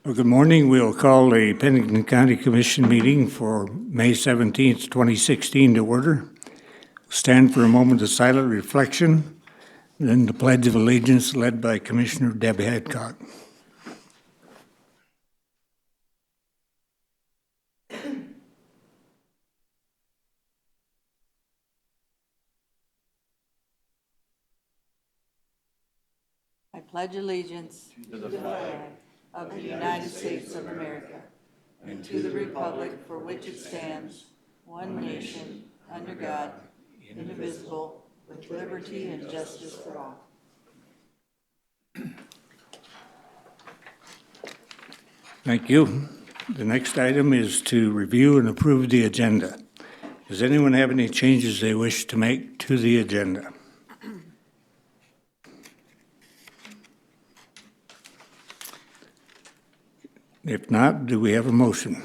Well, good morning. We'll call the Pennington County Commission meeting for May 17th, 2016 to order. Stand for a moment of silent reflection, then the Pledge of Allegiance led by Commissioner Deb Hadcock. I pledge allegiance to the flag of the United States of America and to the republic for which it stands, one nation, under God, indivisible, with liberty and justice for all. Thank you. The next item is to review and approve the agenda. Does anyone have any changes they wish to make to the agenda? If not, do we have a motion?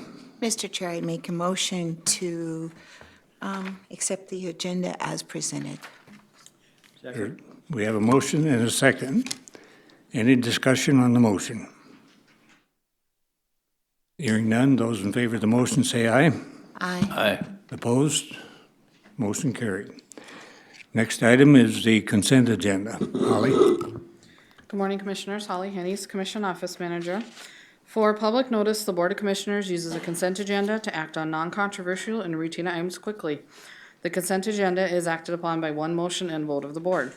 Mr. Chair, I make a motion to accept the agenda as presented. We have a motion and a second. Any discussion on the motion? Hearing none, those in favor of the motion say aye. Aye. Aye. Opposed? Motion carried. Next item is the consent agenda. Holly? Good morning, Commissioners. Holly Hennies, Commission Office Manager. For public notice, the Board of Commissioners uses a consent agenda to act on non-controversial and routine items quickly. The consent agenda is acted upon by one motion and vote of the Board.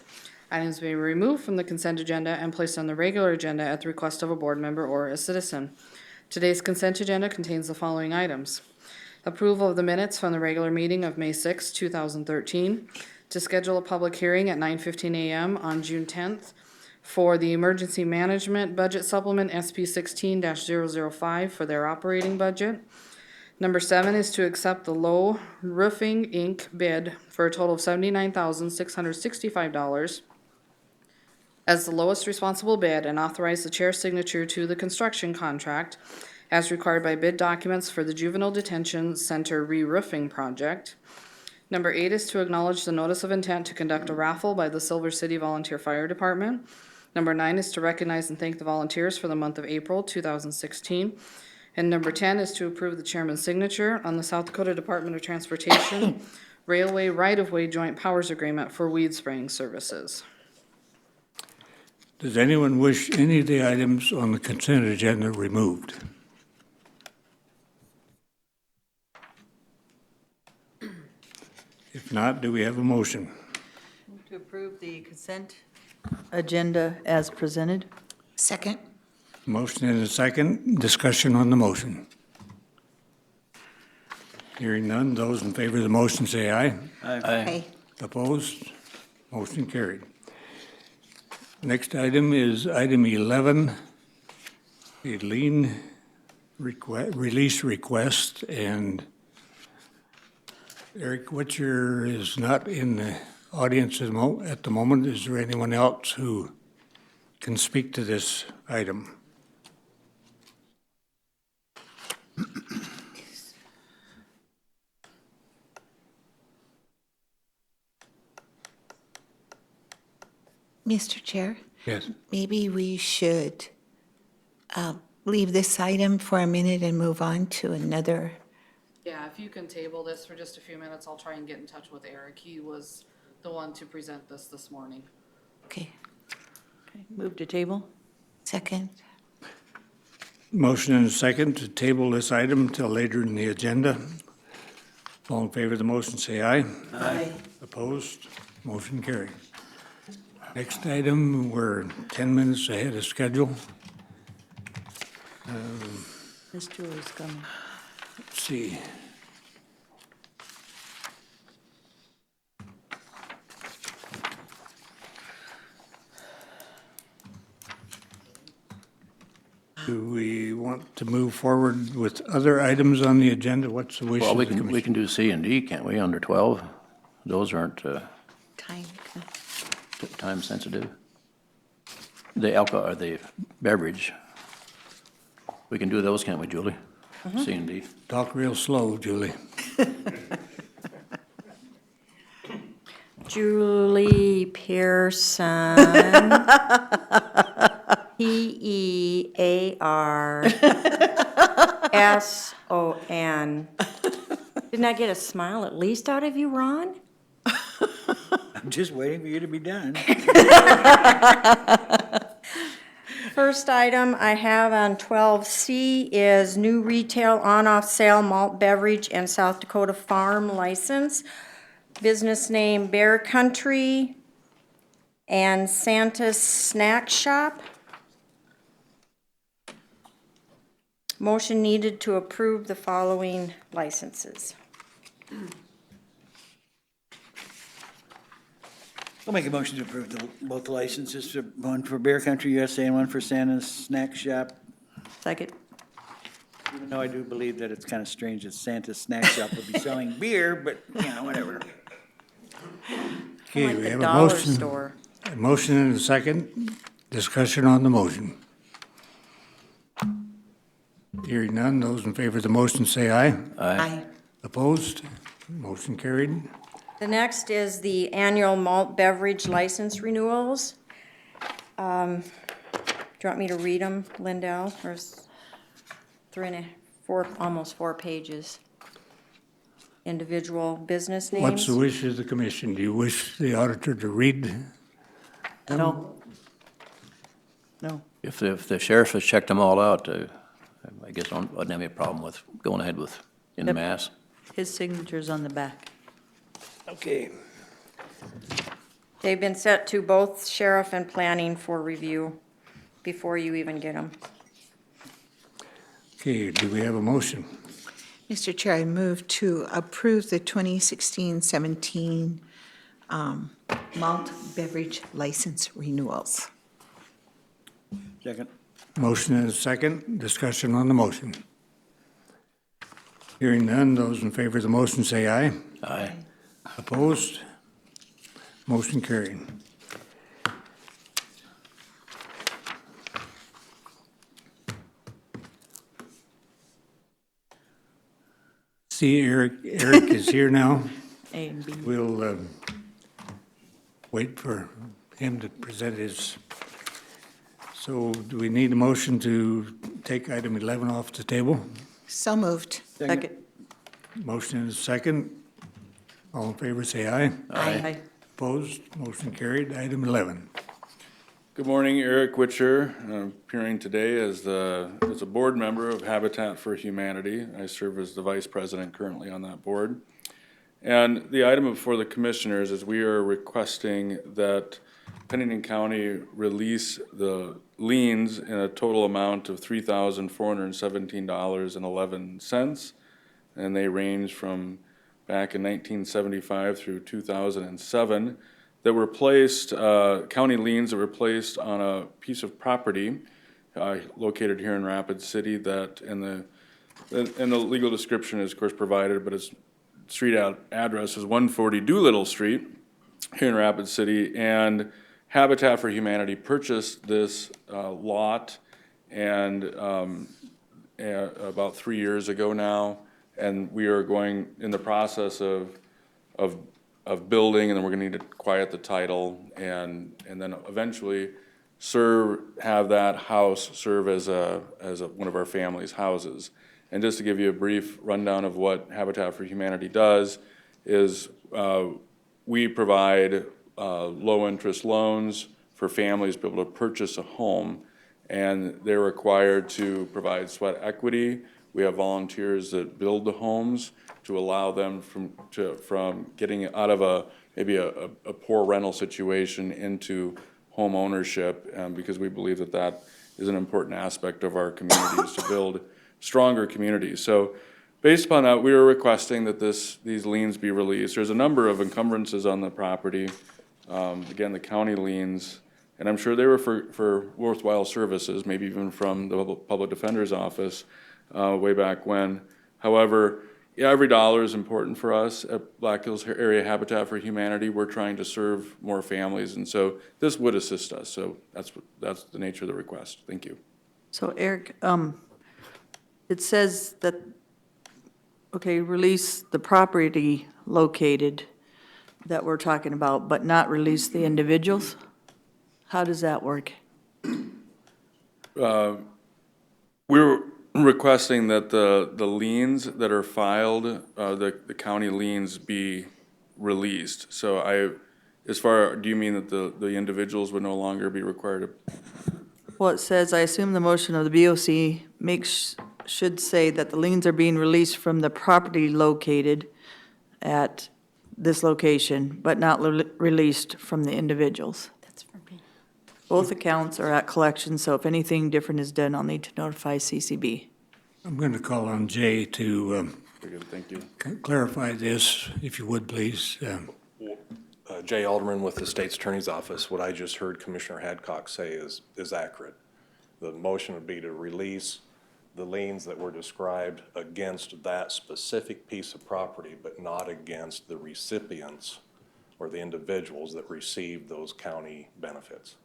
Items may be removed from the consent agenda and placed on the regular agenda at the request of a board member or a citizen. Today's consent agenda contains the following items. Approval of the minutes from the regular meeting of May 6, 2013, to schedule a public hearing at 9:15 a.m. on June 10th for the Emergency Management Budget Supplement SP 16-005 for their operating budget. Number 7 is to accept the Low Roofing Inc. bid for a total of $79,665 as the lowest responsible bid and authorize the chair's signature to the construction contract as required by bid documents for the Juvenile Detention Center re-roofing project. Number 8 is to acknowledge the notice of intent to conduct a raffle by the Silver City Volunteer Fire Department. Number 9 is to recognize and thank the volunteers for the month of April 2016. And number 10 is to approve the chairman's signature on the South Dakota Department of Transportation Railway Right-of-Way Joint Powers Agreement for weed spraying services. Does anyone wish any of the items on the consent agenda removed? If not, do we have a motion? Move to approve the consent agenda as presented. Second. Motion and a second. Discussion on the motion. Hearing none, those in favor of the motion say aye. Aye. Opposed? Motion carried. Next item is item 11, a lien release request, and Eric Witcher is not in the audience at the moment. Is there anyone else who can speak to this item? Mr. Chair, Yes. maybe we should leave this item for a minute and move on to another. Yeah, if you can table this for just a few minutes, I'll try and get in touch with Eric. He was the one to present this morning. Okay, Okay. Move to table. second. Motion and a second to table this item till later in the agenda. All in favor of the motion say aye. Aye. Opposed? Motion carried. Next item, we're 10 minutes ahead of schedule. Ms. Julie's coming. Let's see. Do we want to move forward with other items on the agenda? What's the wish Well, of we the can commission? do C and D, can't we, under 12? Those aren't Time. time sensitive. The alcohol, or the beverage. We can do those, can't we, Julie? C and D. Talk real slow, Julie. Julie Pearson. Pearson. Didn't I get a smile at least out of you, Ron? I'm just waiting for you to be done. First item I have on 12C is new retail on-off sale malt beverage and South Dakota farm license. Business name Bear Country and Santa's Snack Shop. Motion needed to approve the following licenses. I'll make a motion to approve both licenses, one for Bear Country USA and one for Santa's Snack Shop. Second. Even though I do believe that it's kind of strange that Santa's Snack Shop would be selling beer, but, whatever. Okay, Like we the have a dollar motion. store. A motion and a second. Discussion on the motion. Hearing none, those in favor of the motion say aye. Aye. Opposed? Motion carried. The next is the annual malt beverage license renewals. Do you want me to read them, Lindell? There's almost 4 pages. Individual business names. What's the wish of the commission? Do you wish the auditor to read? No. No. If the sheriff has checked them all out, I guess I wouldn't have any problem with going ahead with in Yep. mass. His signature's on the back. Okay. They've been sent to both sheriff and planning for review before you even get them. Okay, do we have a motion? Mr. Chair, I move to approve the 2016-17 malt beverage license renewals. Second. Motion and a second. Discussion on the motion. Hearing none, those in favor of the motion say aye. Aye. Opposed? Motion carried. See, Eric is here now. A and B. We'll wait for him to present his. So do we need a motion to take item 11 off the table? So moved. Second. Motion and a second. All in favor, say aye. Aye. Opposed? Motion carried. Item 11. Good morning, Eric Witcher, appearing today as a board member of Habitat for Humanity. I serve as the vice president currently on that board. And the item before the commissioners is we are requesting that Pennington County release the liens in a total amount of $3,417.11. And they range from back in 1975 through 2007. That were placed, county liens that were placed on a piece of property located here in Rapid City that, and the legal description is of course provided, but its street address is 140 Doolittle Street here in Rapid City. And Habitat for Humanity purchased this lot and about 3 years ago now. And we are going in the process of building, and then we're gonna need to quiet the title and then eventually have that house serve as one of our family's houses. And just to give you a brief rundown of what Habitat for Humanity does is we provide low interest loans for families to be able to purchase a home, and they're required to provide sweat equity. We have volunteers that build the homes to allow them from getting out of maybe a poor rental situation into home ownership, because we believe that is an important aspect of our communities to build stronger communities. So based upon that, we are requesting that these liens be released. There's a number of encumbrances on the property. Again, the county liens, and I'm sure they were for worthwhile services, maybe even from the Public Defender's Office way back when. However, yeah, every dollar is important for us at Black Hills Area Habitat for Humanity. We're trying to serve more families, and so this would assist us. So that's the nature of the request. Thank you. So Eric, it says that, okay, release the property located that we're talking about, but not release the individuals? How does that work? we're requesting that the liens that are filed, the county liens be released. So do you mean that the individuals would no longer be required to? Well, it says, I assume the motion of the BOC should say that the liens are being released from the property located at this location, but not released from the individuals. That's for me. Both accounts are at collection, so if anything different is done, I'll need to notify CCB. I'm going to call on Jay to Very good, thank you. clarify this, if you would, please. Jay Alderman with the State's Attorney's Office. What I just heard Commissioner Hadcock say is accurate. The motion would be to release the liens that were described against that specific piece of property, but not against the recipients or the individuals that received those county benefits.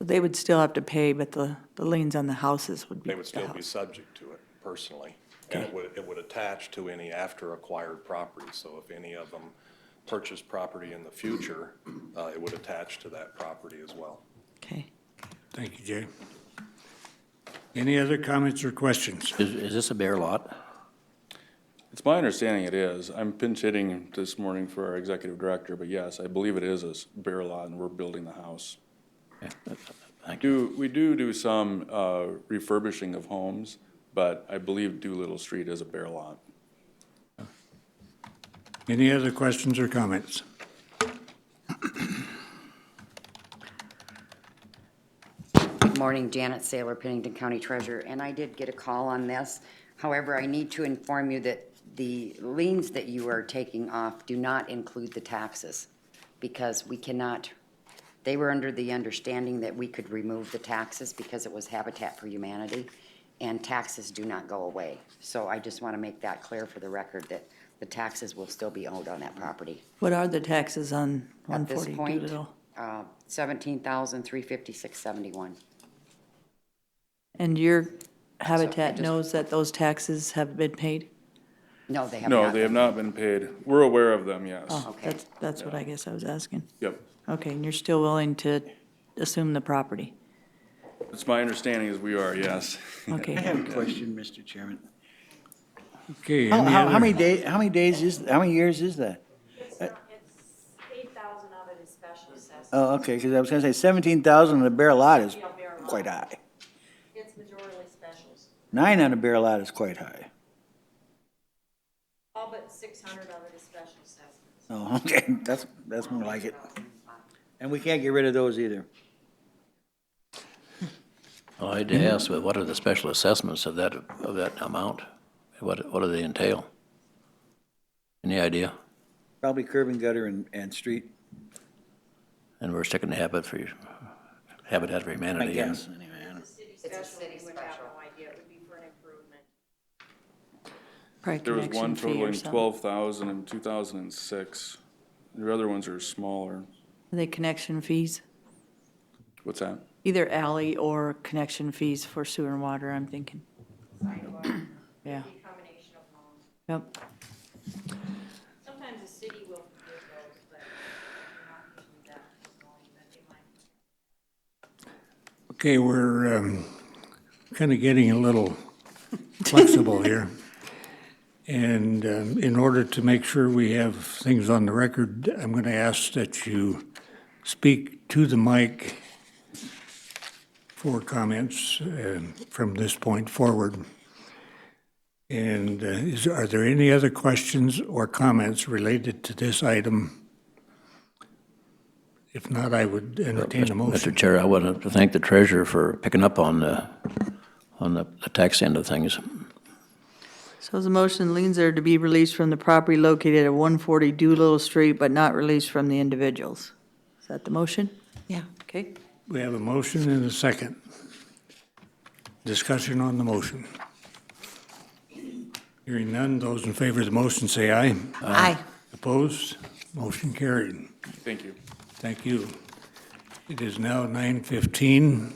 They would still have to pay, but the liens on the houses would be They would the still be house. subject to it personally. And it would attach to any after acquired property. So if any of them purchase property in the future, it would attach to that property as well. Okay. Thank you, Jay. Any other comments or questions? Is this a bare lot? It's my understanding it is. I'm pinch hitting this morning for our executive director, but yes, I believe it is a bare lot and we're building the house. Yeah, thank you. We do some refurbishing of homes, but I believe Doolittle Street is a bare lot. Any other questions or comments? Good morning, Janet Saylor, Pennington County Treasurer, and I did get a call on this. However, I need to inform you that the liens that you are taking off do not include the taxes, because we cannot, they were under the understanding that we could remove the taxes because it was Habitat for Humanity, and taxes do not go away. So I just want to make that clear for the record, that the taxes will still be owed on that property. What are the taxes on At this 140 point, Doolittle? $17,356.71. And your I Habitat just- knows that those taxes have been paid? No, they have No, not. they have not been paid. We're aware of them, yes. Oh, Okay. that's what I guess I was asking. Yep. Okay, and you're still willing to assume the property? It's my understanding is we are, yes. I Okay. have a question, Mr. Chairman. Okay, How, any how, how other? many years is that? It's 8,000 of it is special assessment. Oh, okay, because I was gonna say 17,000 on a bare lot is quite high. It's majority specials. 9 on a bare lot is quite high. All but 600 of it is special assessments. Oh, okay, that's more like it. And we can't get rid of those either. Well, I'd ask, but what are the special assessments of that amount? What do they entail? Any idea? Probably curb and gutter and street, And we're sticking to Habitat for I Humanity. guess, anyway. I don't- It's a city special. idea, it would be for an improvement. Probably There was one connection fee or totaling something. 12,000 in 2006. The other ones are smaller. Are they connection fees? What's that? Either alley or connection fees for sewer and water, I'm thinking. Yeah. Combination of loans. Yep. Sometimes the city will forgive those, but not usually that going, but they might. Okay, we're kind of getting a little flexible here. And in order to make sure we have things on the record, I'm going to ask that you speak to the mic for comments from this point forward. And are there any other questions or comments related to this item? If not, I would entertain a motion. Mr. Chair, I want to thank the treasurer for picking up on the tax end of things. So the motion, liens are to be released from the property located at 140 Doolittle Street, but not released from the individuals. Is that the motion? Yeah. Okay. We have a motion and a second. Discussion on the motion. Hearing none, those in favor of the motion say aye. Aye. Opposed? Motion carried. Thank you. Thank you. It is now 9:15.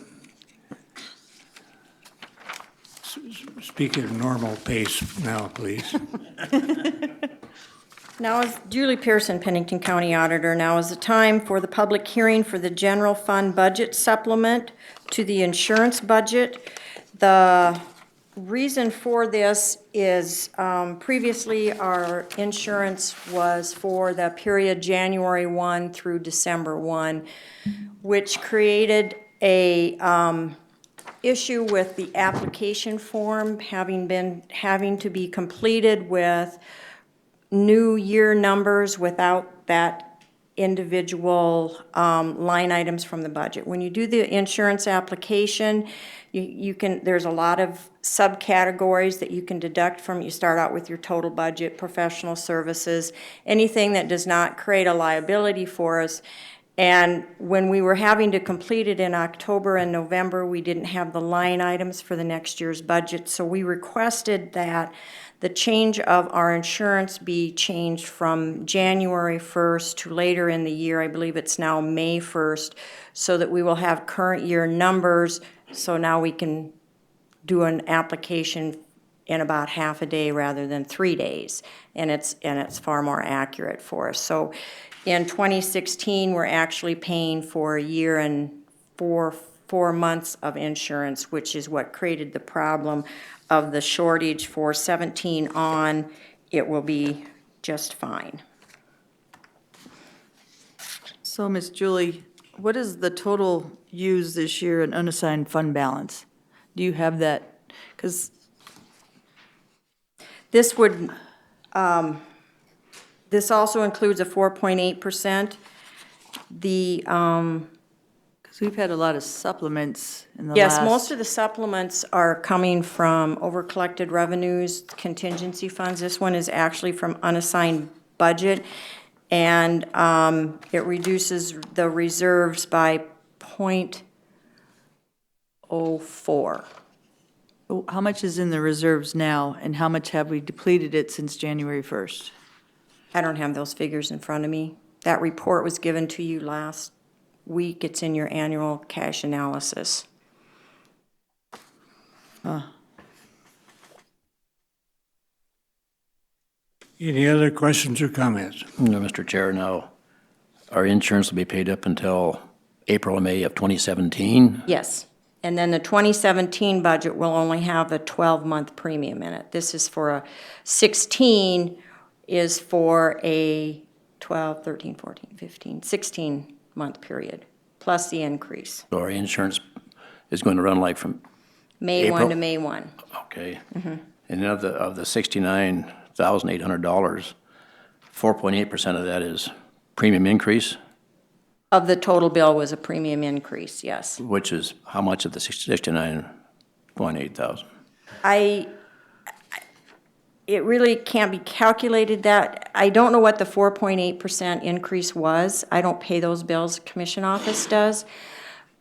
Speak at a normal pace now, please. Now is Julie Pearson, Pennington County Auditor. Now is the time for the public hearing for the general fund budget supplement to the insurance budget. The reason for this is previously our insurance was for the period January 1 through December 1, which created a issue with the application form having to be completed with new year numbers without that individual line items from the budget. When you do the insurance application, you can, there's a lot of subcategories that you can deduct from. You start out with your total budget, professional services, anything that does not create a liability for us. And when we were having to complete it in October and November, we didn't have the line items for the next year's budget. So we requested that the change of our insurance be changed from January 1st to later in the year. I believe it's now May 1st, so that we will have current year numbers. So now we can do an application in about half a day rather than 3 days. And it's far more accurate for us. So in 2016, we're actually paying for a year and four months of insurance, which is what created the problem of the shortage. For 17 on, it will be just fine. So, Ms. Julie, what is the total used this year in unassigned fund balance? Do you have that? Because This would, this also includes a 4.8%. The, because we've had a lot of supplements in the yes, last. most of the supplements are coming from overcollected revenues, contingency funds. This one is actually from unassigned budget, and it reduces the reserves by 0.04. How much is in the reserves now, and how much have we depleted it since January 1st? I don't have those figures in front of me. That report was given to you last week. It's in your annual cash analysis. Any other questions or comments? No, Mr. Chair, now, our insurance will be paid up until April or May of 2017. Yes. And then the 2017 budget will only have a 12-month premium in it. This is for a 16 is for a 12, 13, 14, 15, 16-month period, plus the increase. So our insurance is going to run like from, May 1 April? to May 1. okay. And of the $69,800, 4.8% of that is premium increase, Of the total bill was a premium increase, yes. which is how much of the 69.8 thousand? It really can't be calculated that, I don't know what the 4.8% increase was. I don't pay those bills, the commission office does.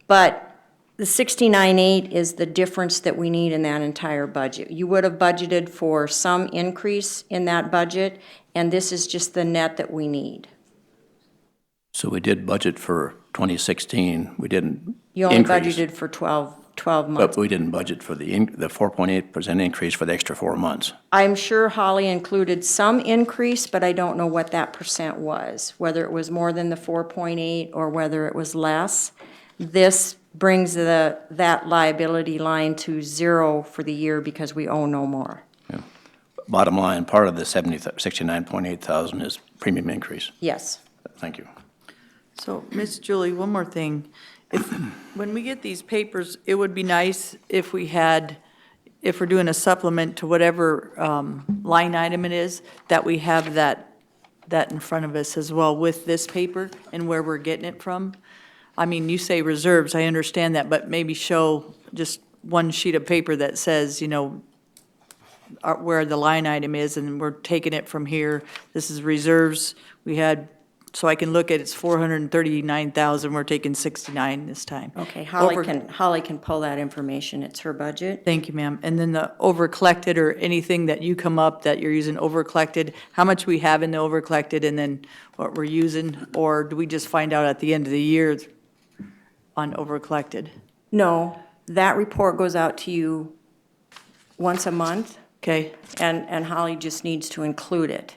But the 69.8 is the difference that we need in that entire budget. You would have budgeted for some increase in that budget, and this is just the net that we need. So we did budget for 2016, we didn't You only increase. budgeted for 12 But months. we didn't budget for the 4.8% increase for the extra 4 months. I'm sure Holly included some increase, but I don't know what that percent was, whether it was more than the 4.8 or whether it was less. This brings that liability line to zero for the year because we owe no more. Bottom line, part of the 69.8 thousand is premium increase. Yes. Thank you. So, Ms. Julie, one more thing. When we get these papers, it would be nice if we had, if we're doing a supplement to whatever line item it is, that we have that in front of us as well with this paper and where we're getting it from. I mean, you say reserves, I understand that, but maybe show just one sheet of paper that says, you know, where the line item is, and we're taking it from here. This is reserves. We had, so I can look at, it's 439,000, we're taking 69 this time. Okay, Holly can pull that information. It's her budget. Thank you, ma'am. And then the over-collected, or anything that you come up that you're using over-collected, how much we have in the over-collected and then what we're using? Or do we just find out at the end of the year on over-collected? No, that report goes out to you once a month, Okay, and Holly just needs to include it.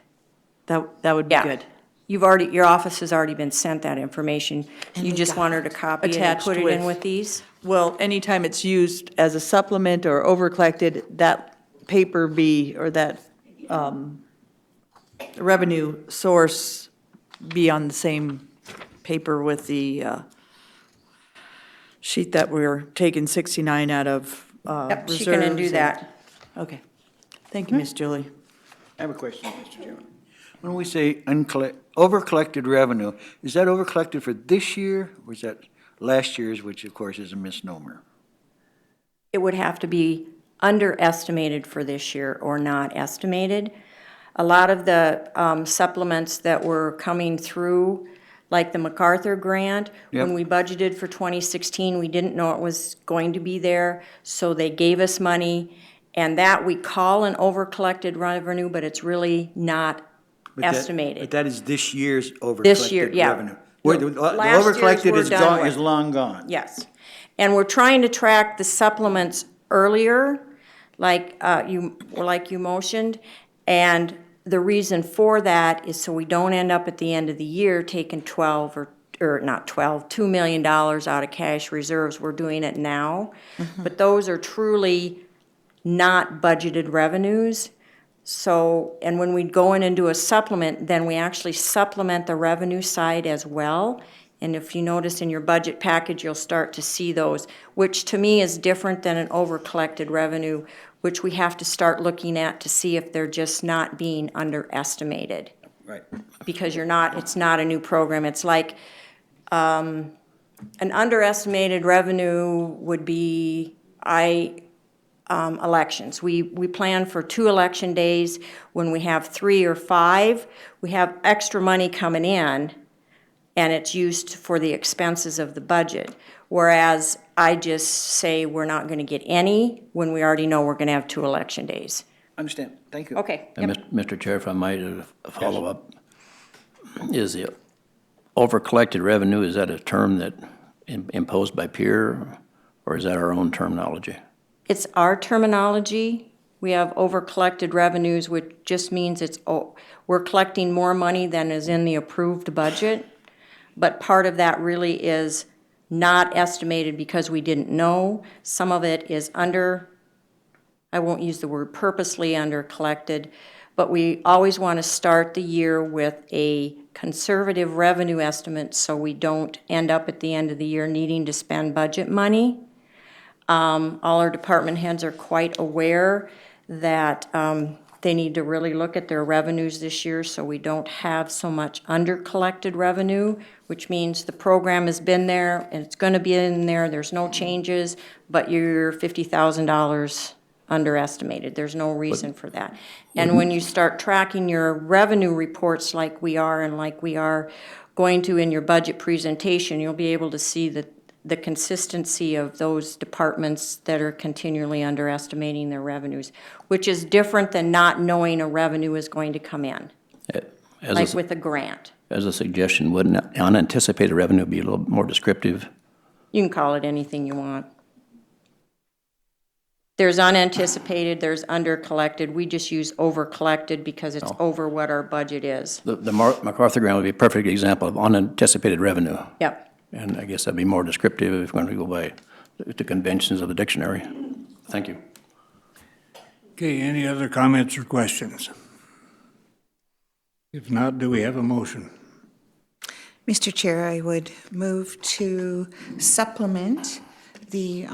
That would be Yeah. good. Your office has already been sent that information. And You we just got want her to it. copy it and Attached put it in with- with these? Well, anytime it's used as a supplement or over-collected, that paper be, or that revenue source be on the same paper with the sheet that we're taking 69 out of Yep, reserves. she can do and- that. Okay. Thank you, Miss Julie. I have a question, Mr. Chairman. When we say over-collected revenue, is that over-collected for this year, or is that last year's, which of course is a misnomer? It would have to be underestimated for this year or not estimated. A lot of the supplements that were coming through, like the MacArthur grant, when Yep. we budgeted for 2016, we didn't know it was going to be there, so they gave us money, and that we call an over-collected revenue, but it's really not But that- estimated. But that is this year's year, over-collected yeah. revenue. Where the Last year's over-collected we're is done gone, with. is long gone. Yes. And we're trying to track the supplements earlier, like you motioned. And the reason for that is so we don't end up at the end of the year taking $2 million out of cash reserves. We're doing it now. But those are truly not budgeted revenues. So, and when we go in and do a supplement, then we actually supplement the revenue side as well. And if you notice in your budget package, you'll start to see those, which to me is different than an over-collected revenue, which we have to start looking at to see if they're just not being underestimated. Right. Because it's not a new program. It's like, an underestimated revenue would be, elections. We plan for 2 election days. When we have 3 or 5, we have extra money coming in, and it's used for the expenses of the budget. Whereas I just say we're not gonna get any when we already know we're gonna have 2 election days. Understand, thank you. Okay. And Yep. Mr. Chair, if I might, a follow-up, is the over-collected revenue, is that a term that imposed by peer, or is that our own terminology? It's our terminology. We have over-collected revenues, which just means we're collecting more money than is in the approved budget. But part of that really is not estimated because we didn't know. Some of it is I won't use the word purposely under-collected, but we always want to start the year with a conservative revenue estimate so we don't end up at the end of the year needing to spend budget money. All our department heads are quite aware that they need to really look at their revenues this year so we don't have so much under-collected revenue, which means the program has been there and it's gonna be in there, there's no changes, but you're $50,000 underestimated. There's no reason for that. And when you start tracking your revenue reports like we are and like we are going to in your budget presentation, you'll be able to see the consistency of those departments that are continually underestimating their revenues, which is different than not knowing a revenue is going to come in, like with a grant. As a suggestion, wouldn't unanticipated revenue be a little more descriptive? You can call it anything you want. There's unanticipated, there's under-collected. We just use over-collected because it's over what our budget is. The MacArthur grant would be a perfect example of unanticipated revenue. Yep. And I guess that'd be more descriptive if we're going to go by the conventions of the dictionary. Thank you. Okay, any other comments or questions? If not, do we have a motion? Mr. Chair, I would move to supplement the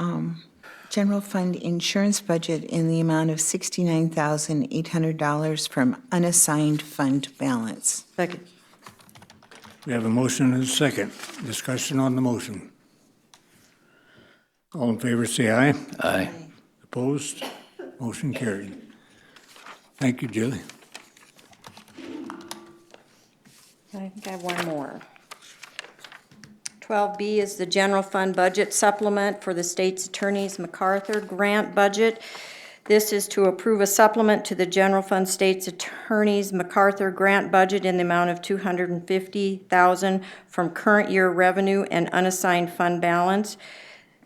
general fund insurance budget in the amount of $69,800 from unassigned fund balance. Second. We have a motion and a second. Discussion on the motion. All in favor, say aye. Aye. Opposed? Motion carried. Thank you, Julie. I think I have one more. 12B is the general fund budget supplement for the state's attorney's MacArthur grant budget. This is to approve a supplement to the general fund state's attorney's MacArthur grant budget in the amount of $250,000 from current year revenue and unassigned fund balance.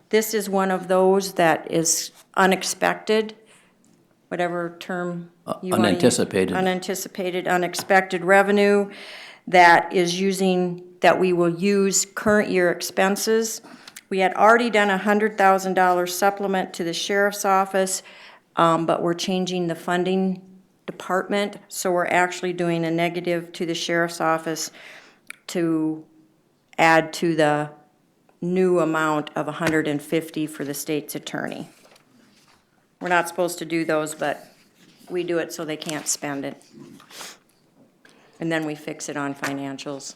This is one of those that is unexpected. whatever term you want to use. Unanticipated. Unanticipated, unexpected revenue that we will use current year expenses. We had already done a $100,000 supplement to the sheriff's office, but we're changing the funding department, so we're actually doing a negative to the sheriff's office to add to the new amount of $150 for the state's attorney. We're not supposed to do those, but we do it so they can't spend it. And then we fix it on financials.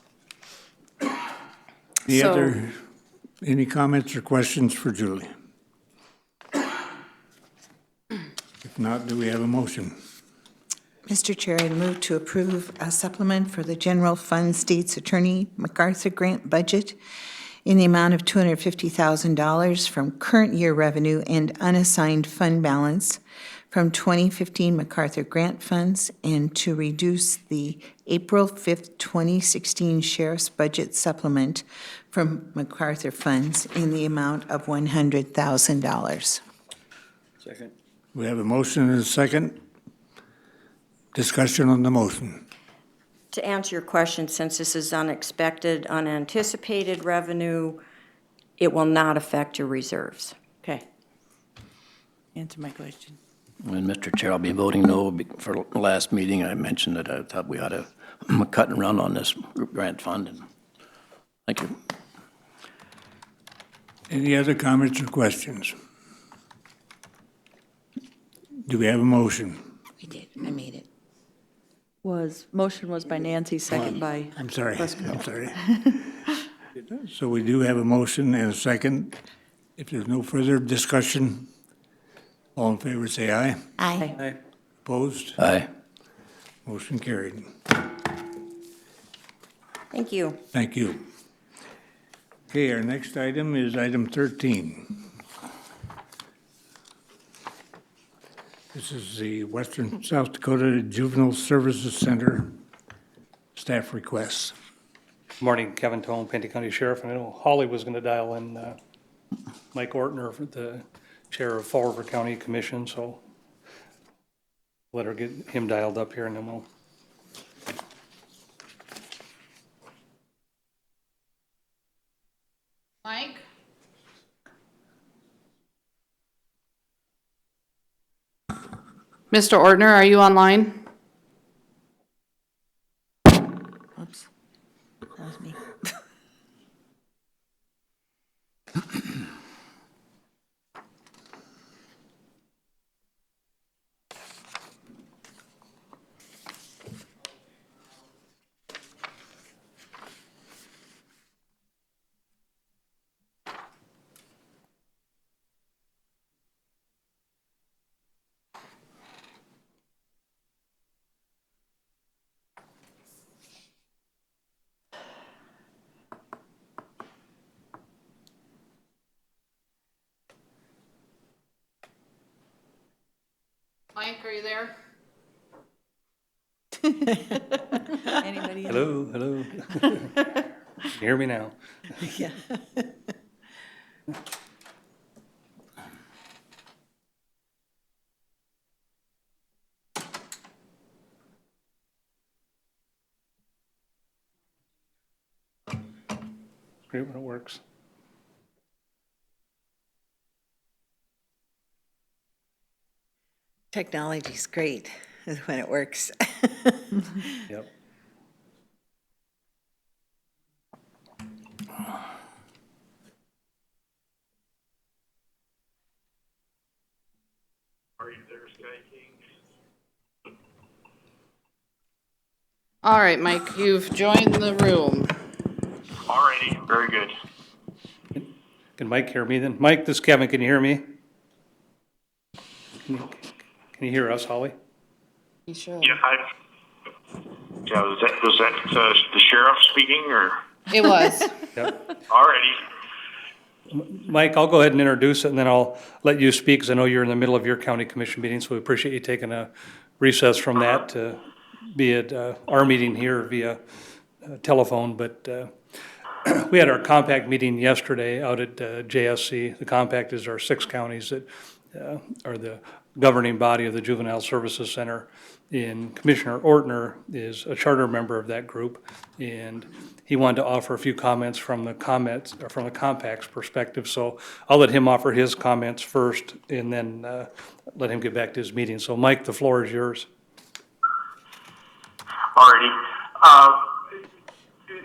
Any comments or questions for Julie? If not, do we have a motion? Mr. Chair, I move to approve a supplement for the General Fund State's Attorney MacArthur Grant budget in the amount of $250,000 from current year revenue and unassigned fund balance from 2015 MacArthur grant funds, and to reduce the April 5th, 2016 Sheriff's Budget Supplement from MacArthur funds in the amount of $100,000. Second. We have a motion and a second. Discussion on the motion. To answer your question, since this is unexpected, unanticipated revenue, it will not affect your reserves. Okay. Answer my question. And Mr. Chair, I'll be voting no. For the last meeting, I mentioned that I thought we ought to cut and run on this grant fund. And thank you. Any other comments or questions? Do we have a motion? We did, I made it. Motion was by Nancy, second by, I'm sorry. So we do have a motion and a second. If there's no further discussion, all in favor say aye. Aye. Opposed? Aye. Motion carried. Thank you. Thank you. Okay, our next item is item 13. This is the Western South Dakota Juvenile Services Center staff requests. Morning, Kevin Tone, Pennington County Sheriff. I know Holly was going to dial in Mike Ortner, the Chair of Fall River County Commission, so let her get him dialed up here and then we'll. Mike? Mr. Ortner, are you online? Oops, that was me. Mike, are you there? anybody? Hello, hello. Can you hear me now? Yeah. Great when it works. Technology's great when it works. Yep. All right, Mike, you've joined the room. Alrighty, very good. Can Mike hear me then? Mike, this is Kevin. Can you hear me? Can you hear us, Holly? You should. Yeah, was that the sheriff speaking or? It was. Yep. Alrighty, Mike, I'll go ahead and introduce it, and then I'll let you speak, because I know you're in the middle of your county commission meeting, so we appreciate you taking a recess from that to be at our meeting here via telephone. But we had our compact meeting yesterday out at JSC. The compact is our 6 counties that are the governing body of the Juvenile Services Center. And Commissioner Ortner is a charter member of that group, and he wanted to offer a few comments from the compact's perspective. So I'll let him offer his comments first, and then let him get back to his meeting. So Mike, the floor is yours. Alrighty.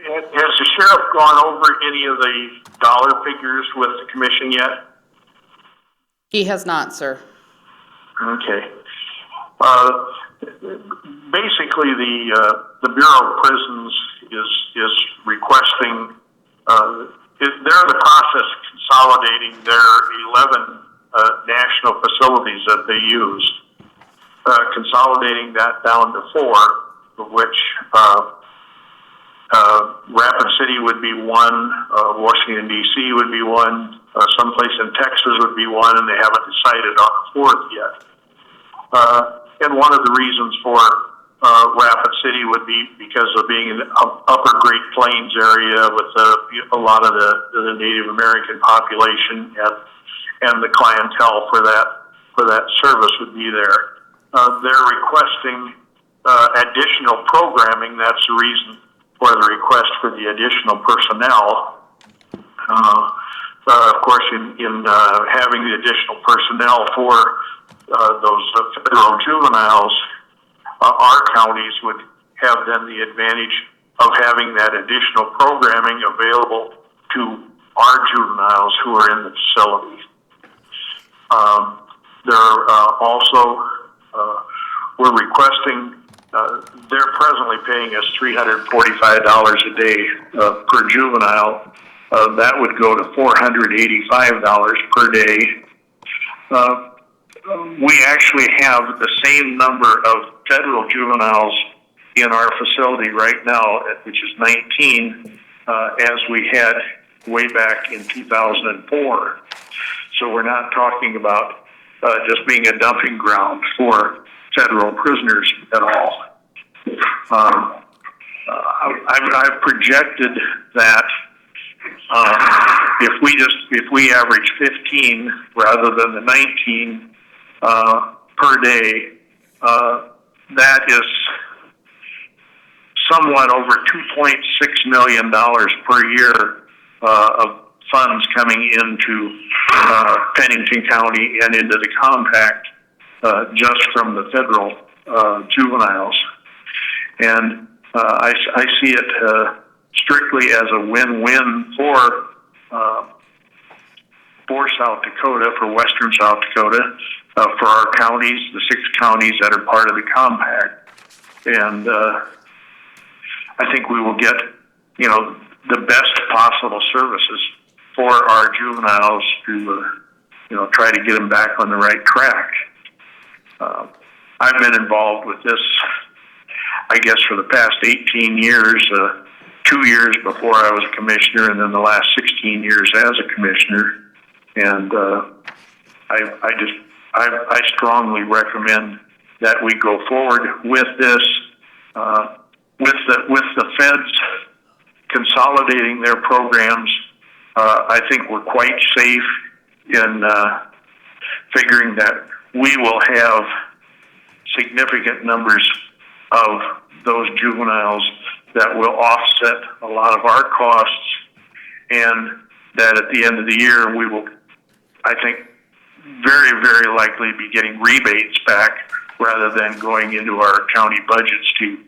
Has the sheriff gone over any of the dollar figures with the commission yet? He has not, sir. Okay. Basically, the Bureau of Prisons is requesting, they're in the process of consolidating their 11 national facilities that they use, consolidating that down to 4, of which Rapid City would be one, Washington, D.C. would be one, someplace in Texas would be one, and they haven't decided on the 4th yet. And one of the reasons for Rapid City would be because of being in the upper Great Plains area with a lot of the Native American population, and the clientele for that service would be there. They're requesting additional programming. That's the reason for the request for the additional personnel. Of course, in having the additional personnel for those federal juveniles, our counties would have then the advantage of having that additional programming available to our juveniles who are in the facility. We're requesting, they're presently paying us $345 a day per juvenile. That would go to $485 per day. We actually have the same number of federal juveniles in our facility right now, which is 19, as we had way back in 2004. So we're not talking about just being a dumping ground for federal prisoners at all. I've projected that if we average 15 rather than the 19 per day, that is somewhat over $2.6 million per year of funds coming into Pennington County and into the compact just from the federal juveniles. And I see it strictly as a win-win for South Dakota, for western South Dakota, for our counties, the 6 counties that are part of the compact. And I think we will get, the best possible services for our juveniles to, try to get them back on the right track. I've been involved with this, I guess, for the past 18 years, 2 years before I was a commissioner, and then the last 16 years as a commissioner. And I strongly recommend that we go forward with this, with the feds consolidating their programs. I think we're quite safe in figuring that we will have significant numbers of those juveniles that will offset a lot of our costs, and that at the end of the year we will, I think, very, very likely be getting rebates back rather than going into our county budgets to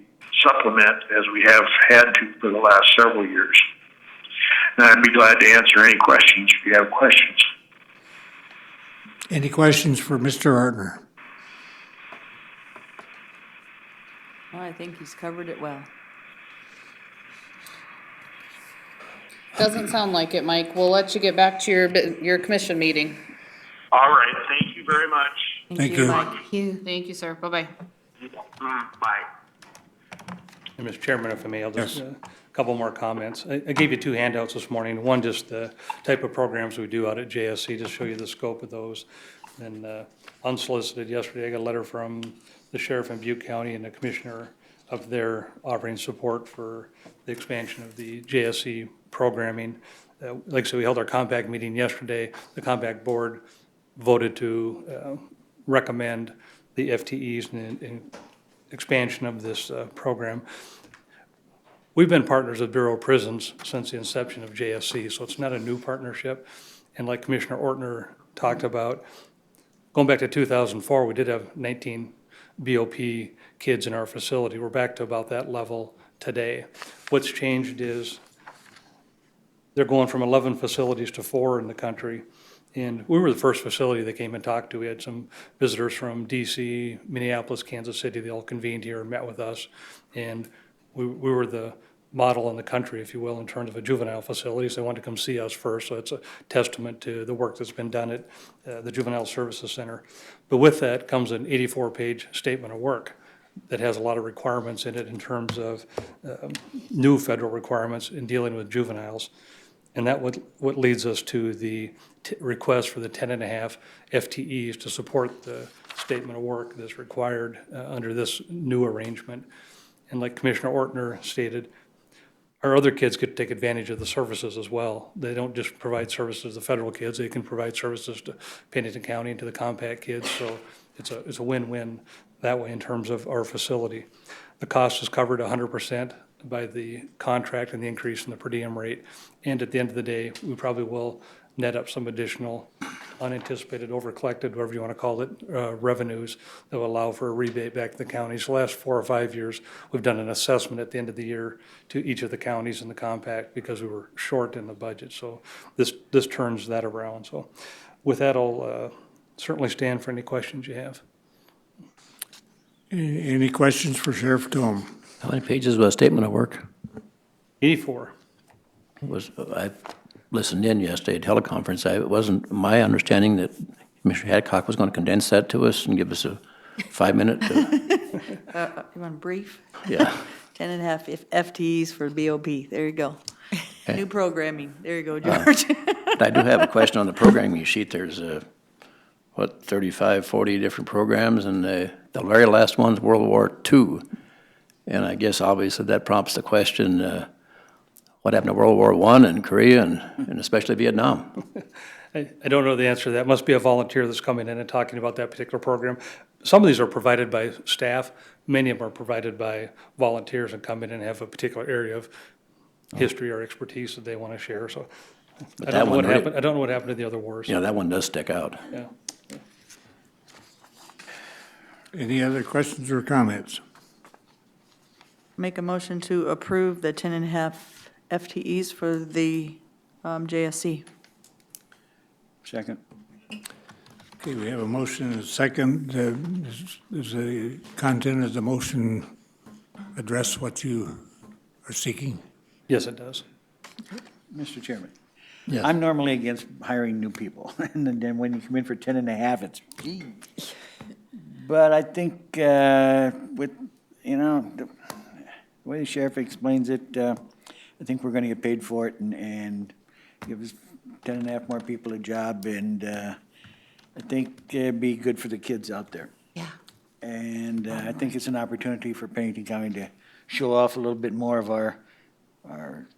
supplement as we have had to for the last several years. And I'd be glad to answer any questions if you have questions. Any questions for Mr. Ortner? Well, I think he's covered it well. Doesn't sound like it, Mike. We'll let you get back to your commission meeting. All right. Thank you very much. Thank you. Mike. Thank you, sir. Bye-bye. Bye. And Mr. Chairman, if I may, I'll just, a couple more comments. I gave you 2 handouts this morning. One, just the type of programs we do out at JSC to show you the scope of those. And unsolicited, yesterday I got a letter from the sheriff in Butte County and the commissioner of their offering support for the expansion of the JSC programming. Like I said, we held our compact meeting yesterday. The compact board voted to recommend the FTEs and expansion of this program. We've been partners with Bureau of Prisons since the inception of JSC, so it's not a new partnership. And like Commissioner Ortner talked about, going back to 2004, we did have 19 BOP kids in our facility. We're back to about that level today. What's changed is they're going from 11 facilities to 4 in the country. And we were the first facility they came and talked to. We had some visitors from DC, Minneapolis, Kansas City. They all convened here and met with us. And we were the model in the country, if you will, in terms of a juvenile facility. So they wanted to come see us first. So it's a testament to the work that's been done at the Juvenile Services Center. But with that comes an 84-page statement of work that has a lot of requirements in it in terms of new federal requirements in dealing with juveniles. And that what leads us to the request for the 10.5 FTEs to support the statement of work that's required under this new arrangement. And like Commissioner Ortner stated, our other kids could take advantage of the services as well. They don't just provide services to the federal kids, they can provide services to Pennington County and to the compact kids. So it's a win-win that way in terms of our facility. The cost is covered 100% by the contract and the increase in the per diem rate. And at the end of the day, we probably will net up some additional unanticipated, over-collected, whatever you want to call it, revenues that will allow for a rebate back to the counties. The last 4 or 5 years, we've done an assessment at the end of the year to each of the counties in the compact because we were short in the budget. So this turns that around. So with that, I'll certainly stand for any questions you have. Any questions for Sheriff Tom? How many pages was a statement of work? 84. I listened in yesterday at teleconference. It wasn't my understanding that Commissioner Hadcock was going to condense that to us and give us a 5-minute. You want a brief? Yeah. 10.5 FTEs for BOP. There you go. Okay. New programming. There you go, George. I do have a question on the programming sheet. There's 35, 40 different programs, and the very last one's World War II. And I guess obviously that prompts the question, what happened to World War I and Korea and especially Vietnam? I don't know the answer to that. It must be a volunteer that's coming in and talking about that particular program. Some of these are provided by staff. Many of them are provided by volunteers and come in and have a particular area of history or expertise that they want to share. So I don't know what happened to the other wars. Yeah, that one does stick out. Yeah. Any other questions or comments? Make a motion to approve the 10.5 FTEs for the JSC. Second. Okay, we have a motion and a second. Does the content of the motion address what you are seeking? Yes, it does. Mr. Chairman. Yes. I'm normally against hiring new people, and then when you come in for 10.5, it's, gee. But I think with, the way the sheriff explains it, I think we're gonna get paid for it and give us 10.5 more people a job, and I think it'd be good for the kids out there. Yeah. And I think it's an opportunity for Pennington County to show off a little bit more of our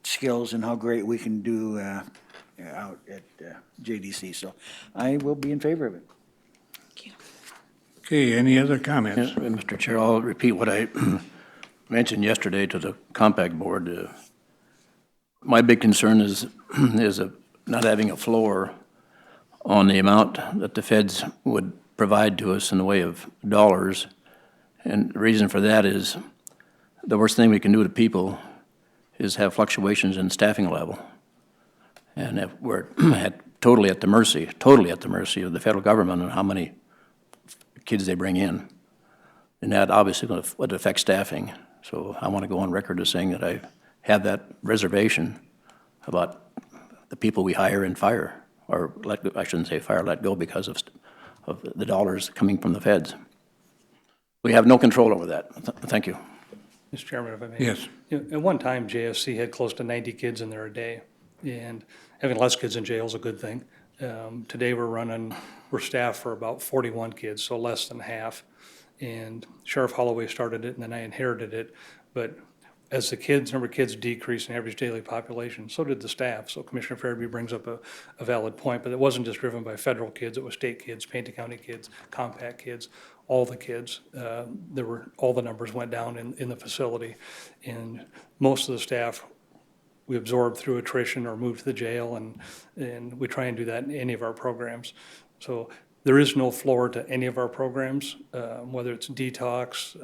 skills and how great we can do out at JDC. So I will be in favor of it. Okay, any other comments? Mr. Chair, I'll repeat what I mentioned yesterday to the compact board. My big concern is not having a floor on the amount that the feds would provide to us in the way of dollars. And the reason for that is the worst thing we can do to people is have fluctuations in staffing level. And if we're totally at the mercy of the federal government on how many kids they bring in. And that obviously would affect staffing. So I want to go on record as saying that I have that reservation about the people we hire and fire, or I shouldn't say fire, let go because of the dollars coming from the feds. We have no control over that. Thank you. Mr. Chairman, if I may. Yes. At one time, JSC had close to 90 kids in there a day, and having less kids in jail is a good thing. Today we're staffed for about 41 kids, so less than half. And Sheriff Holloway started it, and then I inherited it. But as the number of kids decreased in average daily population, so did the staff. So Commissioner Farabee brings up a valid point, but it wasn't just driven by federal kids, it was state kids, Pennington County kids, compact kids, all the kids. All the numbers went down in the facility. And most of the staff we absorb through attrition or move to the jail, and we try and do that in any of our programs. So there is no floor to any of our programs, whether it's detox,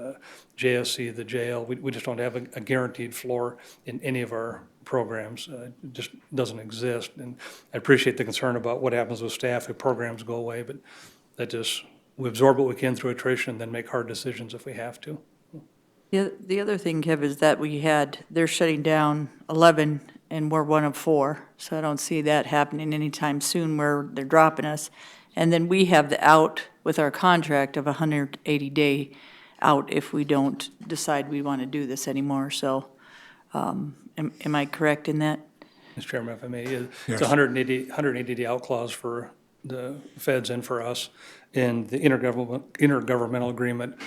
JSC, the jail. We just don't have a guaranteed floor in any of our programs. It just doesn't exist. And I appreciate the concern about what happens with staff if programs go away, but we absorb what we can through attrition and then make hard decisions if we have to. The other thing, Kev, is that they're shutting down 11 and we're one of 4. So I don't see that happening anytime soon where they're dropping us. And then we have the out with our contract of 180-day out if we don't decide we want to do this anymore. So am I correct in that? Mr. Chairman, if I may, it's Yes. 180-day out clause for the feds and for us. And the intergovernmental agreement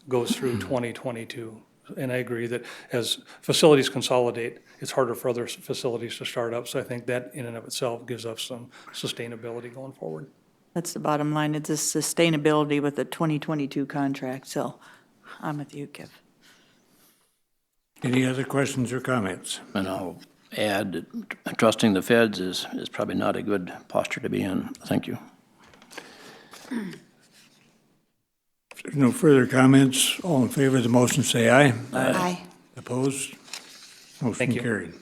goes through 2022. And I agree that as facilities consolidate, it's harder for other facilities to start up. So I think that in and of itself gives us some sustainability going forward. That's the bottom line. It's a sustainability with the 2022 contract. So I'm with you, Kev. Any other questions or comments? And I'll add that trusting the feds is probably not a good posture to be in. Thank you. If there's no further comments, all in favor of the motion say aye. Aye. Opposed? Motion Thank you. carried.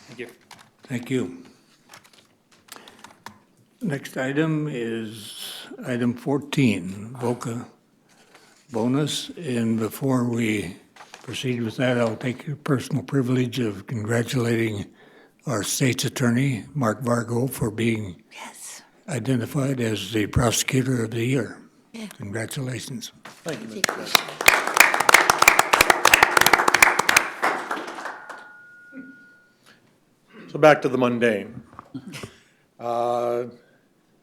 Thank you. Thank you. Next item is item 14, VOCA bonus. And before we proceed with that, I'll take your personal privilege of congratulating our state's attorney, Mark Vargo, for being identified as the prosecutor of the year. Yeah. Congratulations. Thank you, Mr. President. So back to the mundane.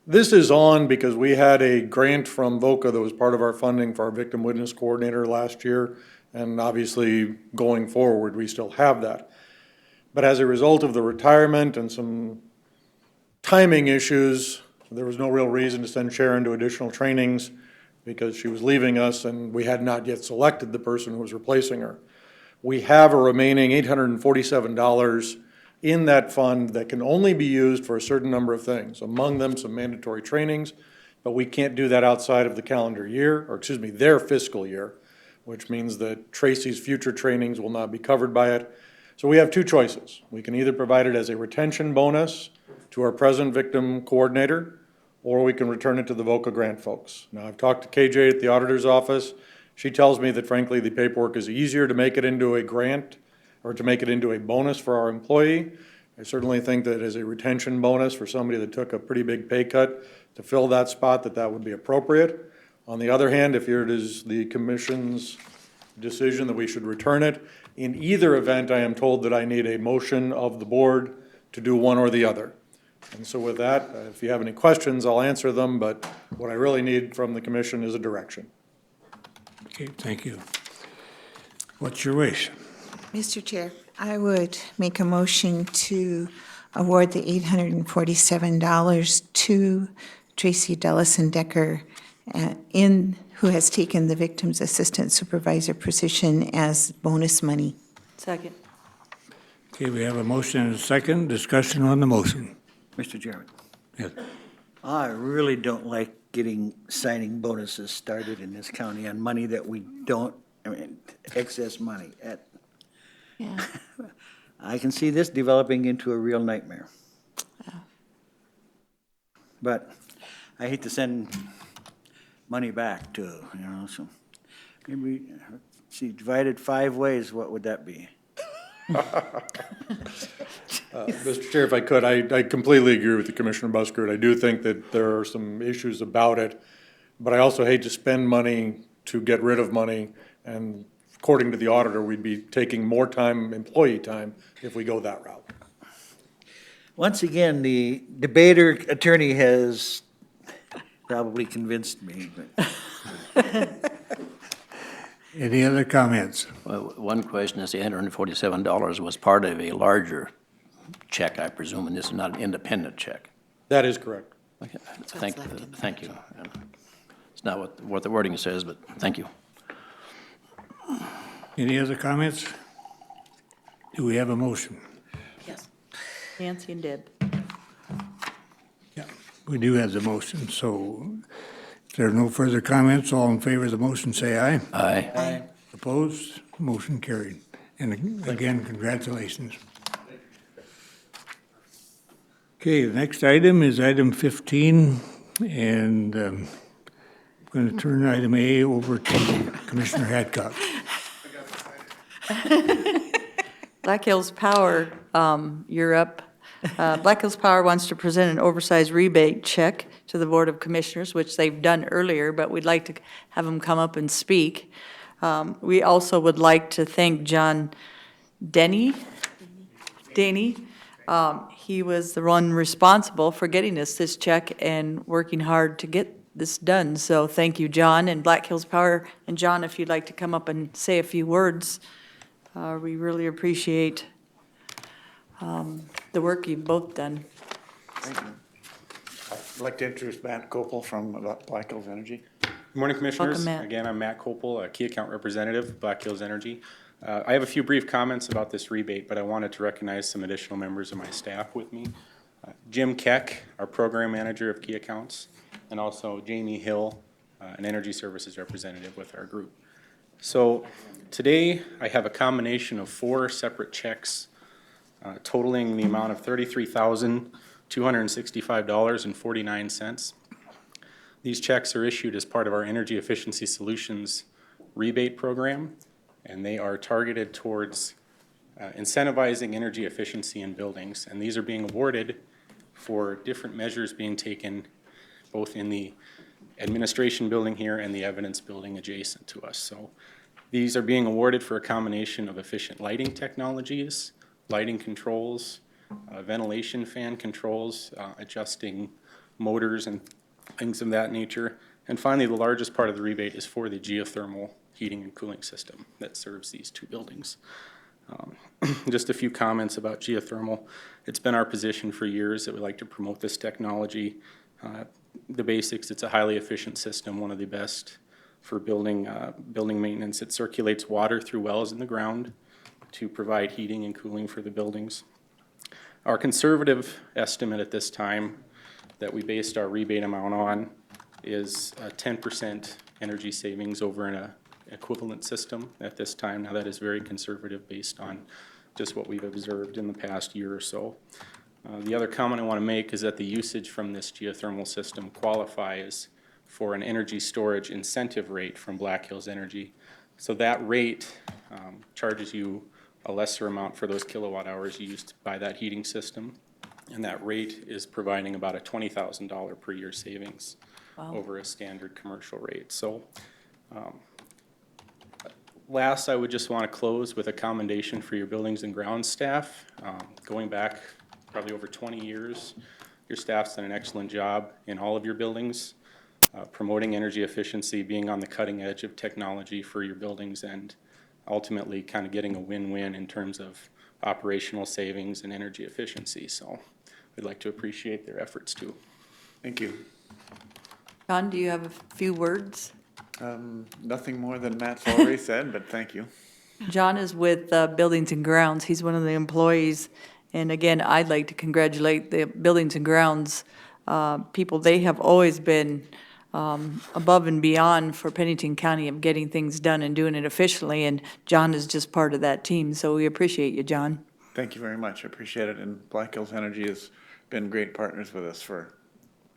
This is on because we had a grant from VOCA that was part of our funding for our victim witness coordinator last year. And obviously, going forward, we still have that. But as a result of the retirement and some timing issues, there was no real reason to send Sharon to additional trainings because she was leaving us and we had not yet selected the person who was replacing her. We have a remaining $847 in that fund that can only be used for a certain number of things, among them some mandatory trainings, but we can't do that outside of the calendar year, or excuse me, their fiscal year, which means that Tracy's future trainings will not be covered by it. So we have two choices. We can either provide it as a retention bonus to our present victim coordinator, or we can return it to the VOCA grant folks. Now, I've talked to KJ at the auditor's office. She tells me that frankly, the paperwork is easier to make it into a grant or to make it into a bonus for our employee. I certainly think that as a retention bonus for somebody that took a pretty big pay cut to fill that spot, that would be appropriate. On the other hand, if it is the commission's decision that we should return it, in either event, I am told that I need a motion of the board to do one or the other. And so with that, if you have any questions, I'll answer them, but what I really need from the commission is a direction. Okay, thank you. What's your wish? Mr. Chair, I would make a motion to award the $847 to Tracy Dellison Decker, who has taken the Victims Assistant Supervisor position as bonus money. Second. Okay, we have a motion and a second. Discussion on the motion. Mr. Chairman, Yes. I really don't like getting signing bonuses started in this county on money that we don't, excess money. Yeah. I can see this developing into a real nightmare. But I hate to send money back too, so maybe, see, divided 5 ways, what would that be? Mr. Chair, if I could, I completely agree with the Commissioner Buskird. I do think that there are some issues about it, but I also hate to spend money to get rid of money, and according to the auditor, we'd be taking more time, employee time, if we go that route. Once again, the debater attorney has probably convinced me, but Any other comments? Well, one question is the $847 was part of a larger check, I presume, and this is not an independent check. That is correct. Okay, thank you. It's not what the wording says, but thank you. Any other comments? Do we have a motion? Yes. Nancy and Deb. Yeah, we do have the motion, so if there are no further comments, all in favor of the motion, say aye. Aye. Opposed? Motion carried. And again, congratulations. Okay, the next item is item 15, and I'm going to turn item A over to Commissioner Hadcock. Black Hills Power, you're up. Black Hills Power wants to present an oversized rebate check to the Board of Commissioners, which they've done earlier, but we'd like to have them come up and speak. We also would like to thank John Denny. He was the one responsible for getting us this check and working hard to get this done. So thank you, John, and Black Hills Power. And John, if you'd like to come up and say a few words, we really appreciate the work you've both done. Thank you. I'd like to introduce Matt Copel from Black Hills Energy. Good morning, Commissioners. Welcome, Matt. Again, I'm Matt Copel, a key account representative, Black Hills Energy. I have a few brief comments about this rebate, but I wanted to recognize some additional members of my staff with me. Jim Keck, our program manager of key accounts, and also Jamie Hill, an energy services representative with our group. So today I have a combination of 4 separate checks totaling the amount of $33,265.49. These checks are issued as part of our Energy Efficiency Solutions rebate program, and they are targeted towards incentivizing energy efficiency in buildings. And these are being awarded for different measures being taken both in the administration building here and the evidence building adjacent to us. So these are being awarded for a combination of efficient lighting technologies, lighting controls, ventilation fan controls, adjusting motors and things of that nature. And finally, the largest part of the rebate is for the geothermal heating and cooling system that serves these 2 buildings. Just a few comments about geothermal. It's been our position for years that we like to promote this technology. The basics, it's a highly efficient system, one of the best for building maintenance. It circulates water through wells in the ground to provide heating and cooling for the buildings. Our conservative estimate at this time that we based our rebate amount on is 10% energy savings over an equivalent system at this time. Now that is very conservative based on just what we've observed in the past year or so. The other comment I want to make is that the usage from this geothermal system qualifies for an energy storage incentive rate from Black Hills Energy. So that rate charges you a lesser amount for those kilowatt hours you used to buy that heating system. And that rate is providing about a $20,000 per year savings over a standard commercial rate. So last, I would just want to close with a commendation for your buildings and grounds staff. Going back probably over 20 years, your staff's done an excellent job in all of your buildings, promoting energy efficiency, being on the cutting edge of technology for your buildings, and ultimately kind of getting a win-win in terms of operational savings and energy efficiency. So we'd like to appreciate their efforts too. Thank you. John, do you have a few words? Nothing more than Matt's already said, but thank you. John is with Buildings and Grounds. He's one of the employees. And again, I'd like to congratulate the Buildings and Grounds people. They have always been above and beyond for Pennington County of getting things done and doing it efficiently. And John is just part of that team. So we appreciate you, John. Thank you very much. I appreciate it. And Black Hills Energy has been great partners with us for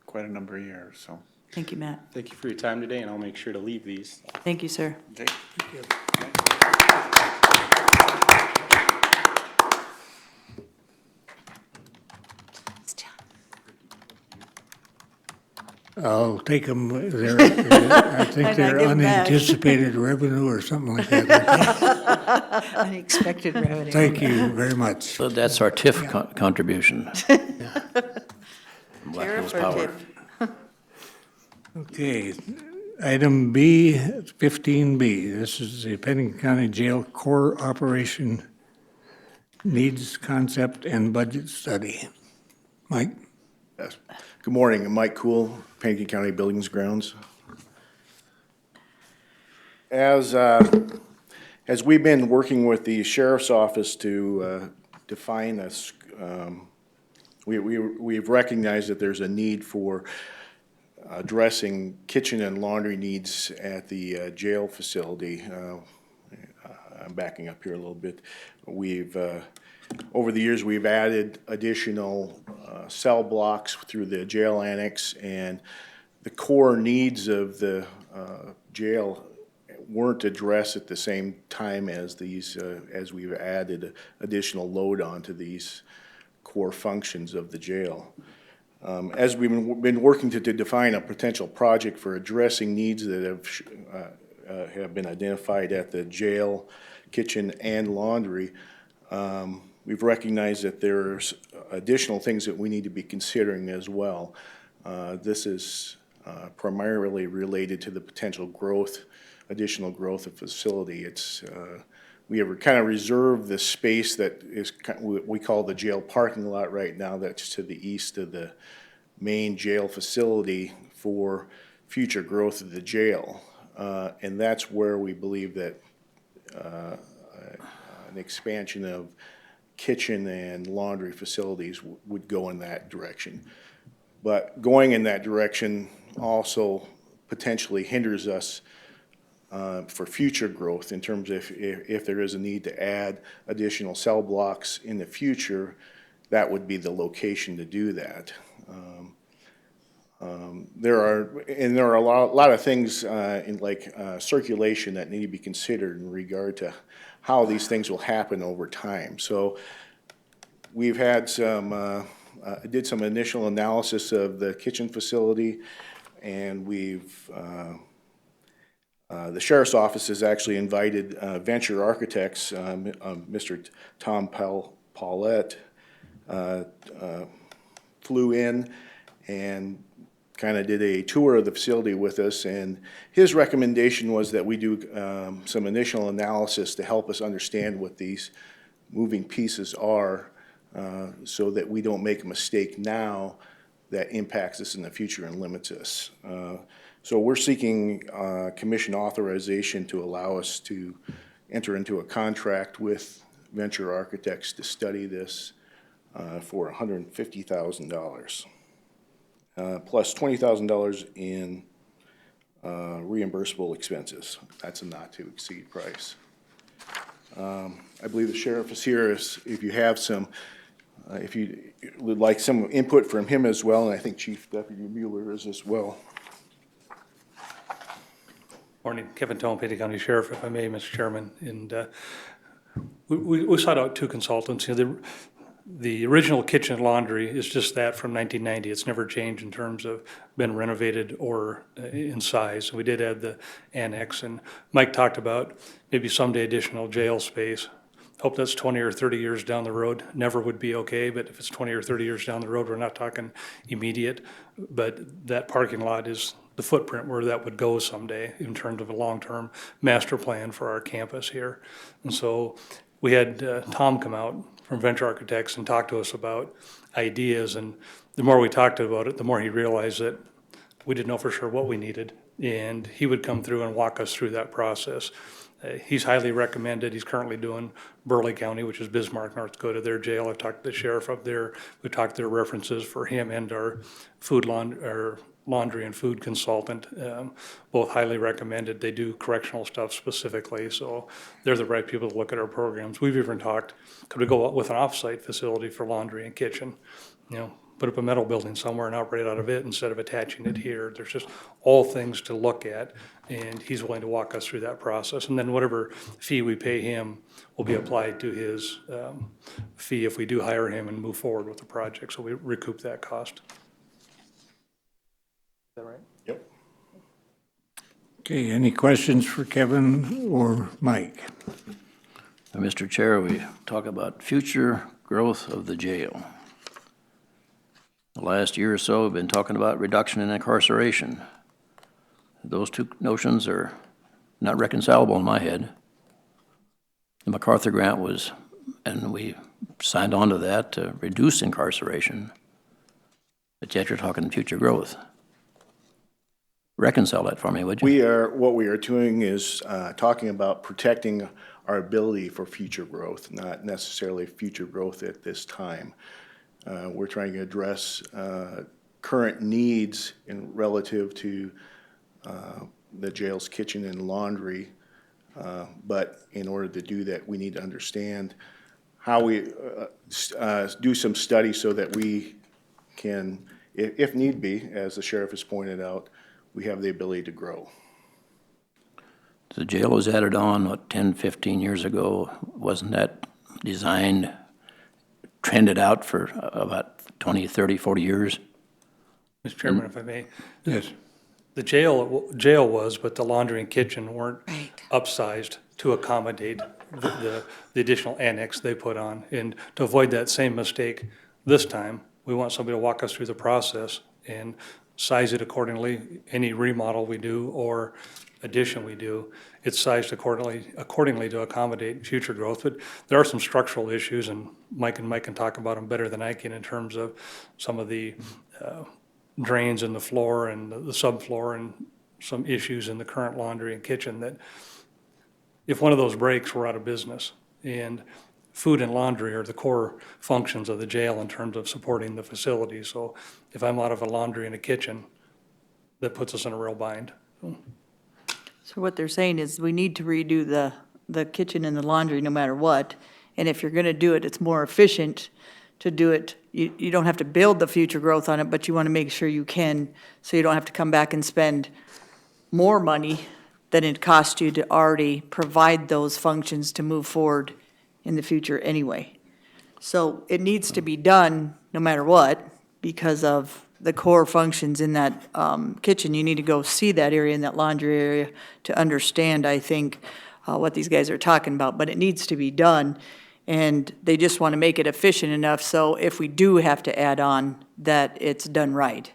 quite a number of years. So Thank you, Matt. Thank you for your time today, and I'll make sure to leave these. Thank you, sir. okay. Thank you. I'll take them, I think I they're give 'em back. unanticipated revenue or something like that. Unexpected revenue. Thank you very much. So that's our TIF contribution. Black Hills Sheriff or Power. TIF? Okay, Item B, 15B, this is the Pennington County Jail Core Operation Needs Concept and Budget Study. Mike? Yes. Good morning, I'm Mike Cool, Pennington County Buildings Grounds. As we've been working with the sheriff's office to define this, we've recognized that there's a need for addressing kitchen and laundry needs at the jail facility. I'm backing up here a little bit. Over the years, we've added additional cell blocks through the jail annex, and the core needs of the jail weren't addressed at the same time as these, as we've added additional load onto these core functions of the jail. As we've been working to define a potential project for addressing needs that have been identified at the jail, kitchen, and laundry, we've recognized that there's additional things that we need to be considering as well. This is primarily related to the potential growth, additional growth of facility. We have kind of reserved the space that is we call the jail parking lot right now, that's to the east of the main jail facility, for future growth of the jail. And that's where we believe that an expansion of kitchen and laundry facilities would go in that direction. But going in that direction also potentially hinders us for future growth in terms of if there is a need to add additional cell blocks in the future, that would be the location to do that. There are a lot of things in circulation that need to be considered in regard to how these things will happen over time. So we've had did some initial analysis of the kitchen facility, and the Sheriff's Office has actually invited Venture Architects, Mr. Tom Paulette flew in and kind of did a tour of the facility with us, and his recommendation was that we do some initial analysis to help us understand what these moving pieces are, so that we don't make a mistake now that impacts us in the future and limits us. So we're seeking commission authorization to allow us to enter into a contract with Venture Architects to study this for $150,000, plus $20,000 in reimbursable expenses. That's a not-to-exceed price. I believe the sheriff is here if you have some, if you would like some input from him as well, and I think Chief Deputy Mueller is as well. Morning, Kevin Tone, Pennington County Sheriff, if I may, Mr. Chairman. And we sought out two consultants. You know, the original kitchen and laundry is just that from 1990. It's never changed in terms of been renovated or in size. We did add the annex, and Mike talked about maybe someday additional jail space. Hope that's 20 or 30 years down the road. Never would be okay, but if it's 20 or 30 years down the road, we're not talking immediate. But that parking lot is the footprint where that would go someday in terms of a long-term master plan for our campus here. And so we had Tom come out from Venture Architects and talk to us about ideas, and the more we talked about it, the more he realized that we didn't know for sure what we needed, and he would come through and walk us through that process. He's highly recommended. He's currently doing Burleigh County, which is Bismarck, North Dakota, their jail. I've talked to the sheriff up there. We talked their references for him and our laundry and food consultant, both highly recommended. They do correctional stuff specifically, so they're the right people to look at our programs. We've even talked, could we go out with an off-site facility for laundry and kitchen? You know, put up a metal building somewhere and operate out of it instead of attaching it here. There's just all things to look at, and he's willing to walk us through that process. And then whatever fee we pay him will be applied to his fee if we do hire him and move forward with the project, so we recoup that cost. Is that right? Yep. Okay, any questions for Kevin or Mike? Mr. Chair, we talk about future growth of the jail. The last year or so, we've been talking about reduction in incarceration. Those two notions are not reconcilable in my head. The MacArthur grant was, and we signed on to that to reduce incarceration, but yet you're talking future growth. Reconcile that for me, would you? What we are doing is talking about protecting our ability for future growth, not necessarily future growth at this time. We're trying to address current needs in relative to the jail's kitchen and laundry. But in order to do that, we need to understand how we do some study so that we can, if need be, as the sheriff has pointed out, we have the ability to grow. The jail was added on, what, 10, 15 years ago. Wasn't that designed, trended out for about 20, 30, 40 years? Mr. Chairman, if I may. Yes. The jail was, but the laundry and kitchen weren't upsized to accommodate the additional annex they put on. And to avoid that same mistake this time, we want somebody to walk us through the process and size it accordingly. Any remodel we do or addition we do, it's sized accordingly to accommodate future growth. But there are some structural issues, and Mike can talk about them better than I can in terms of some of the drains in the floor and the subfloor and some issues in the current laundry and kitchen that if one of those breaks, we're out of business. And food and laundry are the core functions of the jail in terms of supporting the facility. So if I'm out of a laundry and a kitchen, that puts us in a real bind. So what they're saying is we need to redo the kitchen and the laundry no matter what. And if you're gonna do it, it's more efficient to do it. You don't have to build the future growth on it, but you wanna make sure you can, so you don't have to come back and spend more money than it cost you to already provide those functions to move forward in the future anyway. So it needs to be done no matter what, because of the core functions in that kitchen. You need to go see that area in that laundry area to understand, I think, what these guys are talking about. But it needs to be done, and they just want to make it efficient enough so if we do have to add on, that it's done right.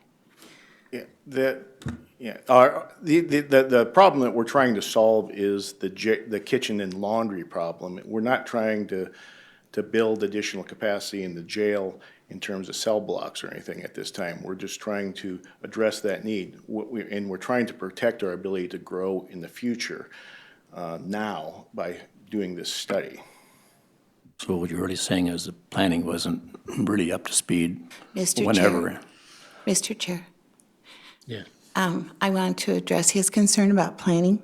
The problem that we're trying to solve is the kitchen and laundry problem. We're not trying to build additional capacity in the jail in terms of cell blocks or anything at this time. We're just trying to address that need. And we're trying to protect our ability to grow in the future now by doing this study. So what you're already saying is the planning wasn't really up to speed Mr. whenever. Chair. Mr. Chair. Yes. I want to address his concern about planning.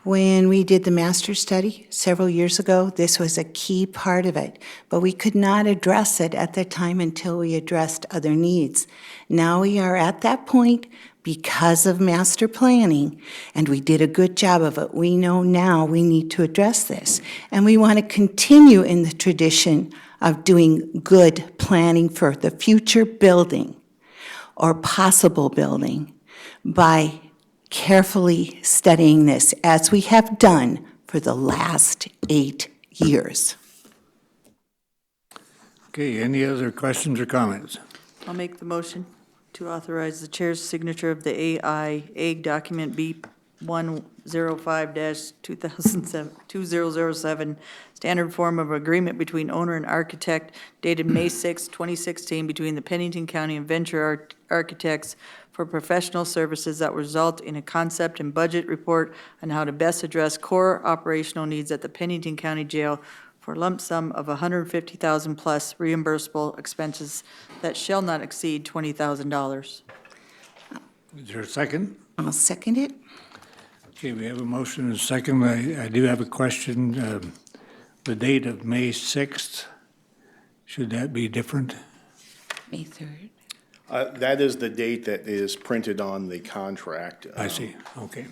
When we did the master study several years ago, this was a key part of it, but we could not address it at the time until we addressed other needs. Now we are at that point because of master planning, and we did a good job of it. We know now we need to address this, and we want to continue in the tradition of doing good planning for the future building or possible building by carefully studying this, as we have done for the last 8 years. Okay, any other questions or comments? I'll make the motion to authorize the chair's signature of the AIA document B105-2007 standard form of agreement between owner and architect dated May 6, 2016, between the Pennington County and Venture Architects for professional services that result in a concept and budget report on how to best address core operational needs at the Pennington County Jail for a lump sum of $150,000 plus reimbursable expenses that shall not exceed $20,000. Is there a second? I'll second it. Okay, we have a motion and a second. I do have a question. The date of May 6th, should that be different? May 3rd. That is the date that is printed on the contract. I see, okay.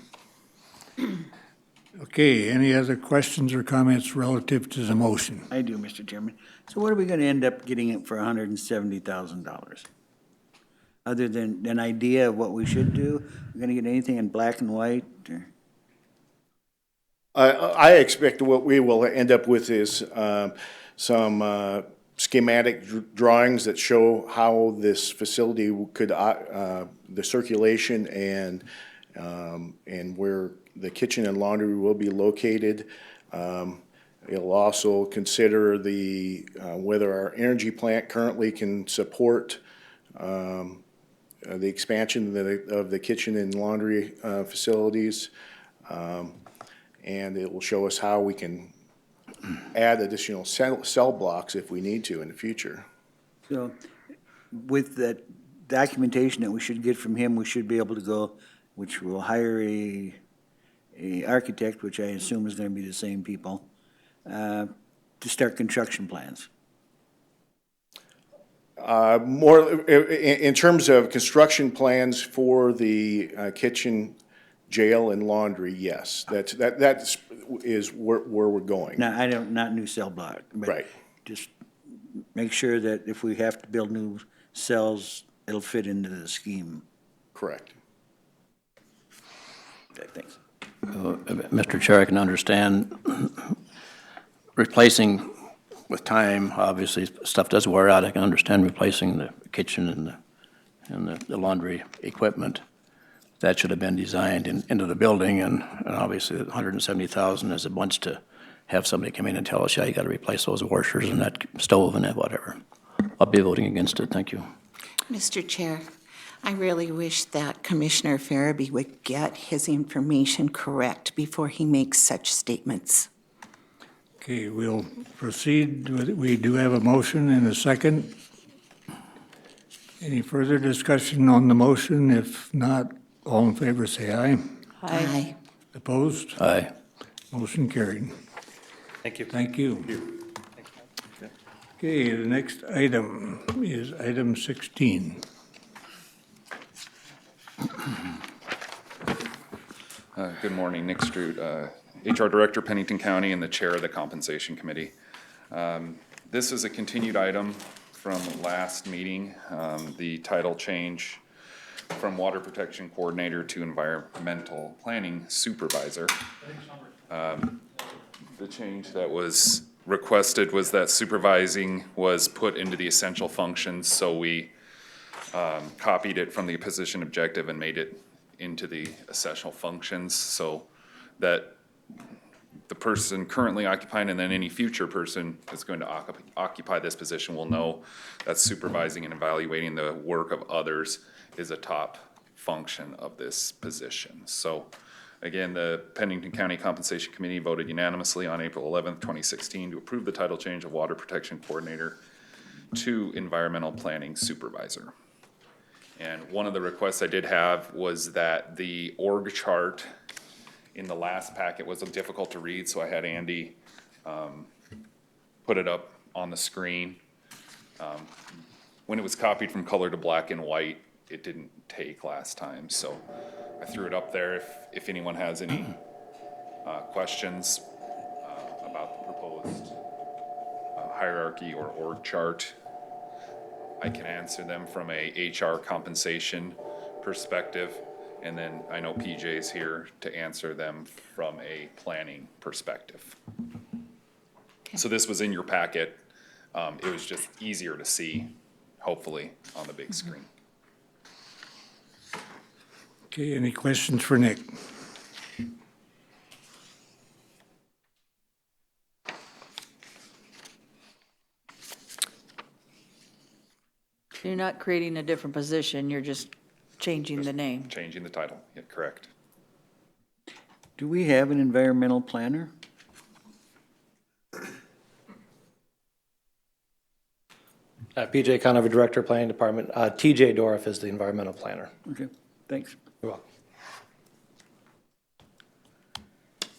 Okay, any other questions or comments relative to the motion? I do, Mr. Chairman. So what are we gonna end up getting it for $170,000? Other than an idea of what we should do? We're gonna get anything in black and white, or? I expect what we will end up with is some schematic drawings that show how this facility could, the circulation and and where the kitchen and laundry will be located. It'll also consider whether our energy plant currently can support the expansion of the kitchen and laundry facilities. And it will show us how we can add additional cell blocks if we need to in the future. So with that documentation that we should get from him, we should be able to go, which will hire a architect, which I assume is gonna be the same people, to start construction plans. More, in terms of construction plans for the kitchen, jail, and laundry, yes. That is where we're going. Now, not new cell block, but Right. just make sure that if we have to build new cells, it'll fit into the scheme. Correct. Okay, thanks. Mr. Chair, I can understand replacing with time, obviously, stuff does wear out. I can understand replacing the kitchen and the laundry equipment. That should have been designed into the building, and obviously, the $170,000 is a bunch to have somebody come in and tell us, yeah, you got to replace those washers and that stove and that whatever. I'll be voting against it. Thank you. Mr. Chair, I really wish that Commissioner Farabee would get his information correct before he makes such statements. Okay, we'll proceed. We do have a motion and a second. Any further discussion on the motion? If not, all in favor say aye. Aye. Opposed? Aye. Motion carried. Thank you. Thank you. Okay, the next item is item 16. Good morning, Nick Strout, HR Director, Pennington County, and the Chair of the Compensation Committee. This is a continued item from last meeting, the title change from Water Protection Coordinator to Environmental Planning Supervisor. The change that was requested was that supervising was put into the essential functions, so we copied it from the position objective and made it into the essential functions, so that the person currently occupying and then any future person that's going to occupy this position will know that supervising and evaluating the work of others is a top function of this position. So again, the Pennington County Compensation Committee voted unanimously on April 11th, 2016 to approve the title change of Water Protection Coordinator to Environmental Planning Supervisor. And one of the requests I did have was that the org chart in the last packet was difficult to read, so I had Andy put it up on the screen. When it was copied from color to black and white, it didn't take last time, so I threw it up there. If anyone has any questions about the proposed hierarchy or org chart, I can answer them from a HR compensation perspective, and then I know PJ's here to answer them from a planning perspective. Okay. So this was in your packet. It was just easier to see, hopefully, on the big screen. Okay, any questions for Nick? You're not creating a different position, you're just changing the name. Changing the title, yeah, correct. Do we have an environmental planner? PJ Conover, Director of Planning Department. TJ Dorff is the environmental planner. Okay, thanks. You're welcome.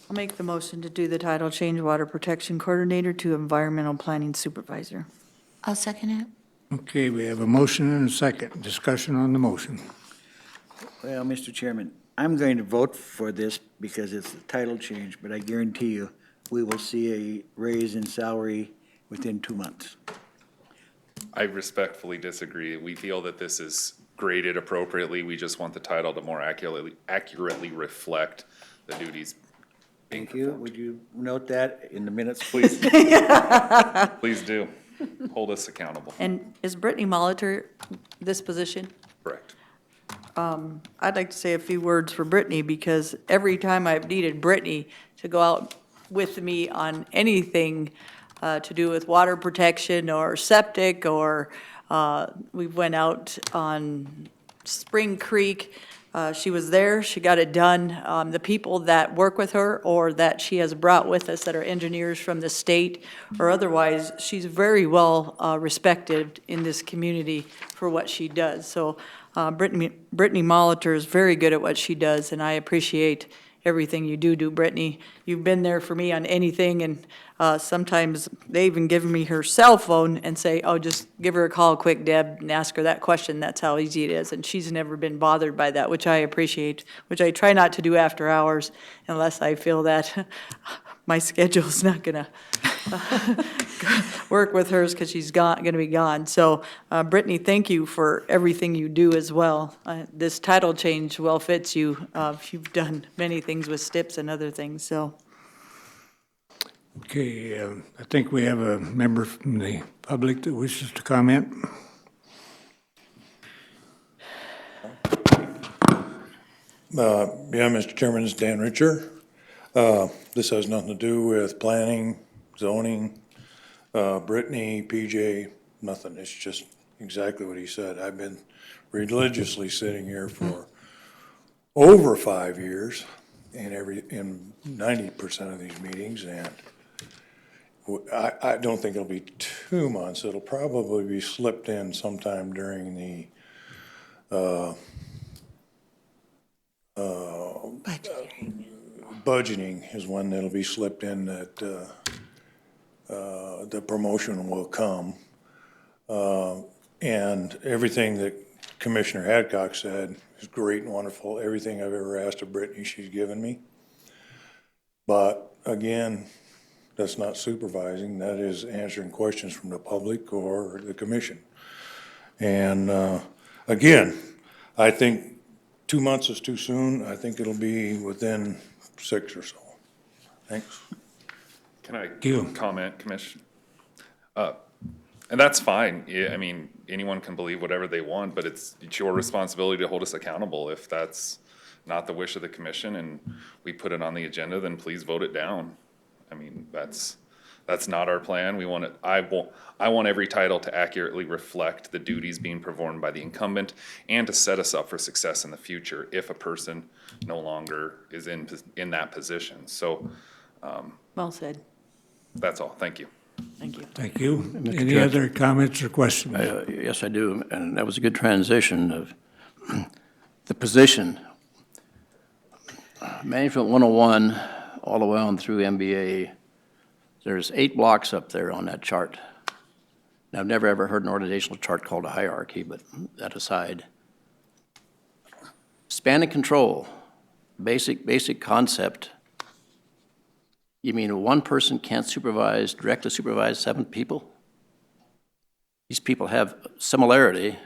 I'll make the motion to do the title change, Water Protection Coordinator to Environmental Planning Supervisor. I'll second it. Okay, we have a motion and a second. Discussion on the motion. Well, Mr. Chairman, I'm going to vote for this because it's a title change, but I guarantee you, we will see a raise in salary within 2 months. I respectfully disagree. We feel that this is graded appropriately. We just want the title to more accurately reflect the duties being Thank you. performed. Would you note that in the minutes, Please. Please do. Hold us accountable. And is Brittany Molitor this position? Correct. I'd like to say a few words for Brittany, because every time I've needed Brittany to go out with me on anything to do with water protection or septic, or we went out on Spring Creek, she was there, she got it done. The people that work with her or that she has brought with us that are engineers from the state or otherwise, she's very well respected in this community for what she does. So Brittany Molitor is very good at what she does, and I appreciate everything you do, Brittany. You've been there for me on anything, and sometimes they even give me her cell phone and say, oh, just give her a call quick, Deb, and ask her that question. That's how easy it is, and she's never been bothered by that, which I appreciate, which I try not to do after hours unless I feel that my schedule's not gonna work with hers because she's gonna be gone. So Brittany, thank you for everything you do as well. This title change well fits you. You've done many things with STIPs and other things, so. Okay, I think we have a member from the public that wishes to comment. Yeah, Mr. Chairman, this is Dan Richer. This has nothing to do with planning, zoning, Brittany, PJ, nothing. It's just exactly what he said. I've been religiously sitting here for over 5 years in 90% of these meetings, and I don't think it'll be 2 months. It'll probably be slipped in sometime during the budgeting is when it'll be slipped in that the promotion will come. And everything that Commissioner Hadcock said is great and wonderful. Everything I've ever asked of Brittany, she's given me. But again, that's not supervising. That is answering questions from the public or the commission. And again, I think 2 months is too soon. I think it'll be within 6 or so. Thanks. Can I comment, Commissioner? And that's fine. Yeah, I mean, anyone can believe whatever they want, but it's your responsibility to hold us accountable. If that's not the wish of the commission and we put it on the agenda, then please vote it down. I mean, that's not our plan. We want it, I want every title to accurately reflect the duties being performed by the incumbent and to set us up for success in the future if a person no longer is in that position. So, Well said. that's all. Thank you. Thank you. Thank you. Mr. Any Chair. other comments or questions? Yes, I do, and that was a good transition of the position. Management 101, all the way on through MBA, there's 8 blocks up there on that chart. Now, I've never ever heard an organizational chart called a hierarchy, but that aside. Span and control, basic concept. You mean one person can't directly supervise 7 people? These people have similarity.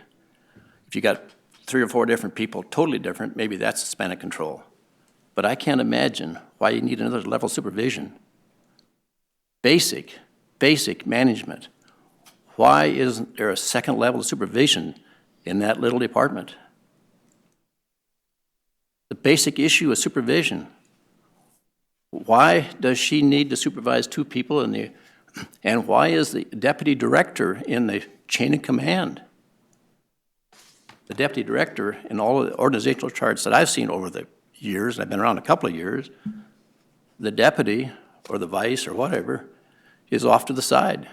If you got 3 or 4 different people, totally different, maybe that's a span of control. But I can't imagine why you need another level of supervision. Basic management. Why isn't there a second level of supervision in that little department? The basic issue is supervision. Why does she need to supervise 2 people and why is the deputy director in the chain of command? The deputy director in all of the organizational charts that I've seen over the years, and I've been around a couple of years, the deputy or the vice or whatever is off to the side.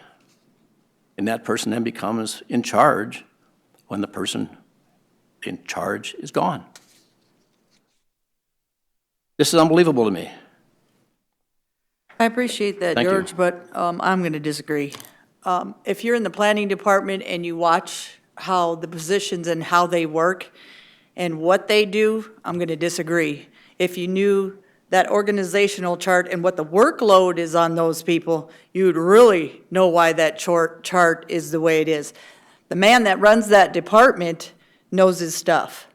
And that person then becomes in charge when the person in charge is gone. This is unbelievable to me. I appreciate that, Thank you. George, but I'm going to disagree. If you're in the planning department and you watch how the positions and how they work and what they do, I'm going to disagree. If you knew that organizational chart and what the workload is on those people, you'd really know why that chart is the way it is. The man that runs that department knows his stuff.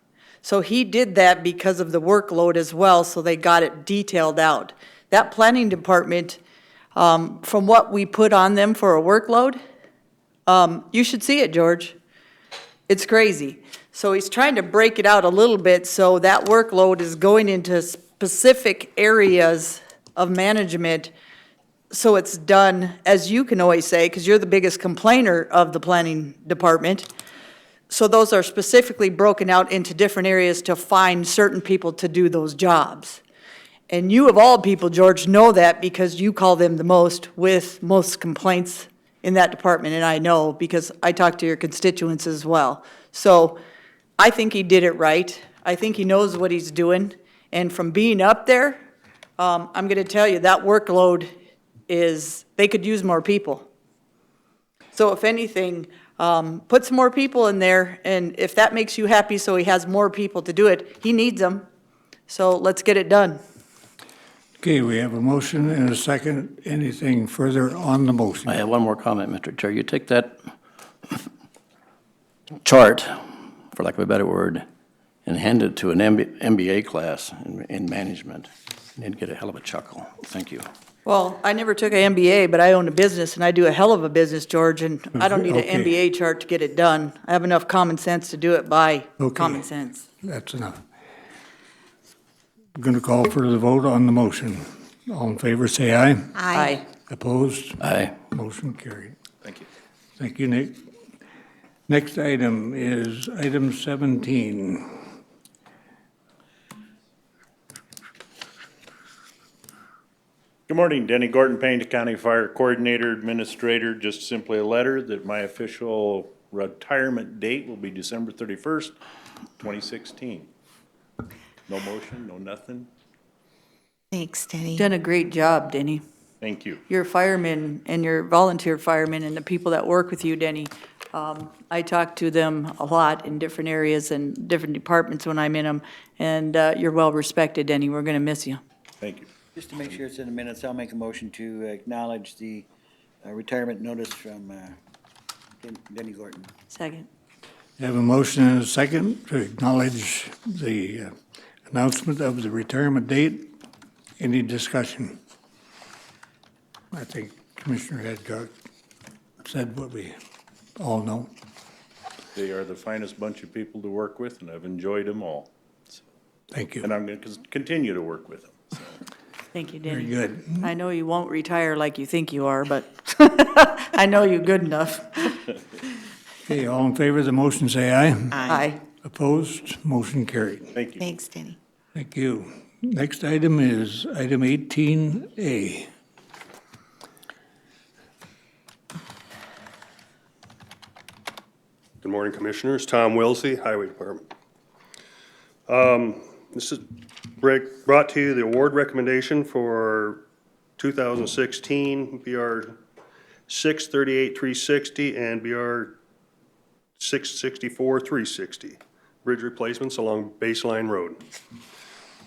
So he did that because of the workload as well, so they got it detailed out. That planning department, from what we put on them for a workload, you should see it, George. It's crazy. So he's trying to break it out a little bit so that workload is going into specific areas of management. So it's done, as you can always say, because you're the biggest complainer of the planning department. So those are specifically broken out into different areas to find certain people to do those jobs. And you of all people, George, know that because you call them the most with most complaints in that department, and I know because I talk to your constituents as well. So I think he did it right. I think he knows what he's doing. And from being up there, I'm gonna tell you, that workload is, they could use more people. So if anything, put some more people in there, and if that makes you happy so he has more people to do it, he needs them. So let's get it done. Okay, we have a motion and a second. Anything further on the motion? I have one more comment, Mr. Chair. You take that chart, for lack of a better word, and hand it to an MBA class in management, and you'd get a hell of a chuckle. Thank you. Well, I never took an MBA, but I own a business, and I do a hell of a business, George, and I don't need an Okay. MBA chart to get it done. I have enough common sense to do it by Okay. common sense. That's enough. I'm going to call for the vote on the motion. All in favor, say aye. Aye. Opposed? Aye. Motion carried. Thank you. Thank you, Nick. Next item is item 17. Good morning, Denny Gordon, Pennington County Fire Coordinator, Administrator. Just simply a letter that my official retirement date will be December 31st, 2016. No motion, no nothing. Thanks, Denny. Done a great job, Denny. Thank you. Your firemen and your volunteer firemen and the people that work with you, Denny. I talk to them a lot in different areas and different departments when I'm in them, and you're well respected, Denny. We're gonna miss you. Thank you. Just to make sure it's in the minutes, I'll make a motion to acknowledge the retirement notice from Denny Gordon. Second. Have a motion and a second to acknowledge the announcement of the retirement date. Any discussion? I think Commissioner Hadcock said what we all know. They are the finest bunch of people to work with, and I've enjoyed them all. Thank you. And I'm going to continue to work with them. So. Thank you, Denny. Very good. I know you won't retire like you think you are, but I know you good enough. Okay, all in favor of the motion, say aye. Aye. Opposed? Motion carried. Thank you. Thanks, Denny. Thank you. Next item is item 18A. Good morning, Commissioners. Tom Wilsey, Highway Department. This is brought to you the award recommendation for 2016 BR 638-360 and BR 664-360, bridge replacements along Baseline Road.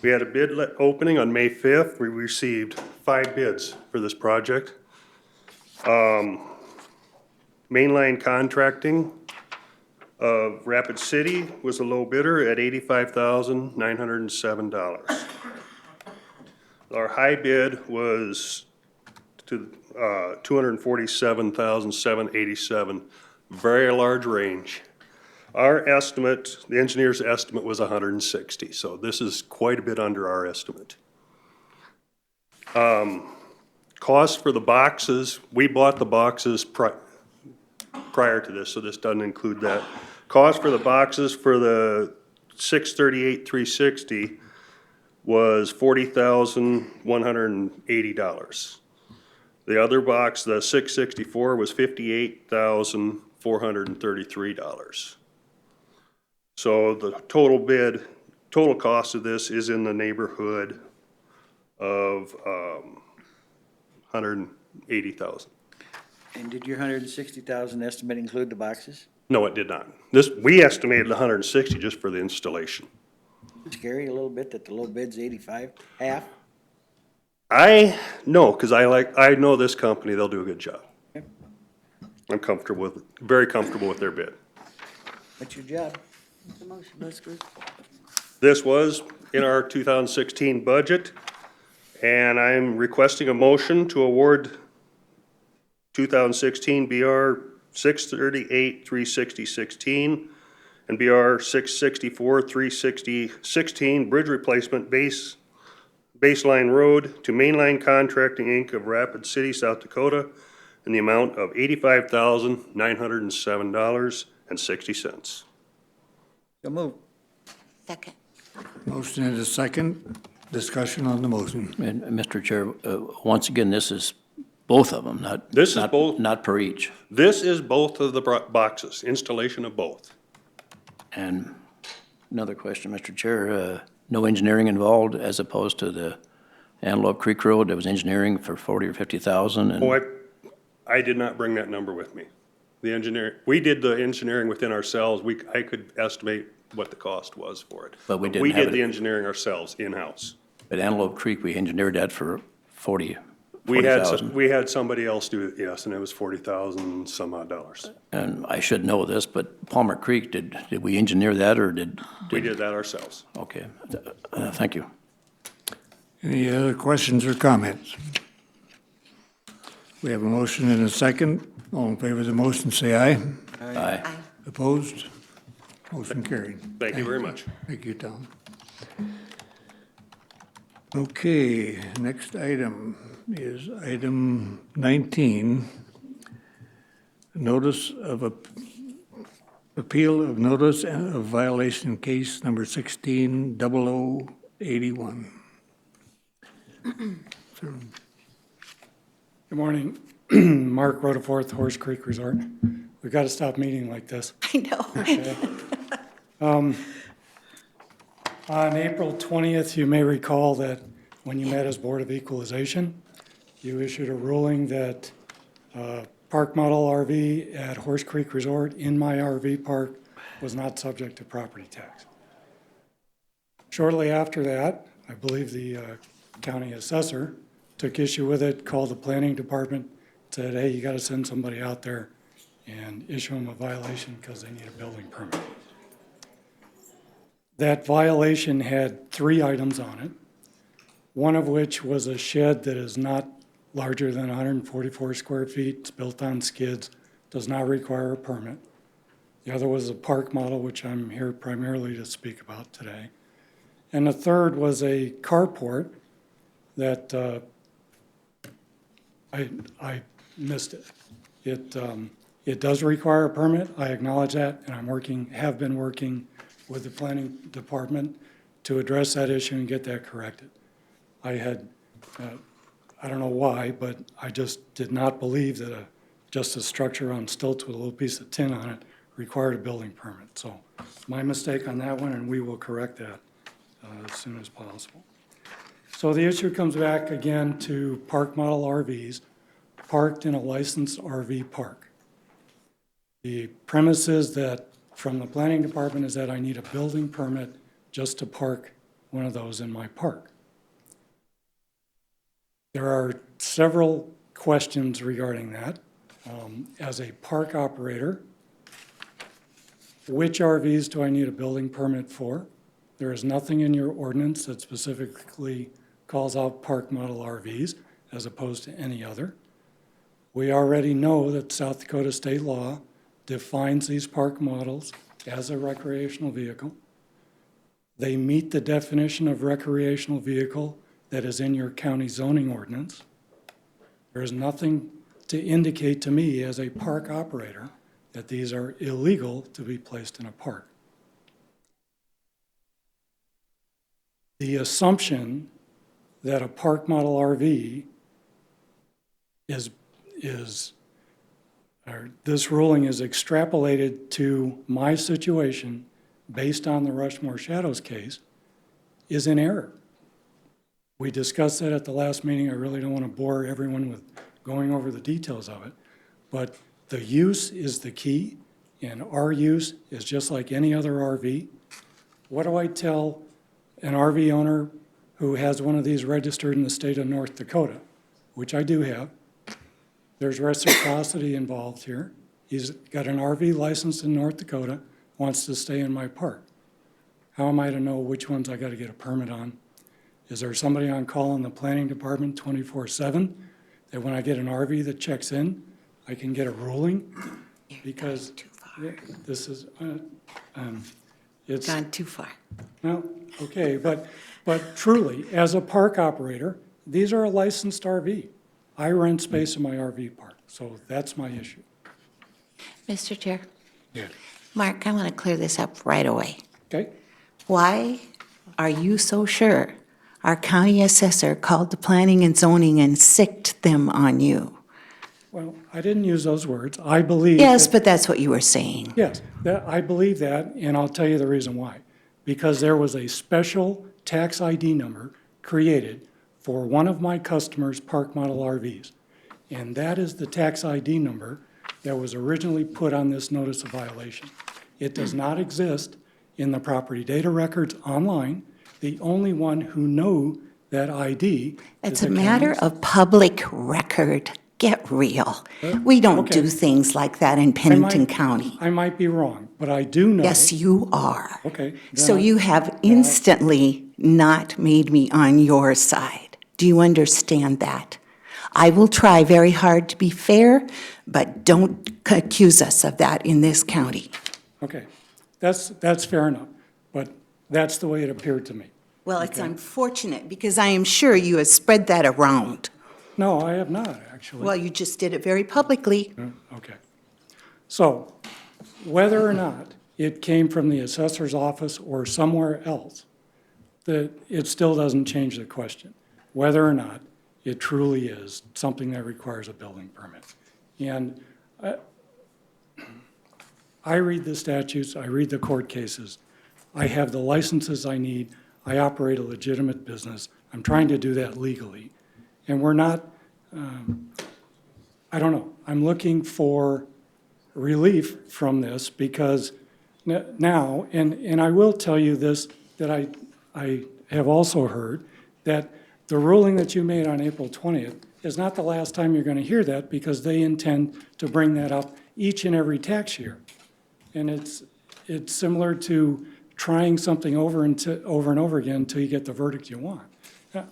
We had a bid opening on May 5th. We received 5 bids for this project. Mainline Contracting of Rapid City was a low bidder at $85,907. Our high bid was to $247,787, very large range. Our estimate, the engineer's estimate was 160, so this is quite a bit under our estimate. Cost for the boxes, we bought the boxes prior to this, so this doesn't include that. Cost for the boxes for the 638-360 was $40,180. The other box, the 664, was $58,433. So the total cost of this is in the neighborhood of $180,000. And did your 160,000 estimate include the boxes? No, it did not. We estimated 160 just for the installation. Scary a little bit that the low bid's 85, half? No, because I know this company, they'll do a good job. Okay. I'm very comfortable with their bid. What's your job? This was in our 2016 budget, and I'm requesting a motion to award 2016 BR 638-360-16 and BR 664-316 bridge replacement baseline road to Mainline Contracting, Inc. of Rapid City, South Dakota, in the amount of $85,907.60. So move. Second. Motion and a second. Discussion on the motion. And, Mr. Chair, once again, this is both of them, not. This is not- both. Not per each. This is both of the boxes, installation of both. And another question, Mr. Chair, no engineering involved as opposed to the Antelope Creek Road, there was engineering for 40 or 50,000 and. Oh, I did not bring that number with me. The engineer, we did the engineering within ourselves. I could estimate what the cost was for it. But we didn't We have did the it- engineering ourselves in-house. At Antelope Creek, we engineered that for 40,000. We had somebody else do it, yes, and it was 40,000 some odd dollars. And I should know this, but Palmer Creek, did we engineer that or did? We did that ourselves. Okay, thank you. Any other questions or comments? We have a motion and a second. All in favor of the motion, say aye. Aye. Opposed? Motion carried. Thank you very much. Thank you, Tom. Okay, next item is item 19. Notice of appeal of notice of violation case number 160081. Good morning. Mark Rodeforth, Horse Creek Resort. We've got to stop meeting like this. I know. Okay. On April 20th, you may recall that when you met as Board of Equalization, you issued a ruling that park model RV at Horse Creek Resort in my RV park was not subject to property tax. Shortly after that, I believe the county assessor took issue with it, called the planning department, said, hey, you got to send somebody out there and issue them a violation because they need a building permit. That violation had 3 items on it, one of which was a shed that is not larger than 144 square feet, it's built on skids, does not require a permit. The other was a park model, which I'm here primarily to speak about today. And the third was a carport that I missed it. It does require a permit, I acknowledge that, and have been working with the planning department to address that issue and get that corrected. I had, I don't know why, but I just did not believe that just a structure on stilts with a little piece of tin on it required a building permit. So my mistake on that one, and we will correct that as soon as possible. So the issue comes back again to park model RVs parked in a licensed RV park. The premise is that from the planning department is that I need a building permit just to park one of those in my park. There are several questions regarding that. As a park operator, which RVs do I need a building permit for? There is nothing in your ordinance that specifically calls out park model RVs as opposed to any other. We already know that South Dakota state law defines these park models as a recreational vehicle. They meet the definition of recreational vehicle that is in your county zoning ordinance. There is nothing to indicate to me as a park operator that these are illegal to be placed in a park. The assumption that a park model RV this ruling is extrapolated to my situation based on the Rushmore Shadows case is in error. We discussed that at the last meeting. I really don't want to bore everyone with going over the details of it, but the use is the key, and our use is just like any other RV. What do I tell an RV owner who has one of these registered in the state of North Dakota, which I do have? There's reciprocity involved here. He's got an RV license in North Dakota, wants to stay in my park. How am I to know which ones I got to get a permit on? Is there somebody on call in the planning department 24/7 that when I get an RV that checks in, I can get a ruling? Because this is, It's Gone too far. well, okay, but truly, as a park operator, these are a licensed RV. I rent space in my RV park, so that's my issue. Mr. Chair, Yeah. Mark, I want to clear this up right away. Okay? Why are you so sure our county assessor called the planning and zoning and sicked them on you? Well, I didn't use those words. I believe. Yes, that- but that's what you were saying. Yes, I believe that, and I'll tell you the reason why. Because there was a special tax ID number created for one of my customers' park model RVs. And that is the tax ID number that was originally put on this notice of violation. It does not exist in the property data records online. The only one who knew that ID is It's the a matter county's- of public record. Get real. We don't Okay. do things like that in Pennington County. I might be wrong, but I do know. Yes, you are. Okay. So then you have instantly not made me on your side. Do you understand that? I will try very hard to be fair, but don't accuse us of that in this county. Okay, that's fair enough, but that's the way it appeared to me. Well, it's unfortunate because I am sure you have spread that around. No, I have not, actually. Well, you just did it very publicly. Okay. So, whether or not it came from the assessor's office or somewhere else, it still doesn't change the question, whether or not it truly is something that requires a building permit. And I read the statutes, I read the court cases, I have the licenses I need, I operate a legitimate business, I'm trying to do that legally. And we're not, I don't know, I'm looking for relief from this because now, and I will tell you this, that I have also heard, that the ruling that you made on April 20th is not the last time you're going to hear that because they intend to bring that up each and every tax year. And it's similar to trying something over and over again until you get the verdict you want.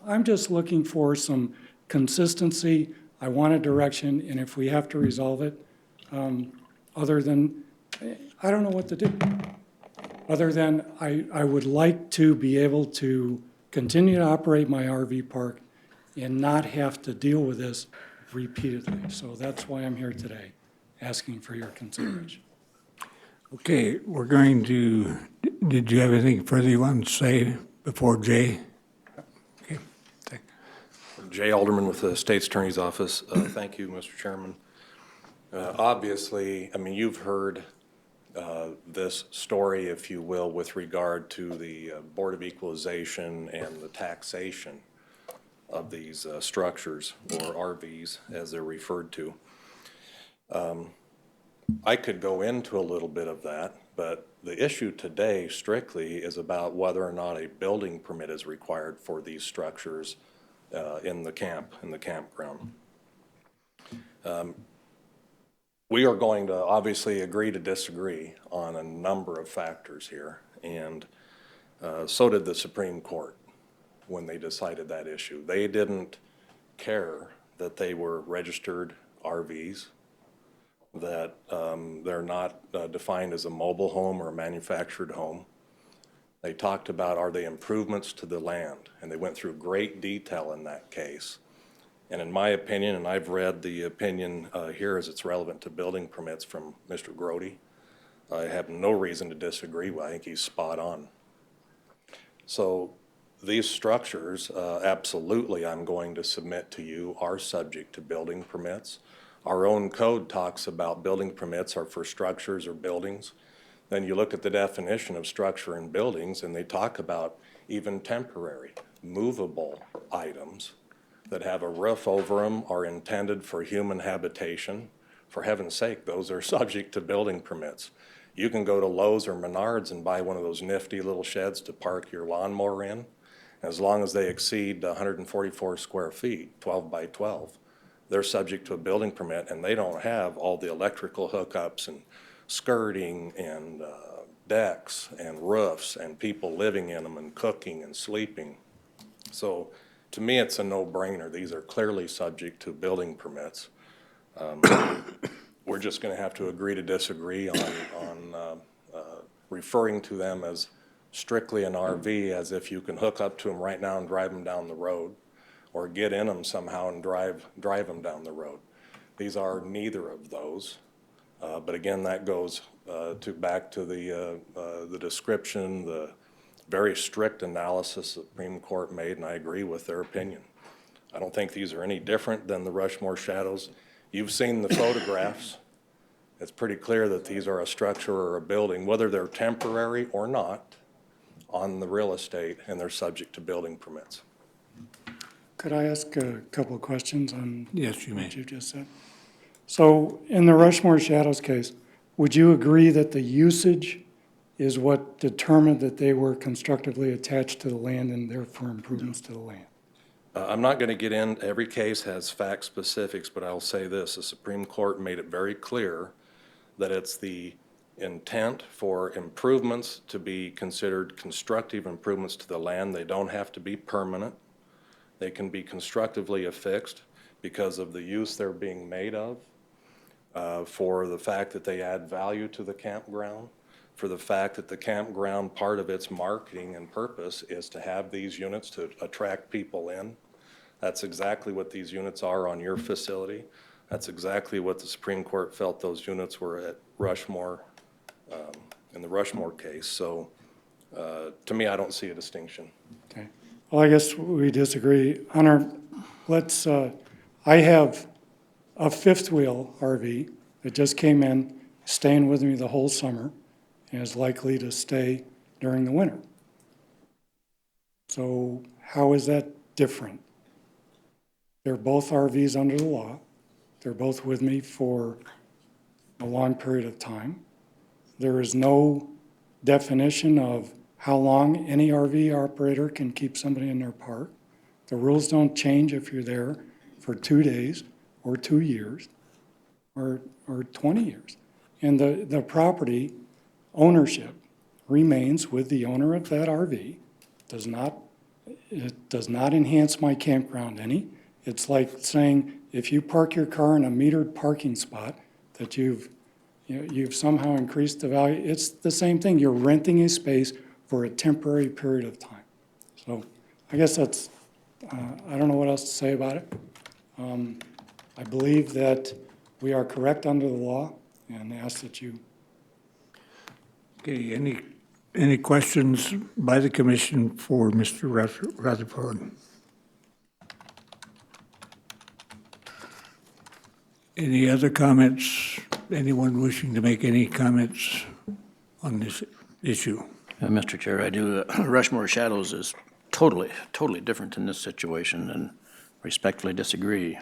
I'm just looking for some consistency. I want a direction, and if we have to resolve it, other than, I don't know what to do. Other than I would like to be able to continue to operate my RV park and not have to deal with this repeatedly. So that's why I'm here today, asking for your consideration. Okay, we're going to, did you have anything further you want to say before Jay? Okay. Jay Alderman with the State's Attorney's Office. Thank you, Mr. Chairman. Obviously, I mean, you've heard this story, if you will, with regard to the Board of Equalization and the taxation of these structures, or RVs, as they're referred to. I could go into a little bit of that, but the issue today strictly is about whether or not a building permit is required for these structures in the campground. We are going to obviously agree to disagree on a number of factors here, and so did the Supreme Court when they decided that issue. They didn't care that they were registered RVs, that they're not defined as a mobile home or a manufactured home. They talked about, are they improvements to the land? And they went through great detail in that case. And in my opinion, and I've read the opinion here as it's relevant to building permits from Mr. Grody, I have no reason to disagree. I think he's spot on. So these structures, absolutely, I'm going to submit to you, are subject to building permits. Our own code talks about building permits are for structures or buildings. Then you look at the definition of structure and buildings, and they talk about even temporary, movable items that have a roof over them, are intended for human habitation. For heaven's sake, those are subject to building permits. You can go to Lowe's or Menards and buy one of those nifty little sheds to park your lawnmower in. As long as they exceed 144 square feet, 12 by 12, they're subject to a building permit, and they don't have all the electrical hookups and skirting and decks and roofs and people living in them and cooking and sleeping. So to me, it's a no-brainer. These are clearly subject to building permits. We're just going to have to agree to disagree on referring to them as strictly an RV, as if you can hook up to them right now and drive them down the road, or get in them somehow and drive them down the road. These are neither of those. But again, that goes back to the description, the very strict analysis the Supreme Court made, and I agree with their opinion. I don't think these are any different than the Rushmore shadows. You've seen the photographs. It's pretty clear that these are a structure or a building, whether they're temporary or not, on the real estate, and they're subject to building permits. Could I ask a couple of questions on Yes, you may. what you just said? So in the Rushmore Shadows case, would you agree that the usage is what determined that they were constructively attached to the land and therefore improvements to the land? I'm not going to get in, every case has fact specifics, but I'll say this, the Supreme Court made it very clear that it's the intent for improvements to be considered constructive improvements to the land. They don't have to be permanent. They can be constructively affixed because of the use they're being made of, for the fact that they add value to the campground, for the fact that the campground, part of its marketing and purpose is to have these units to attract people in. That's exactly what these units are on your facility. That's exactly what the Supreme Court felt those units were at Rushmore, in the Rushmore case. So to me, I don't see a distinction. Okay. Well, I guess we disagree. Hunter, let's, I have a fifth wheel RV that just came in, staying with me the whole summer, and is likely to stay during the winter. So how is that different? They're both RVs under the law. They're both with me for a long period of time. There is no definition of how long any RV operator can keep somebody in their park. The rules don't change if you're there for 2 days or 2 years or 20 years. And the property ownership remains with the owner of that RV. It does not enhance my campground any. It's like saying if you park your car in a metered parking spot that you've somehow increased the value. It's the same thing. You're renting a space for a temporary period of time. So I guess that's, I don't know what else to say about it. I believe that we are correct under the law and ask that you. Okay, any questions by the commission for Mr. Rutherford? Any other comments? Anyone wishing to make any comments on this issue? Mr. Chair, I do. Rushmore Shadows is totally different in this situation, and respectfully disagree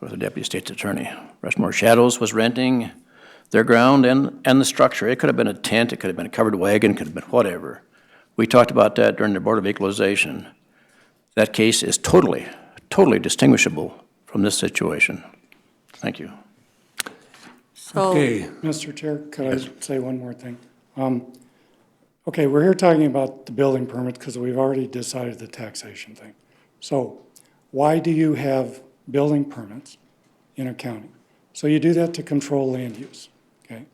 with the Deputy State's Attorney. Rushmore Shadows was renting their ground and the structure. It could have been a tent, it could have been a covered wagon, it could have been whatever. We talked about that during the Board of Equalization. That case is totally distinguishable from this situation. Thank you. So, Okay. Mr. Chair, could I say one more thing? Okay, we're here talking about the building permit because we've already decided the taxation thing. So why do you have building permits in a county? So you do that to control land use, okay?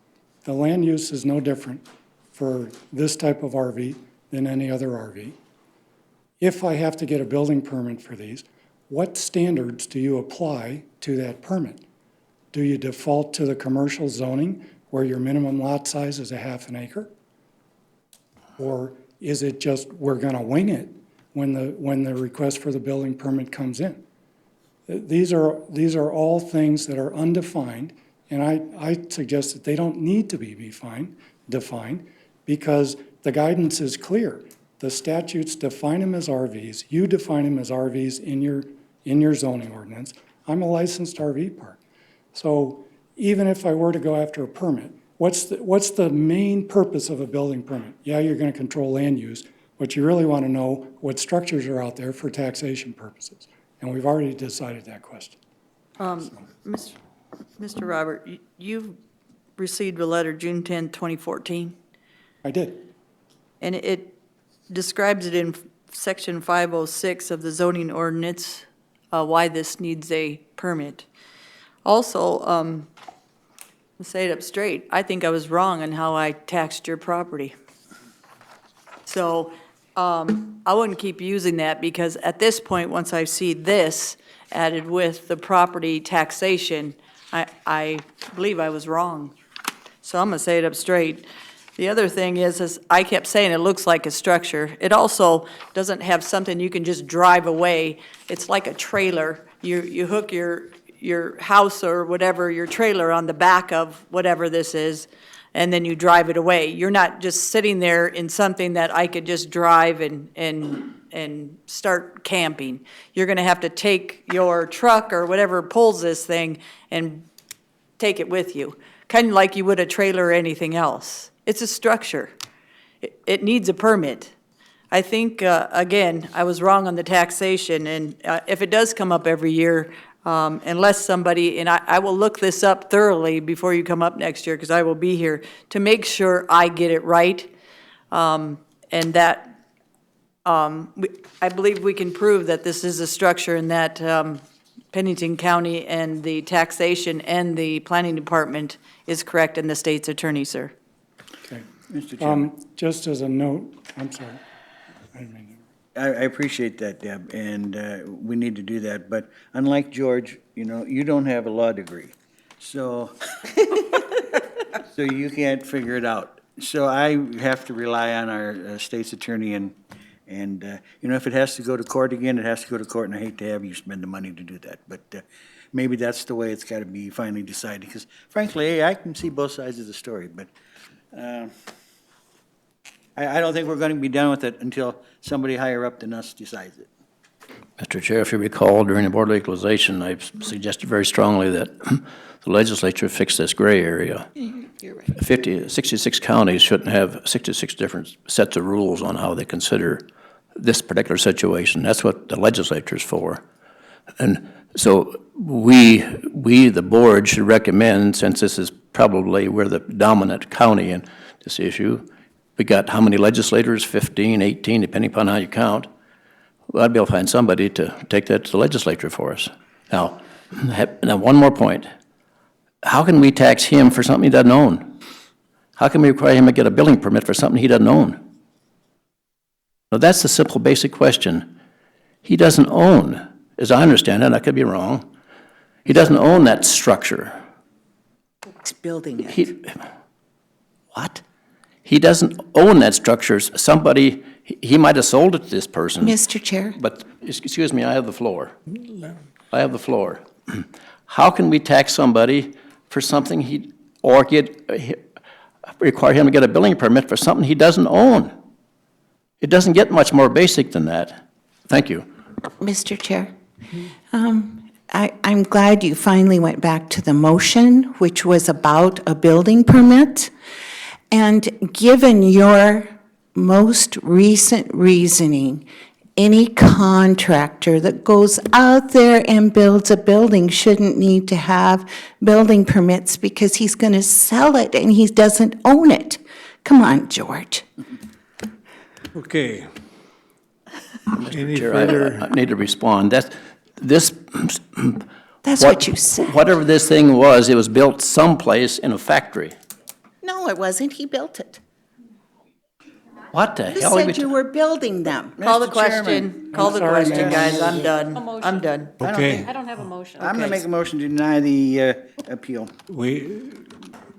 The land use is no different for this type of RV than any other RV. If I have to get a building permit for these, what standards do you apply to that permit? Do you default to the commercial zoning where your minimum lot size is 1/2 acre? Or is it just we're gonna wing it when the request for the building permit comes in? These are all things that are undefined, and I suggest that they don't need to be defined because the guidance is clear. The statutes define them as RVs. You define them as RVs in your zoning ordinance. I'm a licensed RV park. So even if I were to go after a permit, what's the main purpose of a building permit? Yeah, you're going to control land use, but you really want to know what structures are out there for taxation purposes. And we've already decided that question. Mr. Robert, you received a letter June 10, 2014, I did. and it describes it in section 506 of the zoning ordinance, why this needs a permit. Also, Say it up straight. I think I was wrong on how I taxed your property. So, I wouldn't keep using that because at this point, once I see this added with the property taxation, I believe I was wrong. So I'm gonna say it up straight. The other thing is I kept saying it looks like a structure. It also doesn't have something you can just drive away. It's like a trailer. You hook your house or whatever, your trailer on the back of whatever this is, and then you drive it away. You're not just sitting there in something that I could just drive and start camping. You're gonna have to take your truck or whatever pulls this thing and take it with you, kind of like you would a trailer or anything else. It's a structure. It needs a permit. I think, again, I was wrong on the taxation, and if it does come up every year, unless somebody, and I will look this up thoroughly before you come up next year, because I will be here, to make sure I get it right, and that I believe we can prove that this is a structure and that Pennington County and the taxation and the planning department is correct, and the state's attorney, sir. Okay. Mr. Chairman. Just as a note, I'm sorry. I didn't mean to. I appreciate that, Deb, and we need to do that. But unlike George, you don't have a law degree. So, so you can't figure it out. So I have to rely on our state's attorney and if it has to go to court again, it has to go to court, and I hate to have you spend the money to do that. But maybe that's the way it's got to be finally decided, because frankly, I can see both sides of the story, but I don't think we're going to be done with it until somebody higher up than us decides it. Mr. Chair, if you recall, during the Board of Equalization, I suggested very strongly that the legislature fix this gray area. You're right. 66 counties shouldn't have 66 different sets of rules on how they consider this particular situation. That's what the legislature's for. And so we, the board, should recommend, since this is probably we're the dominant county in this issue, we got how many legislators? 15, 18, depending upon how you count. Well, I'd be able to find somebody to take that to the legislature for us. Now one more point. How can we tax him for something he doesn't own? How can we require him to get a building permit for something he doesn't own? Now, that's the simple, basic question. He doesn't own, as I understand it, and I could be wrong, he doesn't own that structure. It's building it. What? He doesn't own that structure. Somebody, he might have sold it to this person. Mr. Chair? But, excuse me, I have the floor. I have the floor. How can we tax somebody for something require him to get a building permit for something he doesn't own? It doesn't get much more basic than that. Thank you. Mr. Chair, I'm glad you finally went back to the motion, which was about a building permit. And given your most recent reasoning, any contractor that goes out there and builds a building shouldn't need to have building permits because he's going to sell it and he doesn't own it. Come on, George. Okay. Any Chair, further? I need to respond. That's what you said. Whatever this thing was, it was built someplace in a factory. No, it wasn't. He built it. What the You hell? said you were building them. Call the Mr. question. Chairman. Call the sorry, question, ma'am. guys. I'm done. A motion. I'm done. Okay, I don't have a motion. I'm going to make a motion to deny the appeal.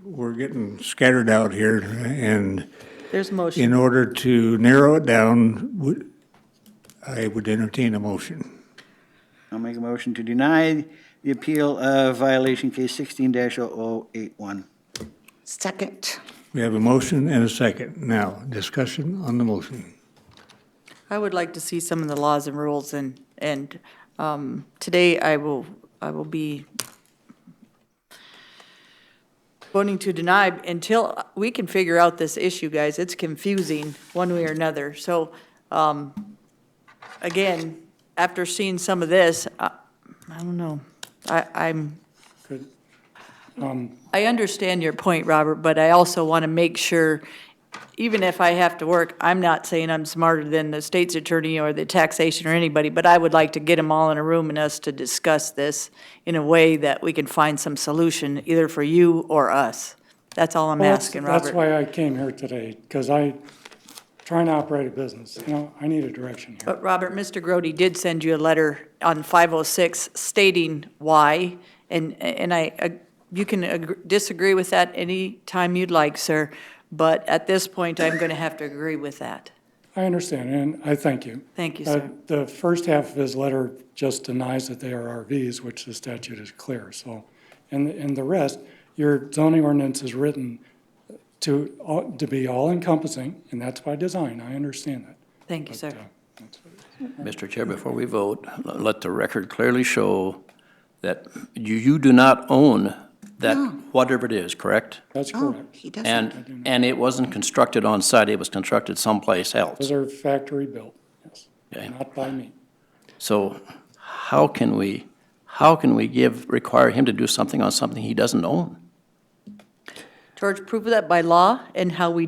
we're getting scattered out here, and There's a motion. in order to narrow it down, I would entertain a motion. I'll make a motion to deny the appeal of violation case 16-0081. Second. We have a motion and a second. Now, discussion on the motion. I would like to see some of the laws and rules, and today I will be voting to deny until we can figure out this issue, guys. It's confusing one way or another. So, again, after seeing some of this, I don't know. I understand your point, Robert, but I also want to make sure even if I have to work, I'm not saying I'm smarter than the state's attorney or the taxation or anybody, but I would like to get them all in a room and us to discuss this in a way that we can find some solution, either for you or us. That's all I'm Well, asking, Robert. That's why I came here today, because I trying to operate a business. You know, I need a direction here. But Robert, Mr. Grody did send you a letter on 506 stating why, and you can disagree with that any time you'd like, sir, but at this point, I'm going to have to agree with that. I understand, and I thank you. Thank you, sir. The first half of his letter just denies that they are RVs, which the statute is clear, so, and the rest, your zoning ordinance is written to be all-encompassing, and that's by design, I understand that. Thank you, sir. Mr. Chair, before we vote, let the record clearly show that you do not own that, whatever it is, correct? That's correct. He doesn't. And it wasn't constructed on site, it was constructed someplace else. Those are factory built, yes, Okay. not by me. So how can we require him to do something on something he doesn't own? George, prove that by law and how we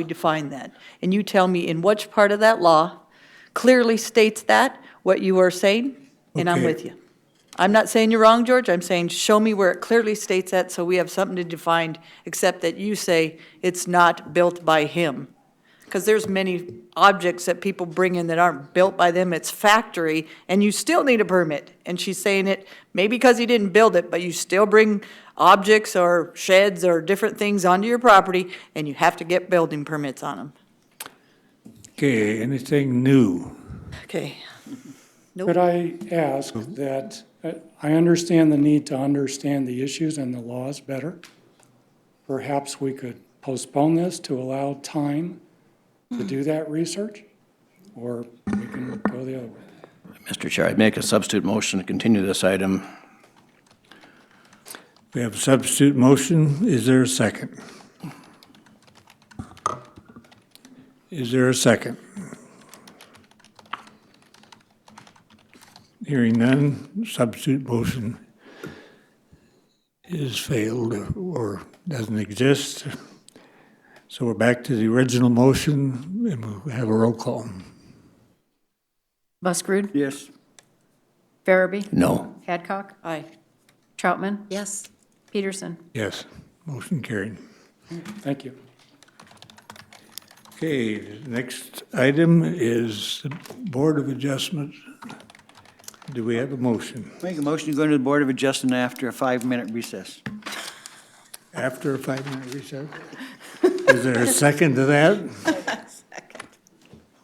define that. And you tell me in which part of that law clearly states that, what you are saying, and I'm Okay. with you. I'm not saying you're wrong, George, I'm saying show me where it clearly states that so we have something to define, except that you say it's not built by him. Because there's many objects that people bring in that aren't built by them, it's factory, and you still need a permit. And she's saying it, maybe because he didn't build it, but you still bring objects or sheds or different things onto your property, and you have to get building permits on them. Okay, anything new? Okay. Could I ask that, I understand the need to understand the issues and the laws better. Perhaps we could postpone this to allow time to do that research, or we can go the other way. Mr. Chair, I'd make a substitute motion to continue this item. We have a substitute motion. Is there a second? Is there a second? Hearing none, substitute motion is failed or doesn't exist. So we're back to the original motion, and we'll have a roll call. Buskerud? Yes. Farabee? No. Hadcock? Aye. Troutman? Yes. Peterson? Yes, motion carried. Thank you. Okay, the next item is the Board of Adjustment. Do we have a motion? Make a motion to go into the Board of Adjustment after a 5-minute recess. After a 5-minute recess? Is there a second to that?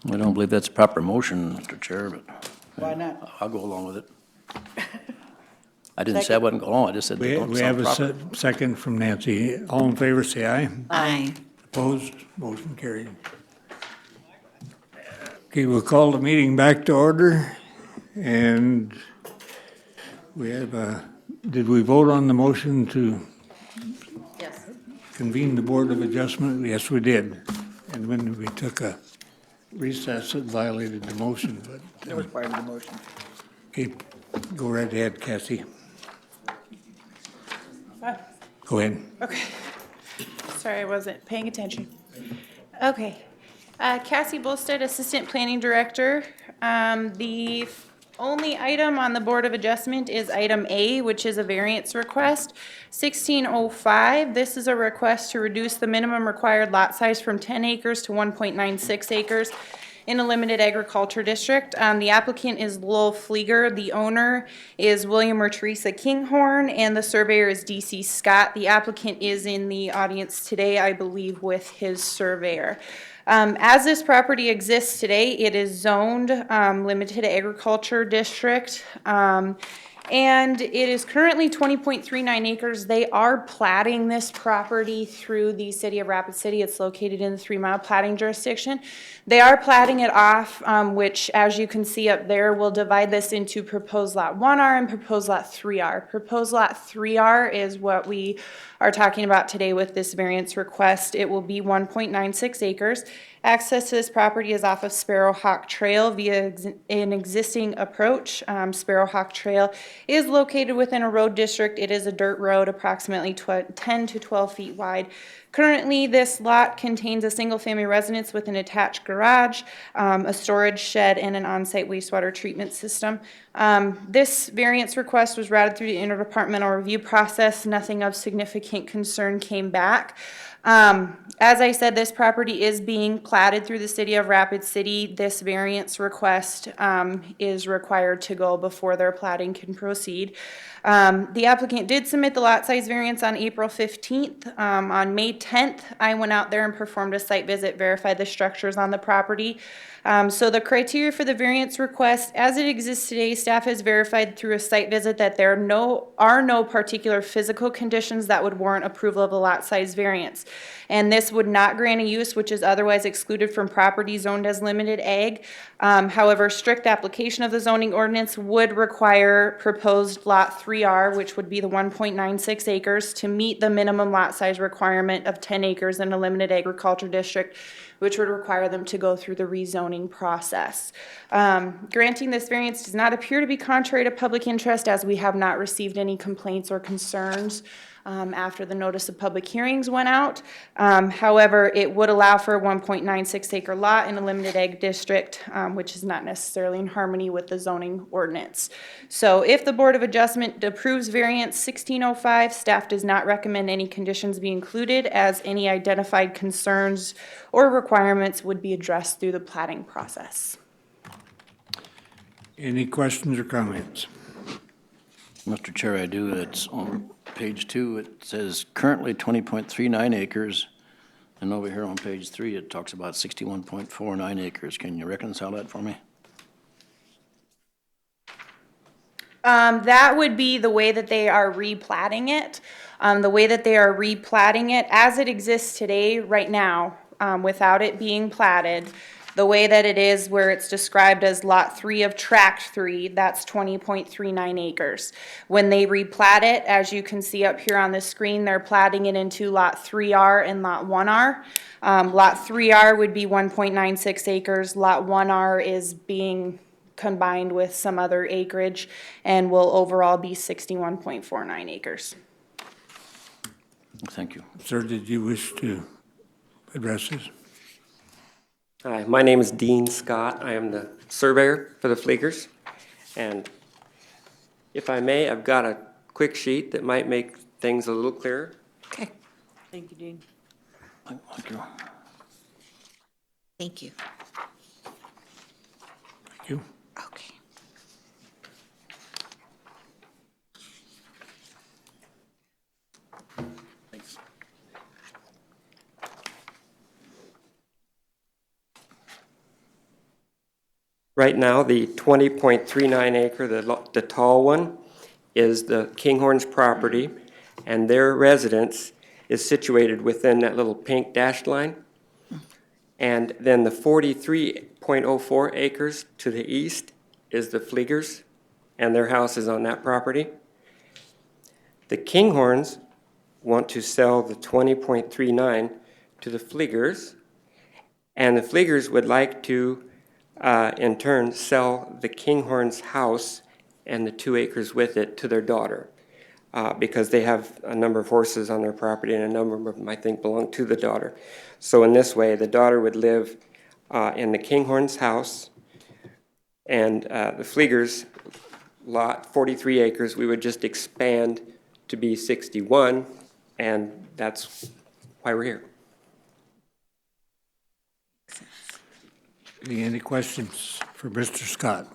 I don't believe that's a proper motion, Mr. Chair, but Why not? I'll go along with it. I didn't say I wouldn't go along, I just said they don't We have sound a proper. second from Nancy. All in favor, say aye. Aye. Opposed? Motion carried. Okay, we'll call the meeting back to order, and we have did we vote on the motion to Yes. convene the Board of Adjustment? Yes, we did. And when we took a recess, it violated the motion, but. That was part of the motion. Okay, go right ahead, Cassie. Go ahead. Okay. Sorry, I wasn't paying attention. Okay. Cassie Bolstead, Assistant Planning Director. The only item on the Board of Adjustment is item A, which is a variance request, 1605. This is a request to reduce the minimum required lot size from 10 acres to 1.96 acres in a limited agriculture district. The applicant is Lowell Flieger. The owner is William or Teresa Kinghorn, and the surveyor is DC Scott. The applicant is in the audience today, I believe, with his surveyor. As this property exists today, it is zoned limited agriculture district. And it is currently 20.39 acres. They are platting this property through the city of Rapid City. It's located in the 3-mile platting jurisdiction. They are platting it off, which, as you can see up there, will divide this into proposed lot 1R and proposed lot 3R. Proposed lot 3R is what we are talking about today with this variance request. It will be 1.96 acres. Access to this property is off of Sparrowhawk Trail via an existing approach. Sparrowhawk Trail is located within a road district. It is a dirt road, approximately 10 to 12 feet wide. Currently, this lot contains a single-family residence with an attached garage, a storage shed, and an on-site wastewater treatment system. This variance request was routed through the interdepartmental review process. Nothing of significant concern came back. As I said, this property is being platted through the city of Rapid City. This variance request is required to go before their platting can proceed. The applicant did submit the lot size variance on April 15th. On May 10th, I went out there and performed a site visit, verified the structures on the property. So the criteria for the variance request, as it exists today, staff has verified through a site visit that there are no particular physical conditions that would warrant approval of a lot size variance. And this would not grant a use which is otherwise excluded from property zoned as limited ag. However, strict application of the zoning ordinance would require proposed lot 3R, which would be the 1.96 acres, to meet the minimum lot size requirement of 10 acres in a limited agriculture district, which would require them to go through the rezoning process. Granting this variance does not appear to be contrary to public interest, as we have not received any complaints or concerns after the notice of public hearings went out. However, it would allow for a 1.96 acre lot in a limited ag district, which is not necessarily in harmony with the zoning ordinance. So if the Board of Adjustment approves variance 1605, staff does not recommend any conditions be included, as any identified concerns or requirements would be addressed through the platting process. Any questions or comments? Mr. Chair, I do. It's on page 2. It says currently 20.39 acres, and over here on page 3, it talks about 61.49 acres. Can you reconcile that for me? That would be the way that they are replatting it. The way that they are replatting it as it exists today, right now, without it being platted, the way that it is where it's described as lot 3 of tract 3, that's 20.39 acres. When they replat it, as you can see up here on the screen, they're platting it into lot 3R and lot 1R. Lot 3R would be 1.96 acres. Lot 1R is being combined with some other acreage and will overall be 61.49 acres. Thank you. Sir, did you wish to address this? Hi, my name is Dean Scott. I am the surveyor for the Fleekers. And if I may, I've got a quick sheet that might make things a little clearer. Okay, Thank you, Dean. Thank you. thank you. Thank you. Okay. Thanks. Right now, the 20.39 acre, the tall one, is the Kinghorn's property, and their residence is situated within that little pink dashed line. And then the 43.04 acres to the east is the Fleegers, and their house is on that property. The Kinghorns want to sell the 20.39 to the Fleegers, and the Fleegers would like to, in turn, sell the Kinghorns' house and the 2 acres with it to their daughter, because they have a number of horses on their property, and a number of them, I think, belong to the daughter. So in this way, the daughter would live in the Kinghorns' house, and the Fleegers' lot, 43 acres, we would just expand to be 61, and that's why we're here. Any questions for Mr. Scott?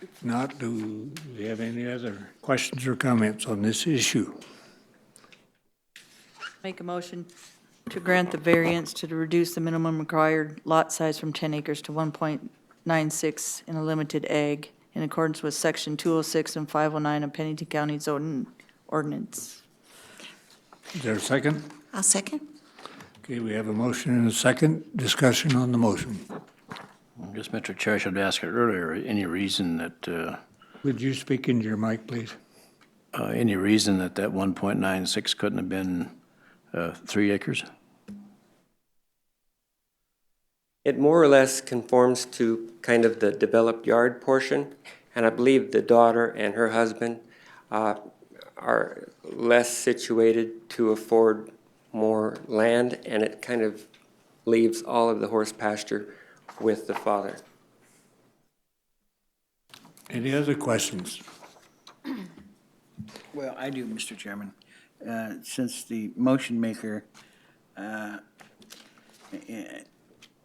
If not, do we have any other questions or comments on this issue? Make a motion to grant the variance to reduce the minimum required lot size from 10 acres to 1.96 in a limited ag in accordance with section 206 and 509 of Pennington County zoning ordinance. Is there a second? I'll second. Okay, we have a motion and a second. Discussion on the motion. I guess, Mr. Chair, I should ask it earlier, any reason that... Would you speak into your mic, please? Any reason that 1.96 couldn't have been 3 acres? It more or less conforms to kind of the developed yard portion, and I believe the daughter and her husband are less situated to afford more land, and it kind of leaves all of the horse pasture with the father. Any other questions? Well, I do, Mr. Chairman. Since the motion maker,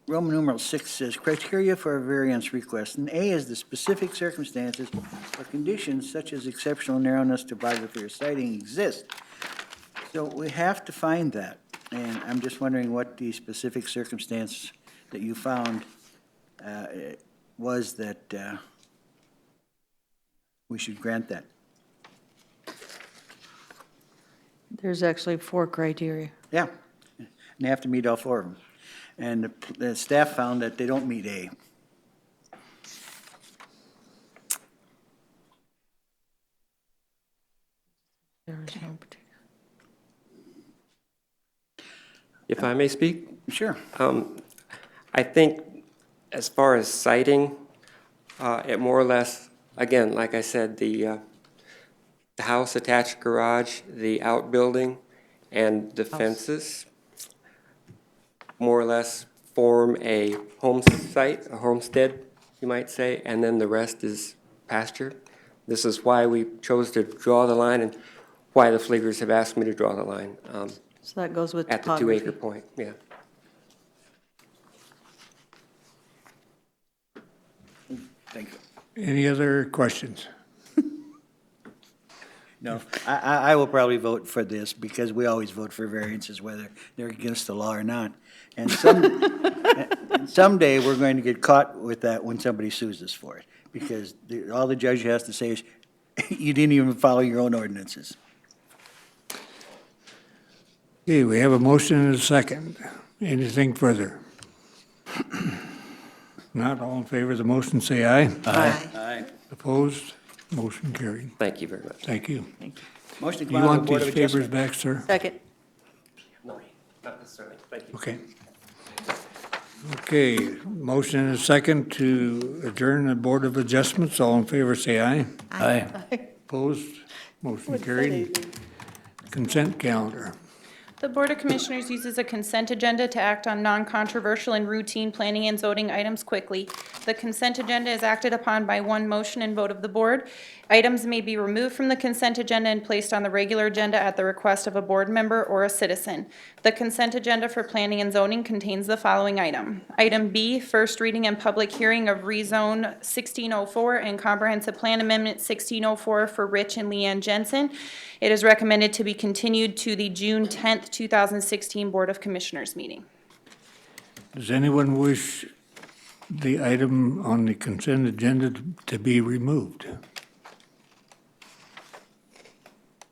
Roman numeral 6 says criteria for a variance request, and A is the specific circumstances or conditions such as exceptional narrowness, topography, or siting exist. So we have to find that, and I'm just wondering what the specific circumstance that you found was that we should grant that. There's actually 4 criteria. Yeah, and they have to meet all 4 of them. And the staff found that they don't meet A. There is no particular. If I may speak? Sure. I think as far as siting, it more or less, again, like I said, the house attached garage, the outbuilding, and the fences more or less form a home site, a homestead, you might say, and then the rest is pasture. This is why we chose to draw the line and why the Fleegers have asked me to draw the line. So that goes with At the topography. 2 acre point, yeah. Thank you. Any other questions? No, I will probably vote for this because we always vote for variances whether they're against the law or not. And someday we're going to get caught with that when somebody sues us for it because all the judge has to say is, you didn't even follow your own ordinances. Okay, we have a motion and a second. Anything further? Not all in favor of the motion, say aye. Aye. Aye. Opposed? Motion carried. Thank you very much. Thank you. Motion to You come out of want the Board these of favors Adjustment. back, sir? Second. No, not necessarily. Thank you. Okay. Okay, motion and a second to adjourn the Board of Adjustments. All in favor, say aye. Aye. Opposed? Motion carried. Consent calendar. The Board of Commissioners uses a consent agenda to act on non-controversial and routine planning and zoning items quickly. The consent agenda is acted upon by one motion and vote of the board. Items may be removed from the consent agenda and placed on the regular agenda at the request of a board member or a citizen. The consent agenda for planning and zoning contains the following item. Item B, first reading and public hearing of rezone 1604 and comprehensive plan amendment 1604 for Rich and Leanne Jensen. It is recommended to be continued to the June 10th, 2016 Board of Commissioners meeting. Does anyone wish the item on the consent agenda to be removed?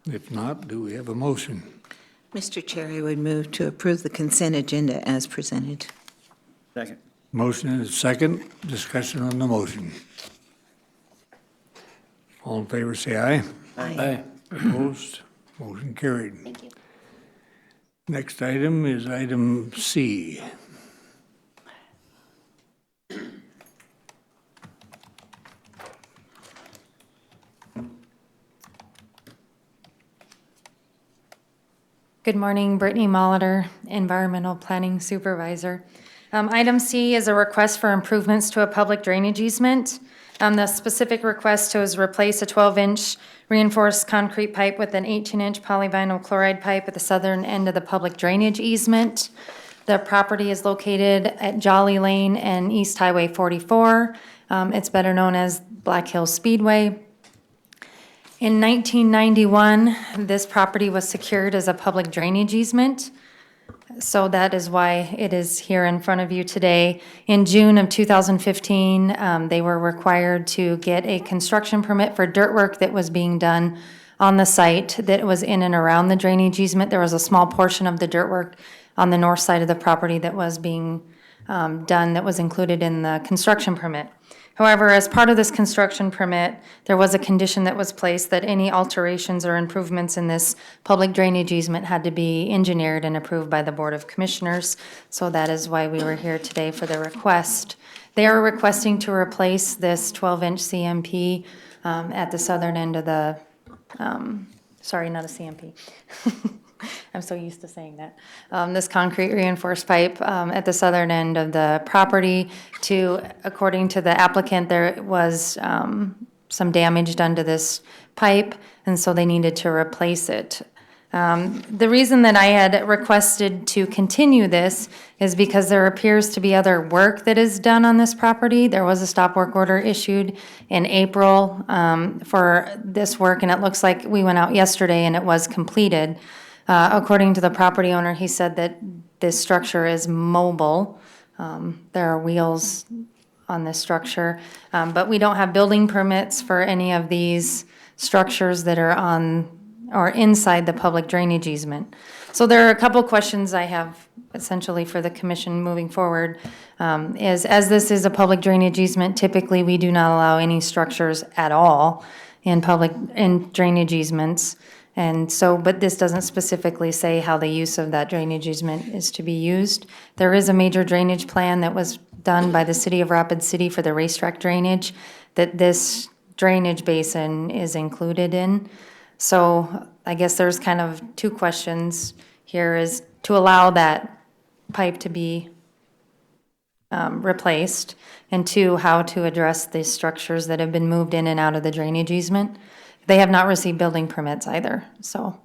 If not, do we have a motion? Mr. Chair, I would move to approve the consent agenda as presented. Second. Motion and a second. Discussion on the motion. All in favor, say aye. Aye. Opposed? Motion carried. Thank you. Next item is item C. Good morning, Brittany Molitor, Environmental Planning Supervisor. Item C is a request for improvements to a public drainage easement. The specific request was replace a 12-inch reinforced concrete pipe with an 18-inch polyvinyl chloride pipe at the southern end of the public drainage easement. The property is located at Jolly Lane and East Highway 44. It's better known as Black Hill Speedway. In 1991, this property was secured as a public drainage easement. So that is why it is here in front of you today. In June of 2015, they were required to get a construction permit for dirt work that was being done on the site that was in and around the drainage easement. There was a small portion of the dirt work on the north side of the property that was being done that was included in the construction permit. However, as part of this construction permit, there was a condition that was placed that any alterations or improvements in this public drainage easement had to be engineered and approved by the Board of Commissioners. So that is why we were here today for the request. They are requesting to replace this 12-inch CMP at the southern end of the, sorry, not a CMP. I'm so used to saying that. This concrete reinforced pipe at the southern end of the property to, according to the applicant, there was some damage done to this pipe, and so they needed to replace it. The reason that I had requested to continue this is because there appears to be other work that is done on this property. There was a stop work order issued in April for this work, and it looks like we went out yesterday and it was completed. According to the property owner, he said that this structure is mobile. There are wheels on this structure, but we don't have building permits for any of these structures that are on or inside the public drainage easement. So there are a couple questions I have essentially for the commission moving forward. As this is a public drainage easement, typically we do not allow any structures at all in drainage easements. And so, but this doesn't specifically say how the use of that drainage easement is to be used. There is a major drainage plan that was done by the city of Rapid City for the racetrack drainage that this drainage basin is included in. So I guess there's kind of two questions here, is to allow that pipe to be replaced, and two, how to address the structures that have been moved in and out of the drainage easement. They have not received building permits either, so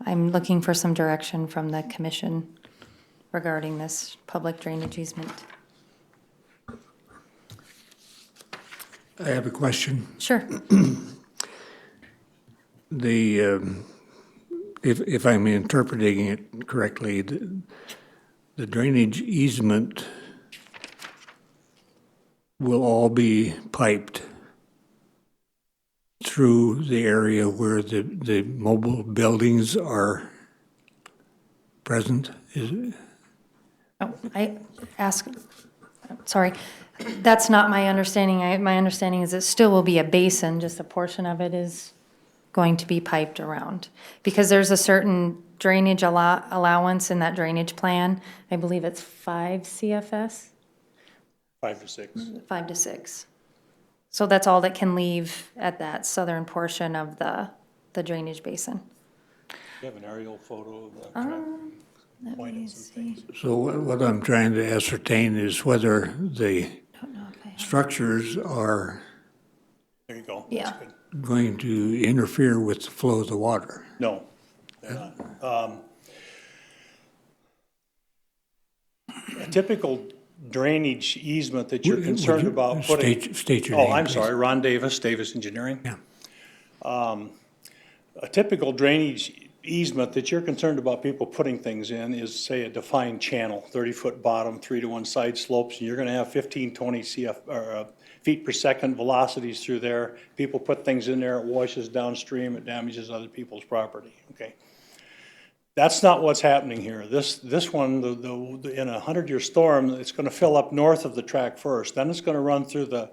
I'm looking for some direction from the commission regarding this public drainage easement. I have a question. Sure. If I'm interpreting it correctly, the drainage easement will all be piped through the area where the mobile buildings are present? Is it? Oh, sorry, that's not my understanding. My understanding is it still will be a basin, just a portion of it is going to be piped around. Because there's a certain drainage allowance in that drainage plan. I believe it's 5 CFS? 5 to 6. 5 to 6. So that's all that can leave at that southern portion of the drainage basin. Do you have an aerial photo of that track? Let me see. So what I'm trying to ascertain is whether the structures are There you go. Yeah. That's good. going to interfere with the flow of the water. No, they're not. A typical drainage easement that you're concerned about putting. State your name, Oh, I'm please. sorry, Ron Davis, Davis Engineering. Yeah. A typical drainage easement that you're concerned about people putting things in is, say, a defined channel, 30-foot bottom, 3-to-1 side slopes, and you're gonna have 15, 20 feet per second velocities through there. People put things in there, it washes downstream, it damages other people's property, okay? That's not what's happening here. This one, in a 100-year storm, it's gonna fill up north of the track first, then it's gonna run through the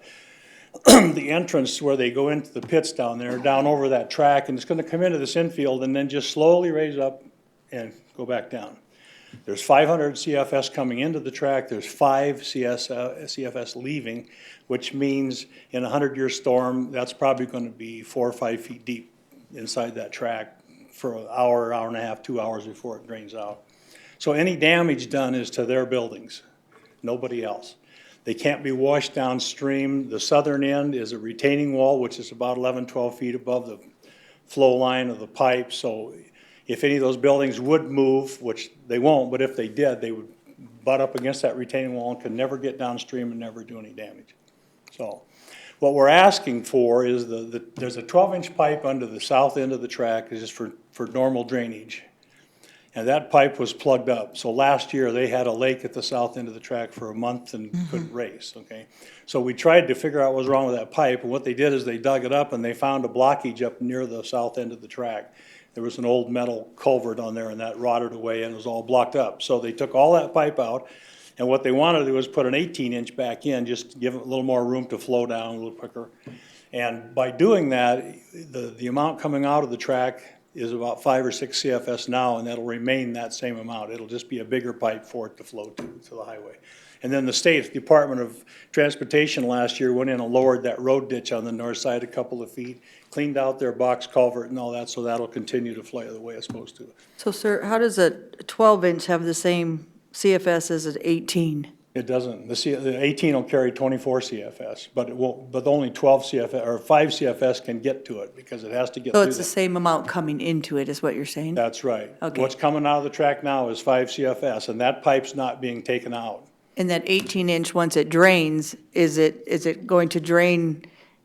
the entrance where they go into the pits down there, down over that track, and it's gonna come into this infield and then just slowly raise up and go back down. There's 500 CFS coming into the track, there's 5 CFS leaving, which means in a 100-year storm, that's probably gonna be 4 or 5 feet deep inside that track for an hour, hour and a half, 2 hours before it drains out. So any damage done is to their buildings, nobody else. They can't be washed downstream. The southern end is a retaining wall, which is about 11, 12 feet above the flow line of the pipe. So if any of those buildings would move, which they won't, but if they did, they would butt up against that retaining wall and could never get downstream and never do any damage. So what we're asking for is there's a 12-inch pipe under the south end of the track, is just for normal drainage. And that pipe was plugged up. So last year, they had a lake at the south end of the track for a month and couldn't race, okay? So we tried to figure out what was wrong with that pipe, and what they did is they dug it up and they found a blockage up near the south end of the track. There was an old metal culvert on there and that rotted away and it was all blocked up. So they took all that pipe out And what they want to do is put an 18-inch back in, just to give it a little more room to flow down a little quicker. And by doing that, the amount coming out of the track is about 5 or 6 CFS now, and that'll remain that same amount. It'll just be a bigger pipe for it to flow to the highway. And then the state Department of Transportation last year went in and lowered that road ditch on the north side a couple of feet, cleaned out their box culvert and all that, so that'll continue to flow the way it's supposed to. So, sir, how does a 12-inch have the same CFS as an 18? It doesn't. The 18 will carry 24 CFS, but it won't, but only 12 CFS, or 5 CFS can get to it, because it has to get So through it's the that. same amount coming into it, is what you're saying? That's right. Okay. What's coming out of the track now is 5 CFS, and that pipe's not being taken out. And that 18-inch, once it drains, is it going to drain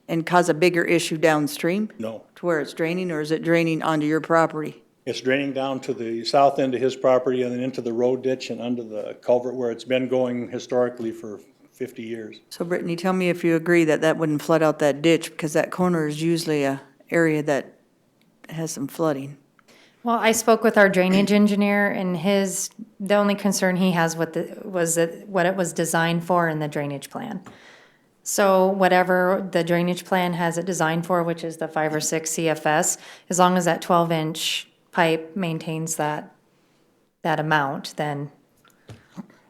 and cause a bigger issue downstream? No. To where it's draining, or is it draining onto your property? It's draining down to the south end of his property and then into the road ditch and under the culvert where it's been going historically for 50 years. So Brittany, tell me if you agree that that wouldn't flood out that ditch, because that corner is usually a area that has some flooding. Well, I spoke with our drainage engineer, and the only concern he has what it was designed for in the drainage plan. So whatever the drainage plan has it designed for, which is the 5 or 6 CFS, as long as that 12-inch pipe maintains that amount, then.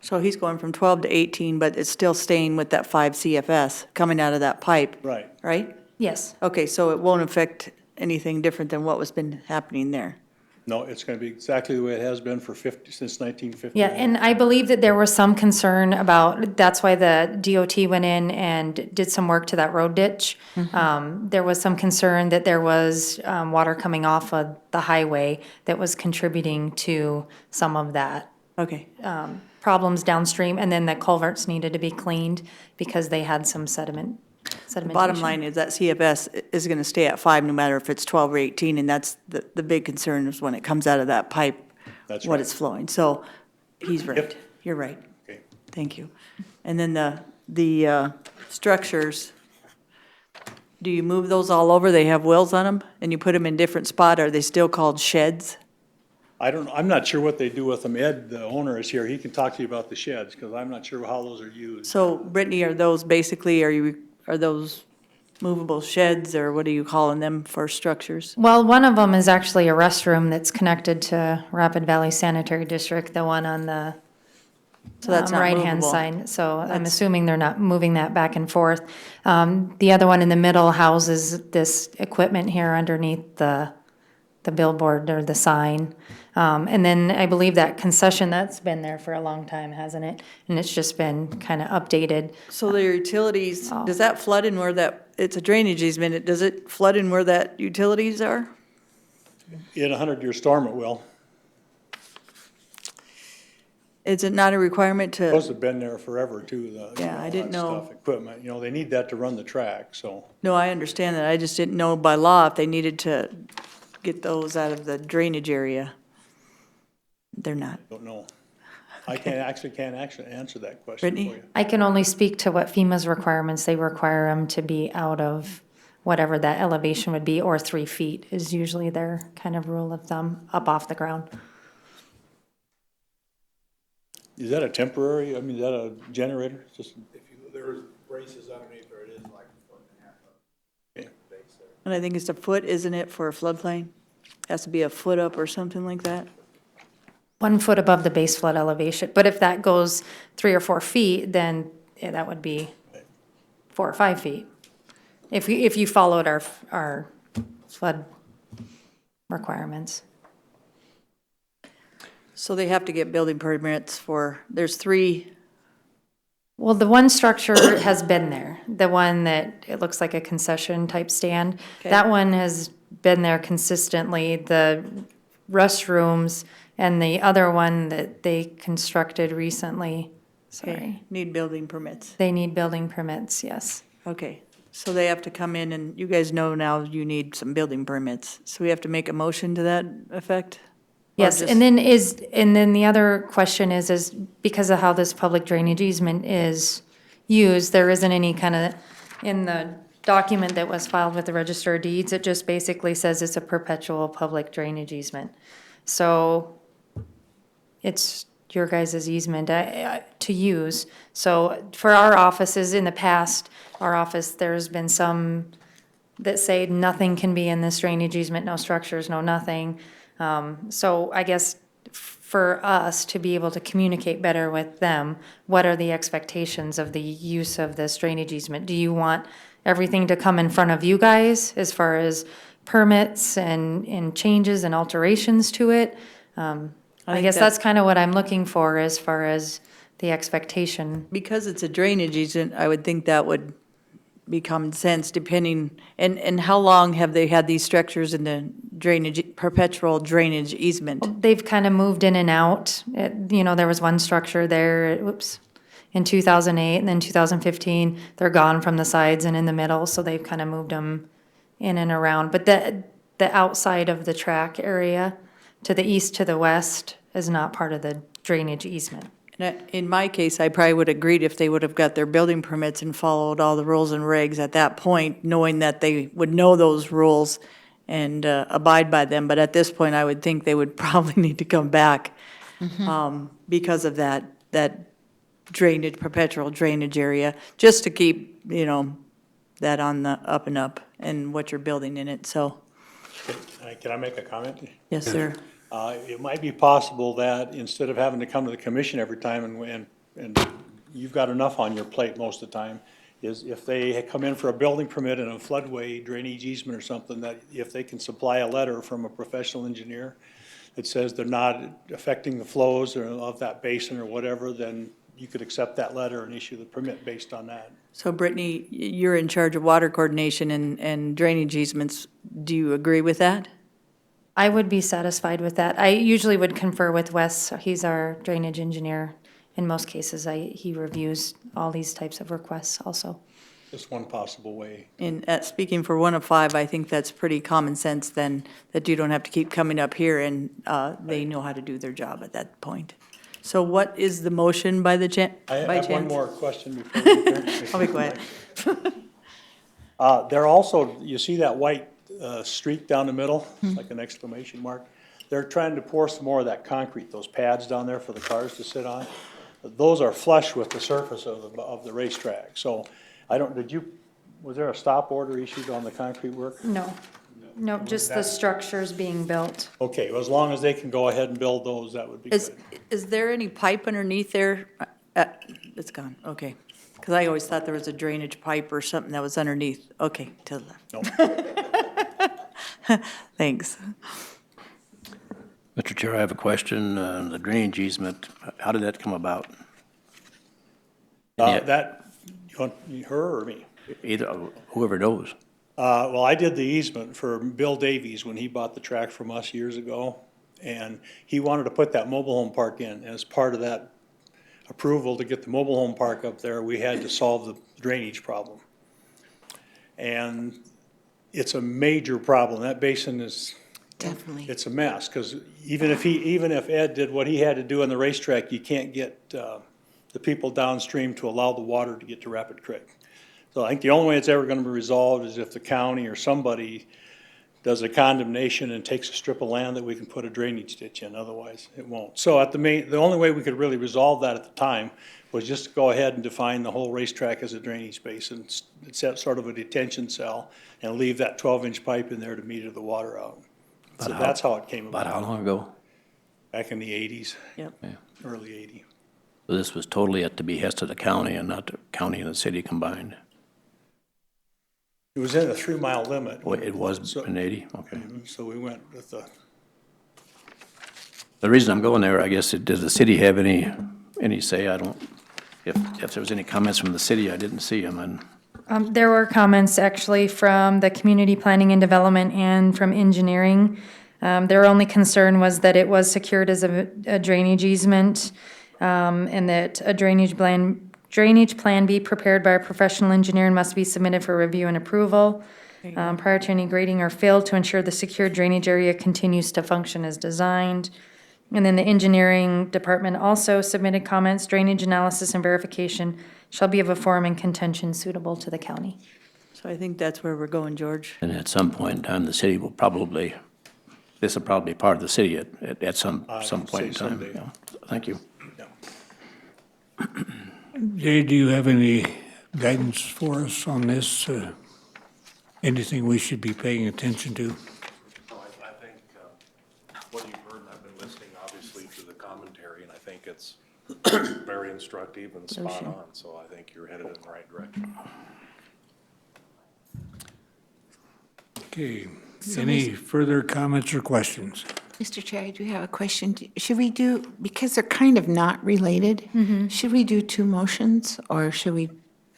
So he's going from 12 to 18, but it's still staying with that 5 CFS coming out of that pipe, Right. right? Yes. Okay, so it won't affect anything different than what was been happening there. No, it's going to be exactly the way it has been since 1950. Yeah, and I believe that there was some concern about, that's why the DOT went in and did some work to that road ditch. There was some concern that there was water coming off of the highway that was contributing to some of that. Okay. Problems downstream, and then the culverts needed to be cleaned because they had some sedimentation. Bottom line is that CFS is going to stay at 5 no matter if it's 12 or 18, and that's the big concern is when it comes out of that pipe, That's what right. it's flowing. So he's right. Yep. You're right. Okay. Thank you. And then the structures, do you move those all over? They have wheels on them, and you put them in different spot. Are they still called sheds? I'm not sure what they do with them. Ed, the owner, is here. He can talk to you about the sheds, because I'm not sure how those are used. So Brittany, are those basically, are those movable sheds, or what are you calling them for structures? Well, one of them is actually a restroom that's connected to Rapid Valley Sanitary District, the one on the So that's not right-hand movable. side. So I'm That's- assuming they're not moving that back and forth. The other one in the middle houses this equipment here underneath the billboard or the sign. And then I believe that concession, that's been there for a long time, hasn't it? And it's just been kind of updated. So the utilities, Oh. does that flood in where it's a drainage easement, does it flood in where that utilities are? In a 100-year storm, it will. Is it not a requirement to? Those have been there forever, too. Yeah, I didn't all that know. stuff, Equipment, they need that to run the track, so. No, I understand that, I just didn't know by law if they needed to get those out of the drainage area. They're not. Don't know. I can't actually answer that question for Brittany? you. I can only speak to what FEMA's requirements. They require them to be out of whatever that elevation would be, or 3 feet is usually their kind of rule of thumb, up off the ground. Is that a temporary, is that a generator? Just, There's braces underneath there, it is like a foot and a half up. Yeah. Base there. And I think it's a foot, isn't it, for a floodplain? Has to be a foot up or something like that? 1 foot above the base flood elevation. But if that goes 3 or 4 feet, then that would be 4 or 5 feet. If you followed our flood requirements. So they have to get building permits there's 3, Well, the one structure has been there, the one that it looks like a concession type stand. Okay. That one has been there consistently. The restrooms and the other one that they constructed recently, sorry, need building permits. they need building permits, yes. Okay, so they have to come in, and you guys know now you need some building permits. So we have to make a motion to that effect? Or Yes, just- and then the other question is because of how this public drainage easement is used, there isn't any kind of, in the document that was filed with the Register of Deeds, it just basically says it's a perpetual public drainage easement. So it's your guys' easement to use. So for our offices in the past, our office, there's been some that say nothing can be in this drainage easement, no structures, no nothing. So I guess for us to be able to communicate better with them, what are the expectations of the use of this drainage easement? Do you want everything to come in front of you guys as far as permits and changes and alterations to it? I guess that's kind of what I'm looking for as far as the expectation. Because it's a drainage easement, I would think that would be common sense depending, and how long have they had these structures in the drainage, perpetual drainage easement? They've kind of moved in and out. You know, there was one structure there, in 2008, and then 2015, they're gone from the sides and in the middle, so they've kind of moved them in and around. But the outside of the track area, to the east, to the west, is not part of the drainage easement. In my case, I probably would have agreed if they would have got their building permits and followed all the rules and regs at that point, knowing that they would know those rules and abide by them. But at this point, I would think they would probably need to come back because of that drainage, perpetual drainage area, just to keep, you know, that on the up and up and what you're building in it, so. Can I make a comment? Yes, sir. It might be possible that instead of having to come to the commission every time and you've got enough on your plate most of the time, is if they come in for a building permit and a floodway drainage easement or something, that if they can supply a letter from a professional engineer that says they're not affecting the flows or of that basin or whatever, then you could accept that letter and issue the permit based on that. So Brittany, you're in charge of water coordination and drainage easements. Do you agree with that? I would be satisfied with that. I usually would confer with Wes. He's our drainage engineer. In most cases, he reviews all these types of requests also. Just one possible way. And speaking for one of five, I think that's pretty common sense then, that you don't have to keep coming up here and they know how to do their job at that point. So what is the motion by chance? I have one more question before we turn. I'll be quiet. They're also, you see that white streak down the middle, it's like an exclamation mark. They're trying to pour some more of that concrete, those pads down there for the cars to sit on. Those are flush with the surface of the racetrack. So was there a stop order issued on the concrete work? No, just the structures being built. Okay, well, as long as they can go ahead and build those, that would be good. Is there any pipe underneath there? It's gone, okay. Because I always thought there was a drainage pipe or something that was underneath. Okay, to the left. Nope. Thanks. Mr. Chair, I have a question. The drainage easement, how did that come about? You want her or me? Either, whoever knows. Well, I did the easement for Bill Davies when he bought the track from us years ago. And he wanted to put that mobile home park in. As part of that approval to get the mobile home park up there, we had to solve the drainage problem. And it's a major problem. That basin is, definitely, it's a mess. Because even if Ed did what he had to do on the racetrack, you can't get the people downstream to allow the water to get to Rapid Creek. So I think the only way it's ever going to be resolved is if the county or somebody does a condemnation and takes a strip of land that we can put a drainage ditch in, otherwise it won't. So the only way we could really resolve that at the time was just to go ahead and define the whole racetrack as a drainage basin, set sort of a detention cell, and leave that 12-inch pipe in there to meter the water out. So that's how it came about. About how long ago? Back in the 80s. Yep. Yeah. Early 80s. So this was totally at the behest of the county and not the county and the city combined? It was in a 3-mile limit. Oh, it was in 80? Okay. So we went with the. The reason I'm going there, I guess, does the city have any say? I don't, if there was any comments from the city, I didn't see them. And There were comments actually from the Community Planning and Development and from engineering. Their only concern was that it was secured as a drainage easement, and that a drainage plan be prepared by a professional engineer and must be submitted for review and approval prior to any grading or fail to ensure the secure drainage area continues to function as designed. And then the engineering department also submitted comments, drainage analysis and verification shall be of a form and contention suitable to the county. So I think that's where we're going, George. And at some point in time, the city will probably, this will probably be part of the city at some point in time. Someday. Yeah. Thank you. Jay, do you have any guidance for us on this? Anything we should be paying attention to? No, I think what you've heard, and I've been listening obviously to the commentary, and I think it's very instructive and spot on, so I think you're headed in the right direction. Okay, any further comments or questions? Mr. Chair, I do have a question. Should we do, because they're kind of not related, should we do two motions, or should we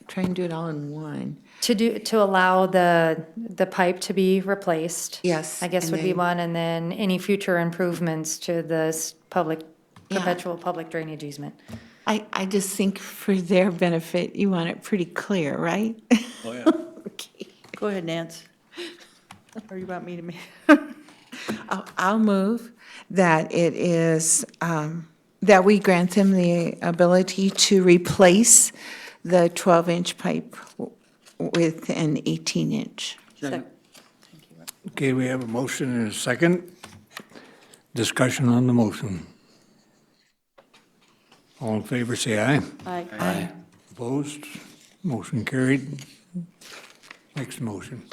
try and do it all in one? To allow the pipe to be replaced. Yes. I guess and would be then- one, and then any future improvements to this perpetual public drainage easement. I just think for their benefit, you want it pretty clear, right? Oh, yeah. Okay. Go ahead, Nance. Or you want me to make? I'll move that it is, that we grant them the ability to replace the 12-inch pipe with an 18-inch. Okay, we have a motion and a second. Discussion on the motion. All in favor, say aye. Aye. Opposed? Motion carried. Next motion.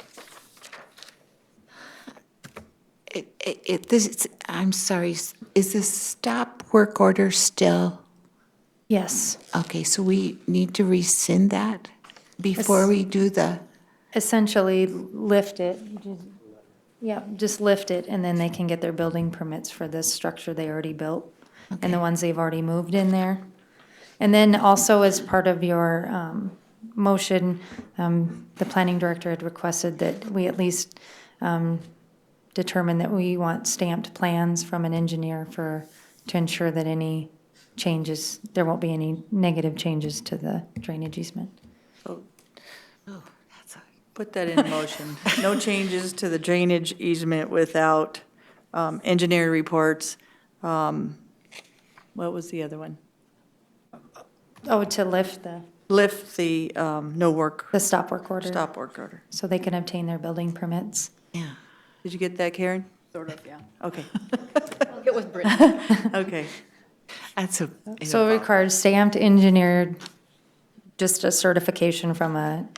I'm sorry, is the stop work order still? Yes. Okay, so we need to rescind that before we do the, Essentially lift it. Yeah, just lift it, and then they can get their building permits for this structure they already built and the ones they've already moved in there. And then also as part of your motion, the planning director had requested that we at least determine that we want stamped plans from an engineer to ensure that any changes, there won't be any negative changes to the drainage easement. Put that in motion. No changes to the drainage easement without engineer reports. What was the other one? Oh, to lift the Lift the no work, stop work order. stop work order. So they can obtain their building permits. yeah. Did you get that, Karen? Sort of, yeah. Okay, I'll get with Brittany. okay. That's a. So it requires stamped engineered, just a certification from a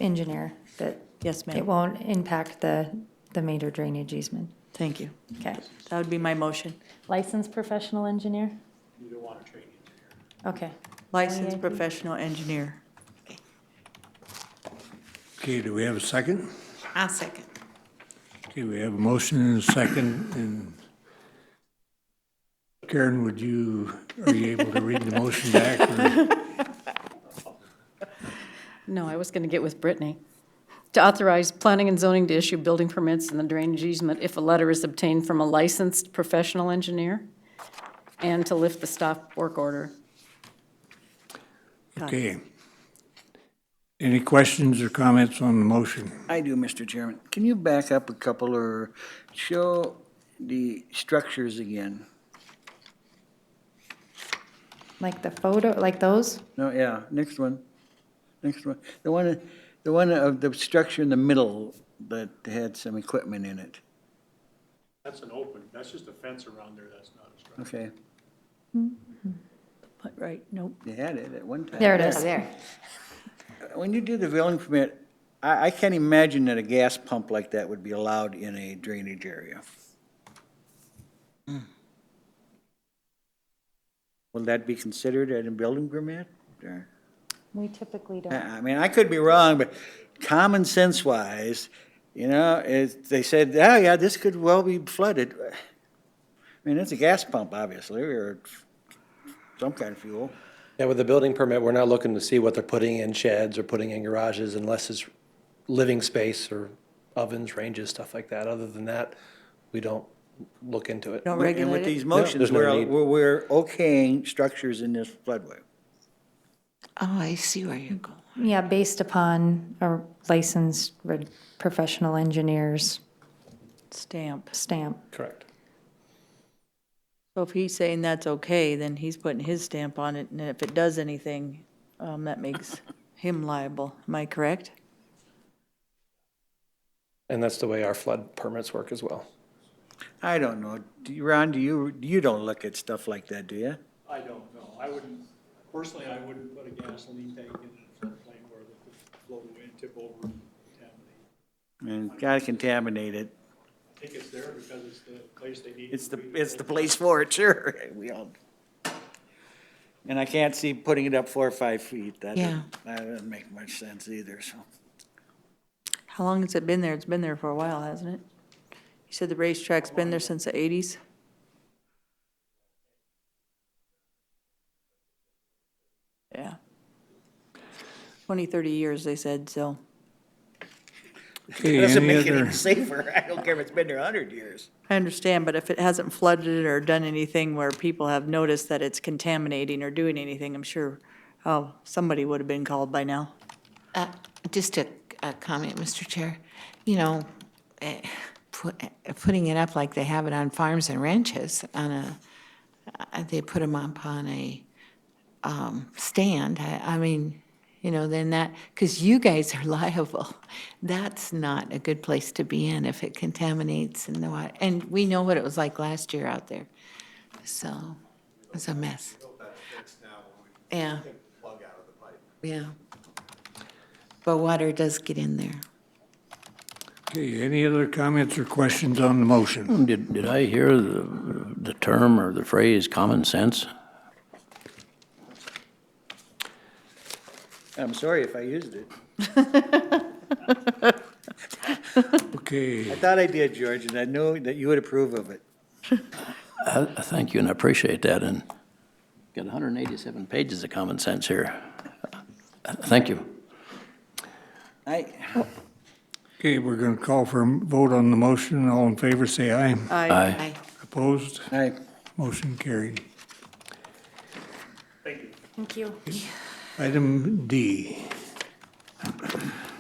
engineer that Yes, it ma'am. won't impact the major drainage easement. Thank you. Okay. That would be my motion. Licensed professional engineer? You don't want a training engineer. Okay. Licensed professional engineer. Okay, do we have a second? I'll second. Okay, we have a motion and a second, and Karen, are you able to read the motion back? Or? No, I was going to get with Brittany. To authorize planning and zoning to issue building permits in the drainage easement if a letter is obtained from a licensed professional engineer, and to lift the stop work order. Okay. Any questions or comments on the motion? I do, Mr. Chairman. Can you back up a couple or show the structures again? Like the photo, like those? No, yeah, next one. Next one. The one of the structure in the middle that had some equipment in it. That's an open, that's just a fence around there, that's not a structure. Okay. Right, nope. You had it at one time. There it is. When you do the building permit, I can't imagine that a gas pump like that would be allowed in a drainage area. Will that be considered at a building permit? Or? We typically don't. I mean, I could be wrong, but common sense wise, you know, they said, oh yeah, this could well be flooded. I mean, it's a gas pump, obviously, or some kind of fuel. Yeah, with the building permit, we're not looking to see what they're putting in sheds or putting in garages unless it's living space or ovens, ranges, stuff like that. Other than that, we don't look into it. Don't And regulate with it? these motions, there's no need. we're okaying structures in this floodway. Oh, I see where you're going. Yeah, based upon a licensed professional engineer's Stamp. stamp. Correct. So if he's saying that's okay, then he's putting his stamp on it, and if it does anything, that makes him liable. Am I correct? And that's the way our flood permits work as well. I don't know. Ron, you don't look at stuff like that, do you? I don't know, I wouldn't, Personally, I wouldn't put a gasoline tank in a floodplain where it could float away and tip over and contaminate. I mean, gotta contaminate it. I think it's there because it's the place they need. It's the place for it, sure. We all. And I can't see putting it up 4 or 5 feet. That doesn't make much sense either, so. How long has it been there? It's been there for a while, hasn't it? You said the racetrack's been there since the 80s? Yeah. 20, 30 years, they said, so. Okay, It doesn't any make it other, any safer. I don't care if it's been there 100 years. I understand, but if it hasn't flooded or done anything where people have noticed that it's contaminating or doing anything, I'm sure, somebody would have been called by now. Just a comment, Mr. Chair. You know, putting it up like they have it on farms and ranches they put them up on a stand. I mean, you know, then that, because you guys are liable. That's not a good place to be in if it contaminates and the water. And we know what it was like last year out there. So it's a mess. Yeah. Yeah. But water does get in there. okay, any other comments or questions on the motion? Did I hear the term or the phrase common sense? I'm sorry if I used it. Okay, I thought I did, George, and I knew that you would approve of it. Thank you, and I appreciate that, and got 187 pages of common sense here. Thank you. okay, we're going to call for a vote on the motion. All in favor, say aye. Aye. Opposed? Aye. Motion carried. Thank you. Item D.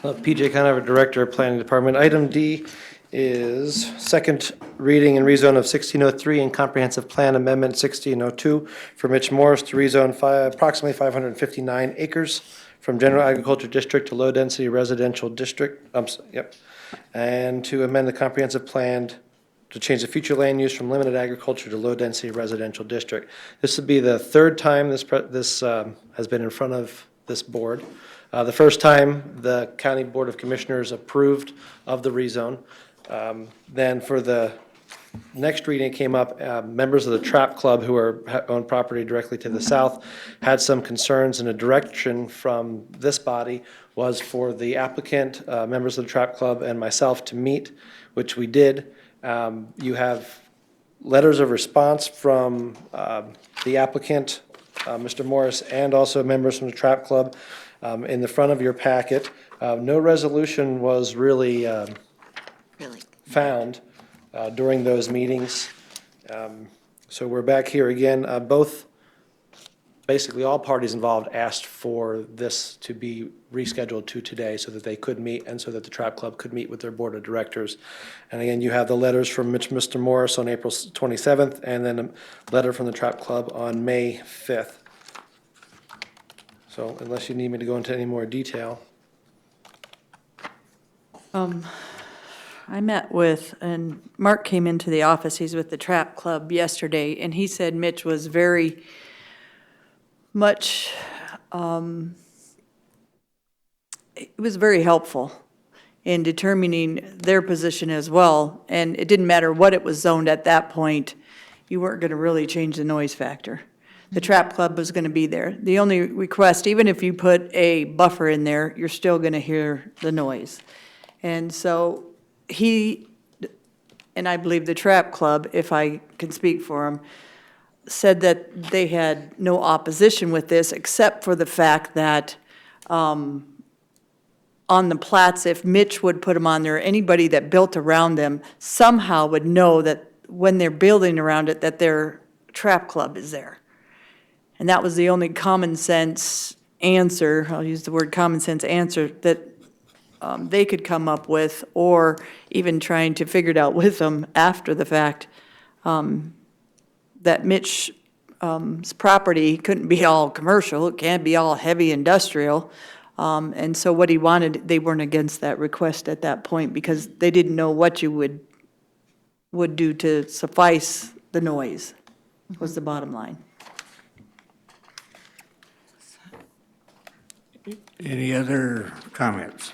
PJ Conover, Director of Planning Department. Item D is second reading and rezone of 1603 and comprehensive plan amendment 1602 for Mitch Morris to rezone approximately 559 acres from general agriculture district to low-density residential district, and to amend the comprehensive plan to change the future land use from limited agriculture to low-density residential district. This would be the third time this has been in front of this board. The first time, the County Board of Commissioners approved of the rezone. Then for the next reading, it came up, members of the Trap Club who own property directly to the south had some concerns, and a direction from this body was for the applicant, members of the Trap Club, and myself to meet, which we did. You have letters of response from the applicant, Mr. Morris, and also members from the Trap Club in the front of your packet. No resolution was really found during those meetings. So we're back here again. Basically all parties involved asked for this to be rescheduled to today so that they could meet and so that the Trap Club could meet with their board of directors. And again, you have the letters from Mr. Morris on April 27th and then a letter from the Trap Club on May 5th. So unless you need me to go into any more detail. I met with, and Mark came into the office, he's with the Trap Club yesterday, and he said Mitch was very much, it was very helpful in determining their position as well. And it didn't matter what it was zoned at that point, you weren't gonna really change the noise factor. The Trap Club was gonna be there. The only request, even if you put a buffer in there, you're still gonna hear the noise. And so he, and I believe the Trap Club, if I can speak for him, said that they had no opposition with this except for the fact that on the plats, if Mitch would put them on there, anybody that built around them somehow would know that when they're building around it, that their Trap Club is there. And that was the only common sense answer, I'll use the word common sense answer, that they could come up with, or even trying to figure it out with them after the fact, that Mitch's property couldn't be all commercial, it can't be all heavy industrial. And so what he wanted, they weren't against that request at that point because they didn't know what you would do to suffice the noise, was the bottom line. Any other comments?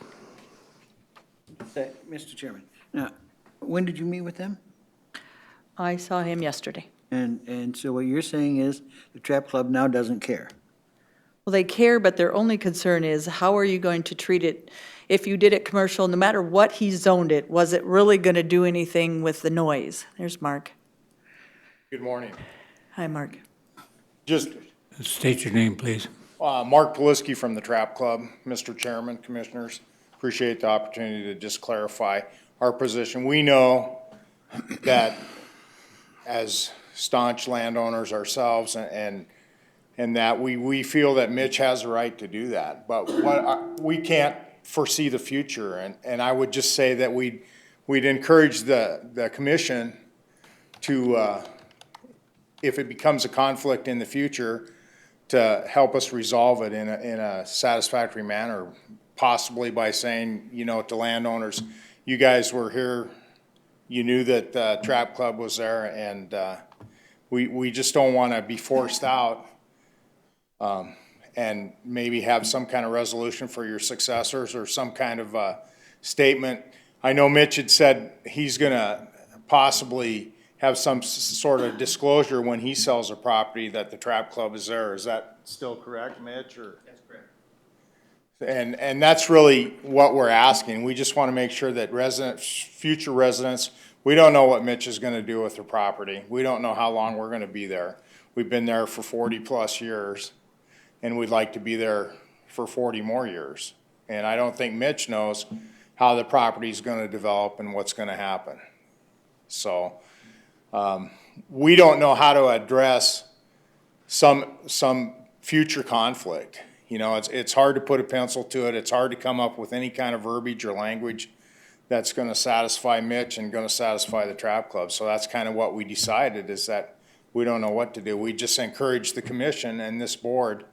Mr. Chairman, now, when did you meet with them? I saw him yesterday. And so what you're saying is the Trap Club now doesn't care? Well, they care, but their only concern is how are you going to treat it? If you did it commercial, no matter what he zoned it, was it really going to do anything with the noise? There's Mark. Good morning. Hi, Mark. Just State your name, please. Mark Polisky from the Trap Club, Mr. Chairman, Commissioners. Appreciate the opportunity to just clarify our position. We know that as staunch landowners ourselves and that we feel that Mitch has a right to do that. But we can't foresee the future. And I would just say that we'd encourage the commission to, if it becomes a conflict in the future, to help us resolve it in a satisfactory manner, possibly by saying, you know, to landowners, you guys were here, you knew that the Trap Club was there, and we just don't want to be forced out, and maybe have some kind of resolution for your successors or some kind of statement. I know Mitch had said he's going to possibly have some sort of disclosure when he sells a property that the Trap Club is there. Is that still correct, Mitch? Or? That's correct. And that's really what we're asking. We just want to make sure that future residents, we don't know what Mitch is going to do with their property. We don't know how long we're going to be there. We've been there for 40 plus years, and we'd like to be there for 40 more years. And I don't think Mitch knows how the property is going to develop and what's going to happen. So we don't know how to address some future conflict. You know, it's hard to put a pencil to it. It's hard to come up with any kind of verbiage or language that's going to satisfy Mitch and going to satisfy the Trap Club. So that's kind of what we decided, is that we don't know what to do. We just encourage the commission and this board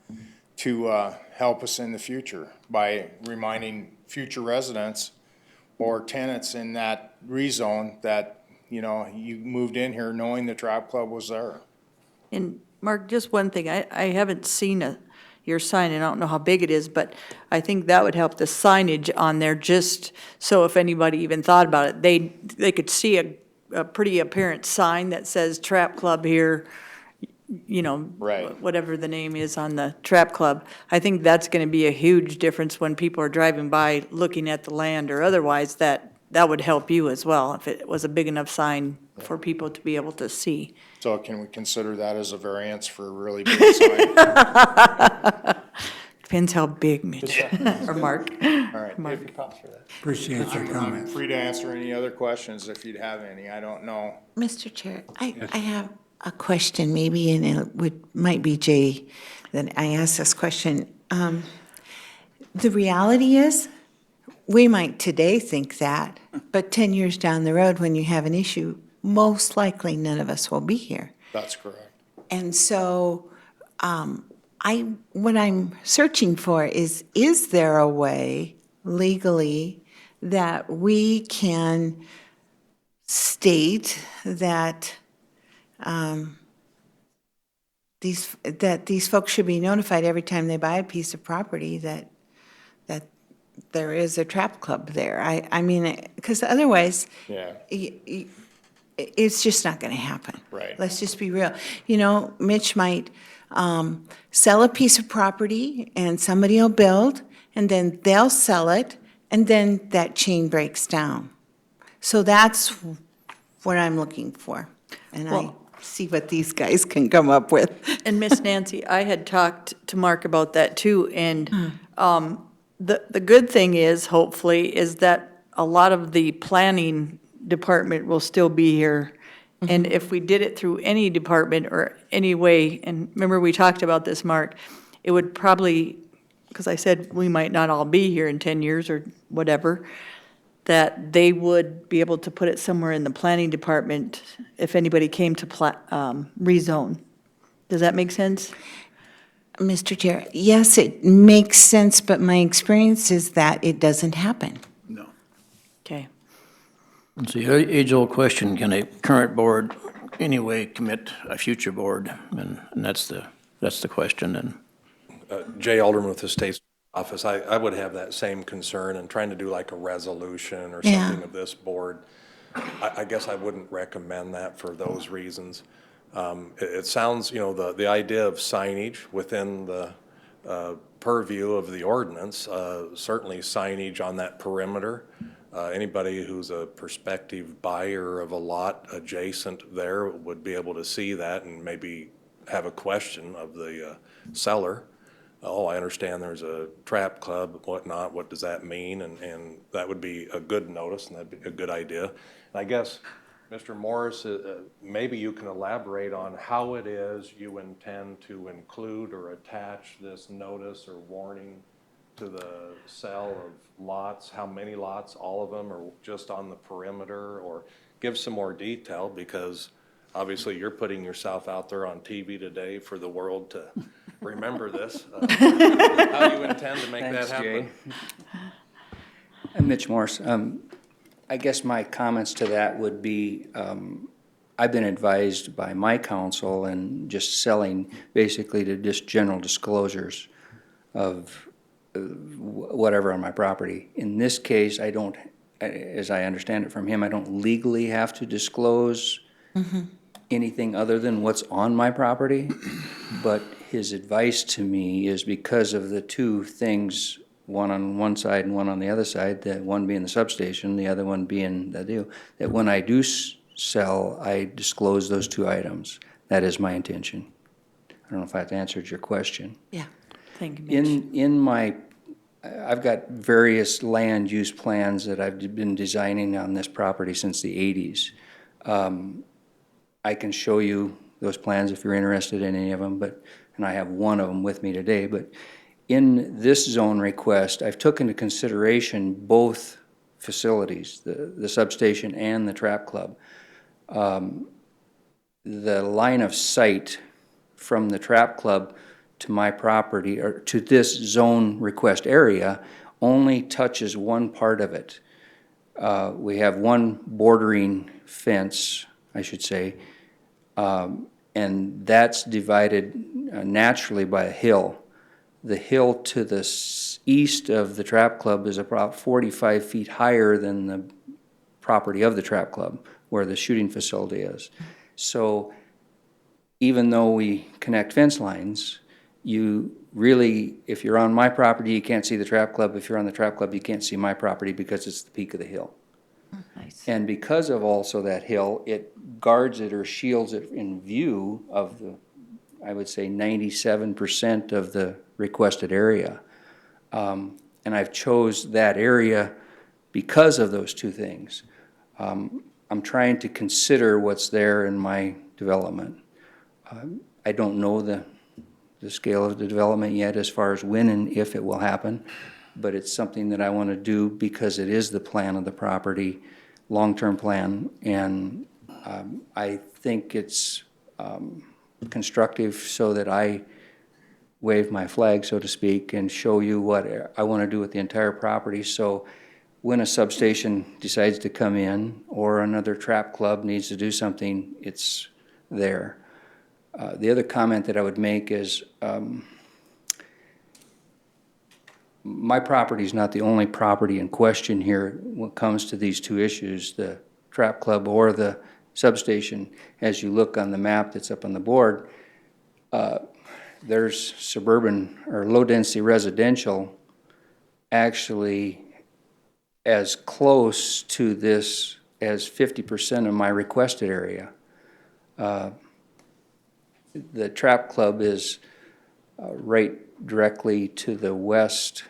to help us in the future by reminding future residents or tenants in that rezone that, you know, you moved in here knowing the Trap Club was there. And Mark, just one thing, I haven't seen your sign, and I don't know how big it is, but I think that would help the signage on there, just so if anybody even thought about it, they could see a pretty apparent sign that says Trap Club here, you know, right, whatever the name is on the Trap Club. I think that's going to be a huge difference when people are driving by looking at the land or otherwise. That would help you as well if it was a big enough sign for people to be able to see. So can we consider that as a variance for a really big sign? Depends how big, Mitch, or Mark. All right. Mark. Appreciate your I'm comment. free to answer any other questions if you'd have any. I don't know. Mr. Chair, I have a question maybe, and might be Jay that I asked this question. The reality is, we might today think that, but 10 years down the road, when you have an issue, most likely none of us will be here. That's correct. And so what I'm searching for is there a way legally that we can state that these folks should be notified every time they buy a piece of property that there is a Trap Club there? I mean, because otherwise, Yeah. It's just not going to happen. Right. Let's just be real. You know, Mitch might sell a piece of property and somebody will build, and then they'll sell it, and then that chain breaks down. So that's what I'm looking for. And I see what these guys can come up with. And Miss Nancy, I had talked to Mark about that too, and the good thing is, hopefully, is that a lot of the planning department will still be here. And if we did it through any department or any way, and remember we talked about this, Mark, it would probably, because I said we might not all be here in 10 years or whatever, that they would be able to put it somewhere in the planning department if anybody came to rezone. Does that make sense? Mr. Chair, yes, it makes sense, but my experience is that it doesn't happen. No. Okay. It's the age-old question, can a current board anyway commit a future board? And that's the question. And Jay Alderman with the States office, I would have that same concern, and trying to do like a resolution or Yeah. something of this board, I guess I wouldn't recommend that for those reasons. It sounds, you know, the idea of signage within the purview of the ordinance, certainly signage on that perimeter. Anybody who's a prospective buyer of a lot adjacent there would be able to see that and maybe have a question of the seller. Oh, I understand there's a trap club, whatnot, what does that mean? And that would be a good notice, and that'd be a good idea. And I guess, Mr. Morris, maybe you can elaborate on how it is you intend to include or attach this notice or warning to the sale of lots, how many lots, all of them, or just on the perimeter, or give some more detail, because obviously you're putting yourself out there on TV today for the world to remember this. How you intend to make that happen? I'm Mitch Morse. I guess my comments to that would be, I've been advised by my counsel and just selling basically to just general disclosures of whatever on my property. In this case, I don't, as I understand it from him, I don't legally have to disclose anything other than what's on my property. But his advice to me is, because of the two things, one on one side and one on the other side, that one being the substation, the other one being the deal, that when I do sell, I disclose those two items. That is my intention. I don't know if I've answered your question. Yeah, thank you, Mitch. In my, I've got various land use plans that I've been designing on this property since the 80s. I can show you those plans if you're interested in any of them, and I have one of them with me today. But in this zone request, I've taken into consideration both facilities, the substation and the trap club. The line of sight from the trap club to my property, or to this zone request area, only touches one part of it. We have one bordering fence, I should say, and that's divided naturally by a hill. The hill to the east of the trap club is about 45 feet higher than the property of the trap club, where the shooting facility is. So even though we connect fence lines, you really, if you're on my property, you can't see the trap club. If you're on the trap club, you can't see my property because it's the peak of the hill. Nice. And because of also that hill, it guards it or shields it in view of the, I would say, 97% of the requested area. And I've chose that area because of those two things. I'm trying to consider what's there in my development. I don't know the scale of the development yet as far as when and if it will happen, but it's something that I want to do because it is the plan of the property, long-term plan, and I think it's constructive so that I wave my flag, so to speak, and show you what I want to do with the entire property. So when a substation decides to come in or another trap club needs to do something, it's there. The other comment that I would make is my property is not the only property in question here when it comes to these two issues, the trap club or the substation. As you look on the map that's up on the board, there's suburban or low-density residential actually as close to this as 50% of my requested area. The trap club is right directly to the west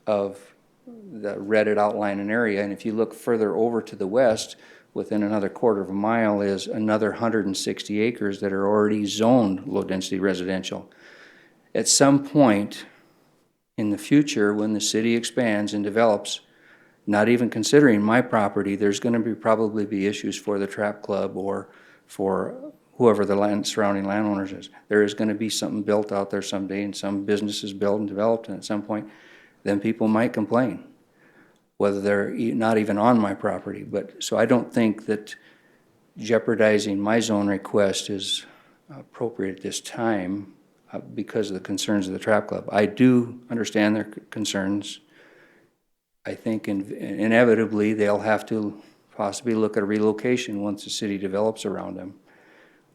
of the redded outlining area, and if you look further over to the west, within another quarter of a mile is another 160 acres that are already zoned low-density residential. At some point in the future, when the city expands and develops, not even considering my property, there's going to probably be issues for the trap club or for whoever the surrounding landowners is. There is going to be something built out there someday, and some businesses built and developed, and at some point, then people might complain, whether they're not even on my property. But so I don't think that jeopardizing my zone request is appropriate at this time. because of the concerns of the Trap Club. I do understand their concerns. I think inevitably they'll have to possibly look at a relocation once the city develops around them,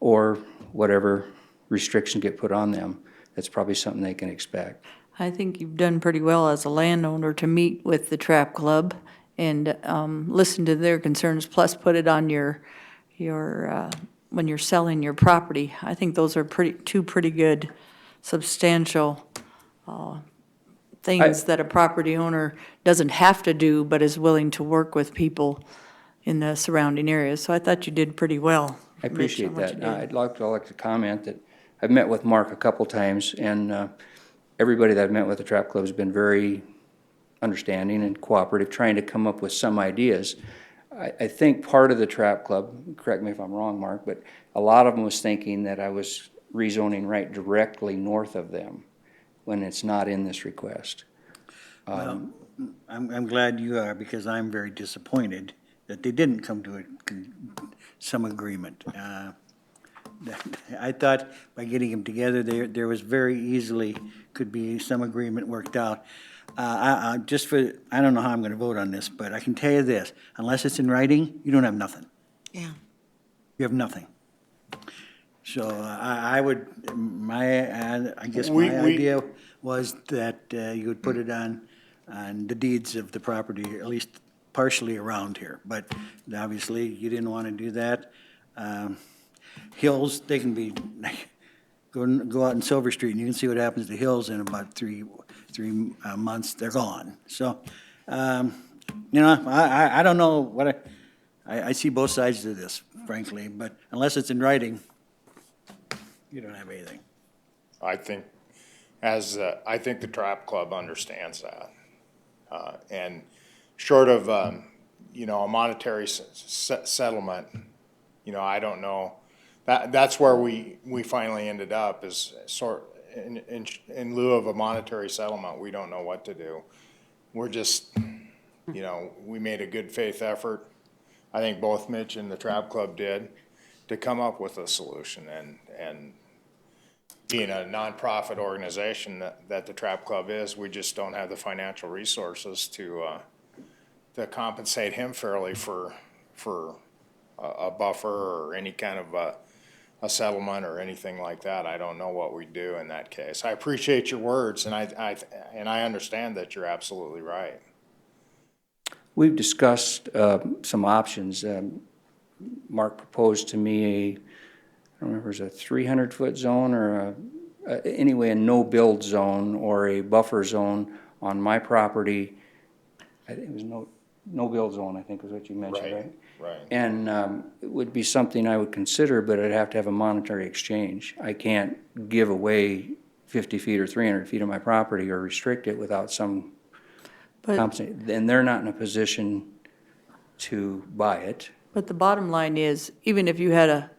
or whatever restrictions get put on them. That's probably something they can expect. I think you've done pretty well as a landowner to meet with the Trap Club and listen to their concerns, plus put it on your when you're selling your property. I think those are two pretty good, substantial things that a property owner doesn't have to do, but is willing to work with people in the surrounding areas. So I thought you did pretty well. I appreciate Mitch, on what that. you did. I'd like to comment that I've met with Mark a couple times, and everybody that I've met with the Trap Club has been very understanding and cooperative, trying to come up with some ideas. I think part of the Trap Club, correct me if I'm wrong, Mark, but a lot of them was thinking that I was rezoning right directly north of them when it's not in this request. Well, I'm glad you are, because I'm very disappointed that they didn't come to some agreement. I thought by getting them together, there was very easily could be some agreement worked out. I don't know how I'm going to vote on this, but I can tell you this: unless it's in writing, you don't have nothing. Yeah. You have nothing. So I guess my idea was that you would put it on the deeds of the property, at least partially around here. But obviously, you didn't want to do that. Hills, they can be, go out in Silver Street and you can see what happens to hills in about three months, they're gone. So, I don't know what I see both sides of this, frankly, but unless it's in writing, you don't have anything. I think the Trap Club understands that. And short of, a monetary settlement, I don't know. That's where we finally ended up, is in lieu of a monetary settlement, we don't know what to do. We're just, we made a good faith effort. I think both Mitch and the Trap Club did, to come up with a solution, and being a nonprofit organization that the Trap Club is, we just don't have the financial resources to compensate him fairly for a buffer or any kind of a settlement or anything like that. I don't know what we do in that case. I appreciate your words, and I understand that you're absolutely right. We've discussed some options. Mark proposed to me I don't remember, if it was a 300-foot zone or anyway, a no-build zone or a buffer zone on my property. I think it was no-build zone, I think was what you mentioned, right? Right. And it would be something I would consider, but I'd have to have a monetary exchange. I can't give away 50 feet or 300 feet of my property or restrict it without some compensation. And they're not in a position to buy it. But the bottom line is, even if you had a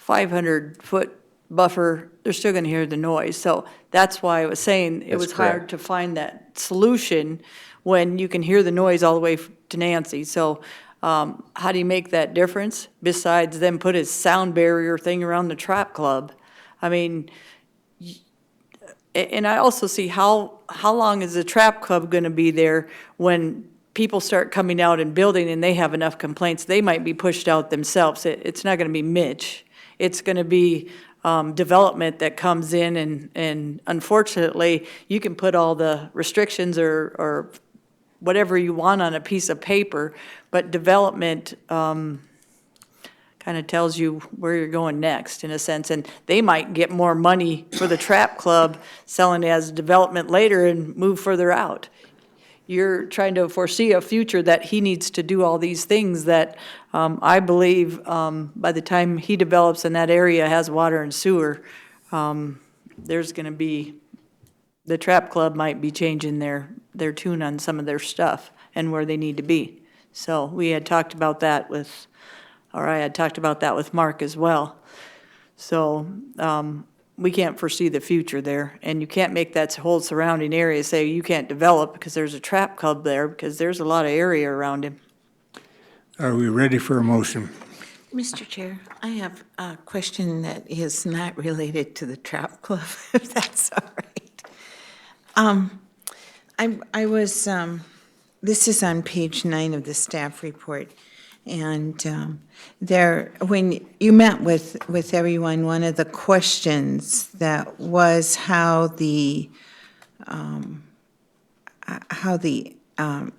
500-foot buffer, they're still going to hear the noise. So that's why I was saying it was hard to find that solution when you can hear the noise all the way to Nancy. So how do you make that difference besides them put a sound barrier thing around the Trap Club? I mean, and I also see how long is the Trap Club going to be there when people start coming out and building and they have enough complaints? They might be pushed out themselves. It's not going to be Mitch. It's going to be development that comes in, and unfortunately, you can put all the restrictions or whatever you want on a piece of paper, but development kind of tells you where you're going next, in a sense. And they might get more money for the Trap Club selling it as development later and move further out. You're trying to foresee a future that he needs to do all these things that I believe by the time he develops in that area, has water and sewer, there's going to be, the Trap Club might be changing their tune on some of their stuff and where they need to be. So we had talked about that with, or I had talked about that with Mark as well. So we can't foresee the future there, and you can't make that whole surrounding area say you can't develop because there's a Trap Club there, because there's a lot of area around him. Are we ready for a motion? Mr. Chair, I have a question that is not related to the Trout Club, if that's all right. I was, this is on page 9 of the staff report, and there, when you met with everyone, one of the questions that was how the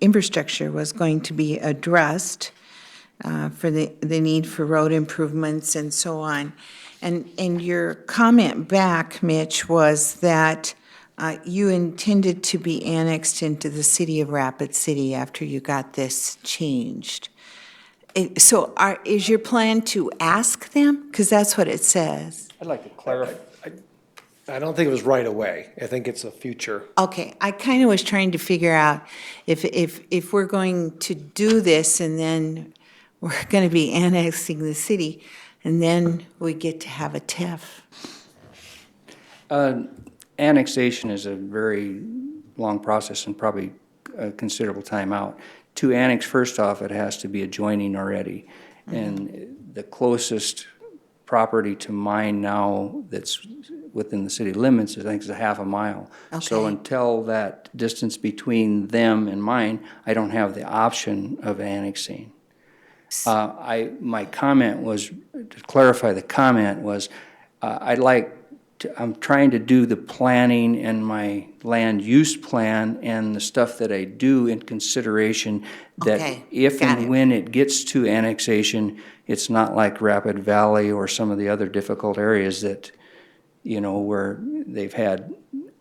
infrastructure was going to be addressed for the need for road improvements and so on. And your comment back, Mitch, was that you intended to be annexed into the city of Rapid City after you got this changed. So is your plan to ask them? Because that's what it says. I'd like to clarify. I don't think it was right away. I think it's a future. Okay, I kind of was trying to figure out if we're going to do this and then we're going to be annexing the city and then we get to have a TIF. Annexation is a very long process and probably a considerable time out. To annex, first off, it has to be adjoining already. And the closest property to mine now that's within the city limits, I think, is a half a mile. So until that distance between them and mine, I don't have the option of annexing. My comment was, to clarify the comment was, I'm trying to do the planning and my land use plan and the stuff that I do in consideration that if and when it gets to annexation, it's not like Rapid Valley or some of the other difficult areas that, you know, where they've had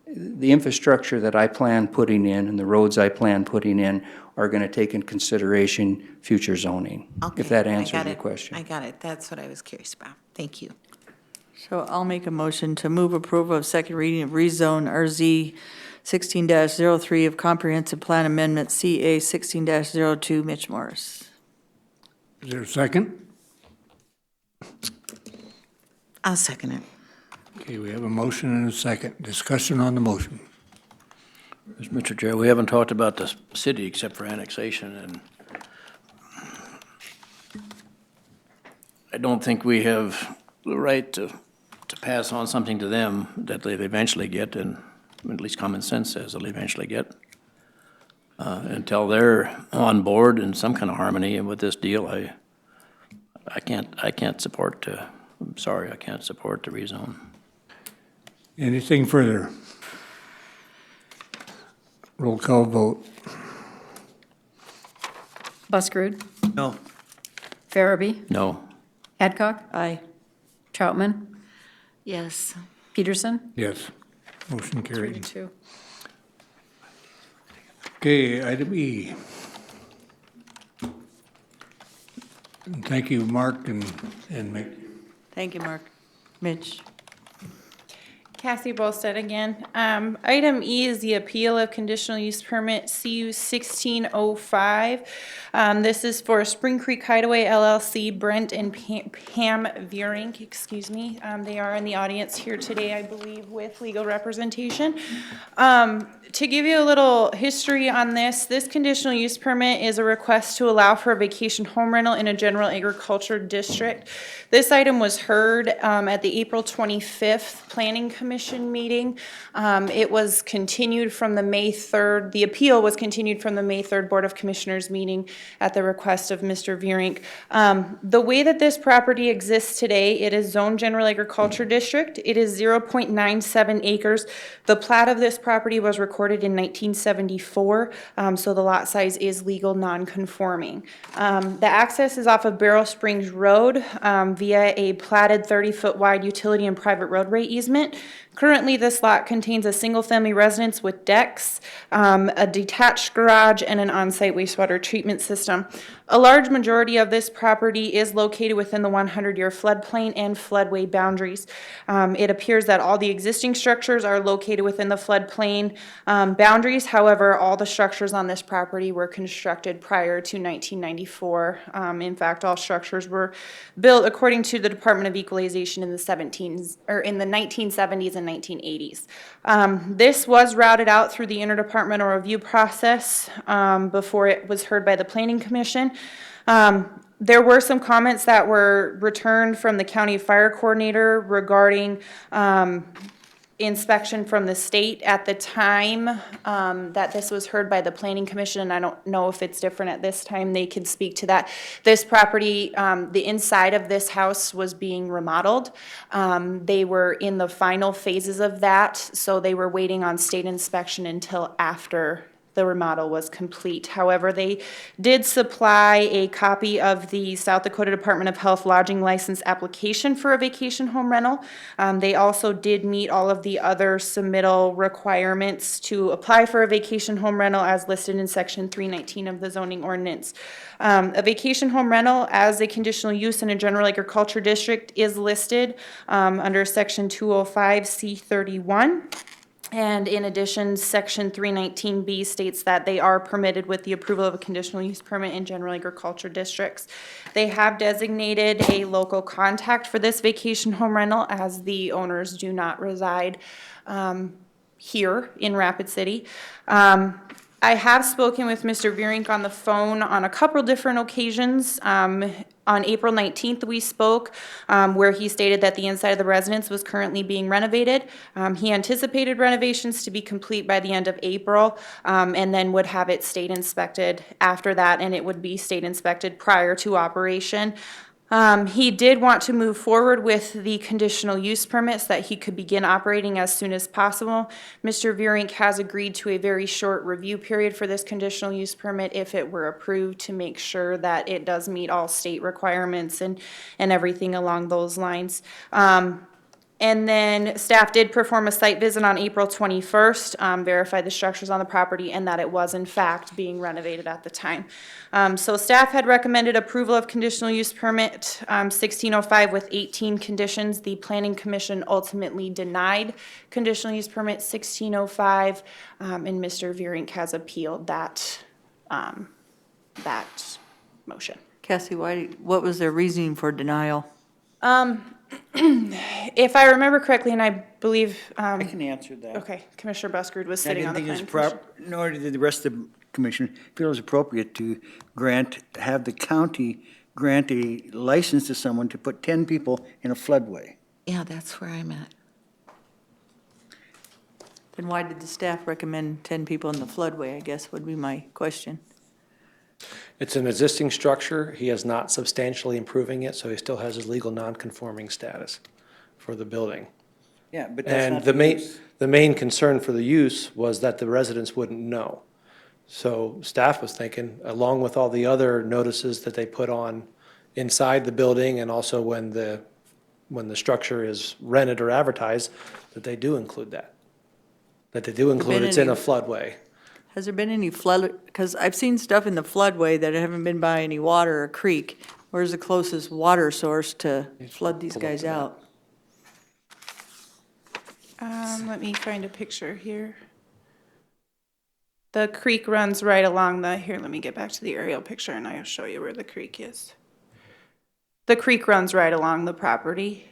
the infrastructure that I plan putting in and the roads I plan putting in are going to take in consideration future zoning, if that answers your question. I got it. That's what I was curious about. Thank you. So I'll make a motion to move approval of second reading of rezone RZ 16-03 of Comprehensive Plan Amendment CA 16-02, Mitch Morris. Is there a second? I'll second it. Okay, we have a motion and a second. Discussion on the motion. Mr. Chair, we haven't talked about the city except for annexation, and I don't think we have the right to pass on something to them that they'll eventually get, and at least common sense says they'll eventually get. Until they're on board in some kind of harmony with this deal, I can't support, I'm sorry, I can't support the rezone. Anything further? Roll call vote. Buskerud, No. Farabee, No. Adcock, Aye. Troutman, Yes. Peterson. Yes. Motion carried. 3-2. Okay, item E. Thank you, Mark and Mick. Thank you, Mark. Mitch. Cassie Bolstead again. Item E is the appeal of conditional use permit CU 1605. This is for Spring Creek Hideaway LLC, Brent and Pam Veering, excuse me. They are in the audience here today, I believe, with legal representation. To give you a little history on this conditional use permit is a request to allow for a vacation home rental in a general agriculture district. This item was heard at the April 25th Planning Commission meeting. It was continued from the May 3rd, the appeal was continued from the May 3rd Board of Commissioners meeting at the request of Mr. Veering. The way that this property exists today, it is zoned general agriculture district. It is 0.97 acres. The plat of this property was recorded in 1974, so the lot size is legal non-conforming. The access is off of Barrel Springs Road via a platted 30-foot wide utility and private roadway easement. Currently, this lot contains a single-family residence with decks, a detached garage, and an on-site wastewater treatment system. A large majority of this property is located within the 100-year floodplain and floodway boundaries. It appears that all the existing structures are located within the floodplain boundaries. However, all the structures on this property were constructed prior to 1994. In fact, all structures were built according to the Department of Equalization in the 1970s and 1980s. This was routed out through the interdepartmental review process before it was heard by the Planning Commission. There were some comments that were returned from the county fire coordinator regarding inspection from the state at the time that this was heard by the planning commission, and I don't know if it's different at this time. They could speak to that. This property, the inside of this house was being remodeled. They were in the final phases of that, so they were waiting on state inspection until after the remodel was complete. However, they did supply a copy of the South Dakota Department of Health lodging license application for a vacation home rental. They also did meet all of the other submittal requirements to apply for a vacation home rental as listed in section 319 of the zoning ordinance. A vacation home rental as a conditional use in a general agriculture district is listed under section 205 C31. And in addition, section 319B states that they are permitted with the approval of a conditional use permit in general agriculture districts. They have designated a local contact for this vacation home rental as the owners do not reside here in Rapid City. I have spoken with Mr. Vierink on the phone on a couple different occasions. On April 19th, we spoke where he stated that the inside of the residence was currently being renovated. He anticipated renovations to be complete by the end of April and then would have it state inspected after that, and it would be state inspected prior to operation. He did want to move forward with the conditional use permits that he could begin operating as soon as possible. Mr. Vierink has agreed to a very short review period for this conditional use permit if it were approved to make sure that it does meet all state requirements and everything along those lines. And then staff did perform a site visit on April 21st, verified the structures on the property and that it was in fact being renovated at the time. So staff had recommended approval of conditional use permit 1605 with 18 conditions. The planning commission ultimately denied conditional use permit 1605, and Mr. Vierink has appealed that motion. Cassie, what was their reasoning for denial? If I remember correctly, and I believe, I can answer that. okay, Commissioner Buskard was I sitting on didn't the think planning it's commission. nor did the rest of the commission feel it was appropriate to have the county grant a license to someone to put 10 people in a floodway. Yeah, that's where I'm at. Then why did the staff recommend 10 people in the floodway, I guess would be my question. It's an existing structure. He is not substantially improving it, so he still has his legal non-conforming status for the building. Yeah, but that's And not the main concern for the use was that the residents wouldn't know. So staff was thinking, along with all the other notices that they put on inside the building and also when the structure is rented or advertised, that they do include that. That they do include it's in a floodway. Has there been any flood, because I've seen stuff in the floodway that haven't been by any water or creek. Where's the closest water source to flood these guys out? Let me find a picture here. The creek runs right along here, let me get back to the aerial picture and I'll show you where the creek is. The creek runs right along the property.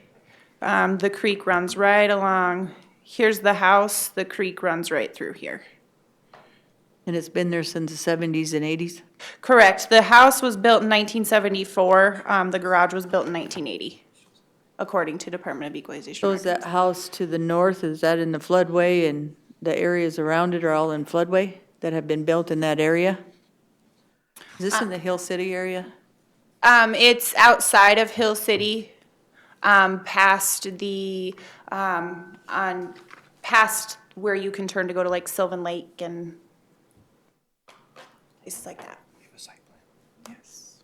The creek runs right along, here's the house, the creek runs right through here. And it's been there since the 70s and 80s? Correct. The house was built in 1974. The garage was built in 1980, according to Department of Equalization. So is that house to the north, is that in the floodway and the areas around it are all in floodway that have been built in that area? Is this in the Hill City area? It's outside of Hill City, past where you can turn to go to like Sylvan Lake and places like that. Yes.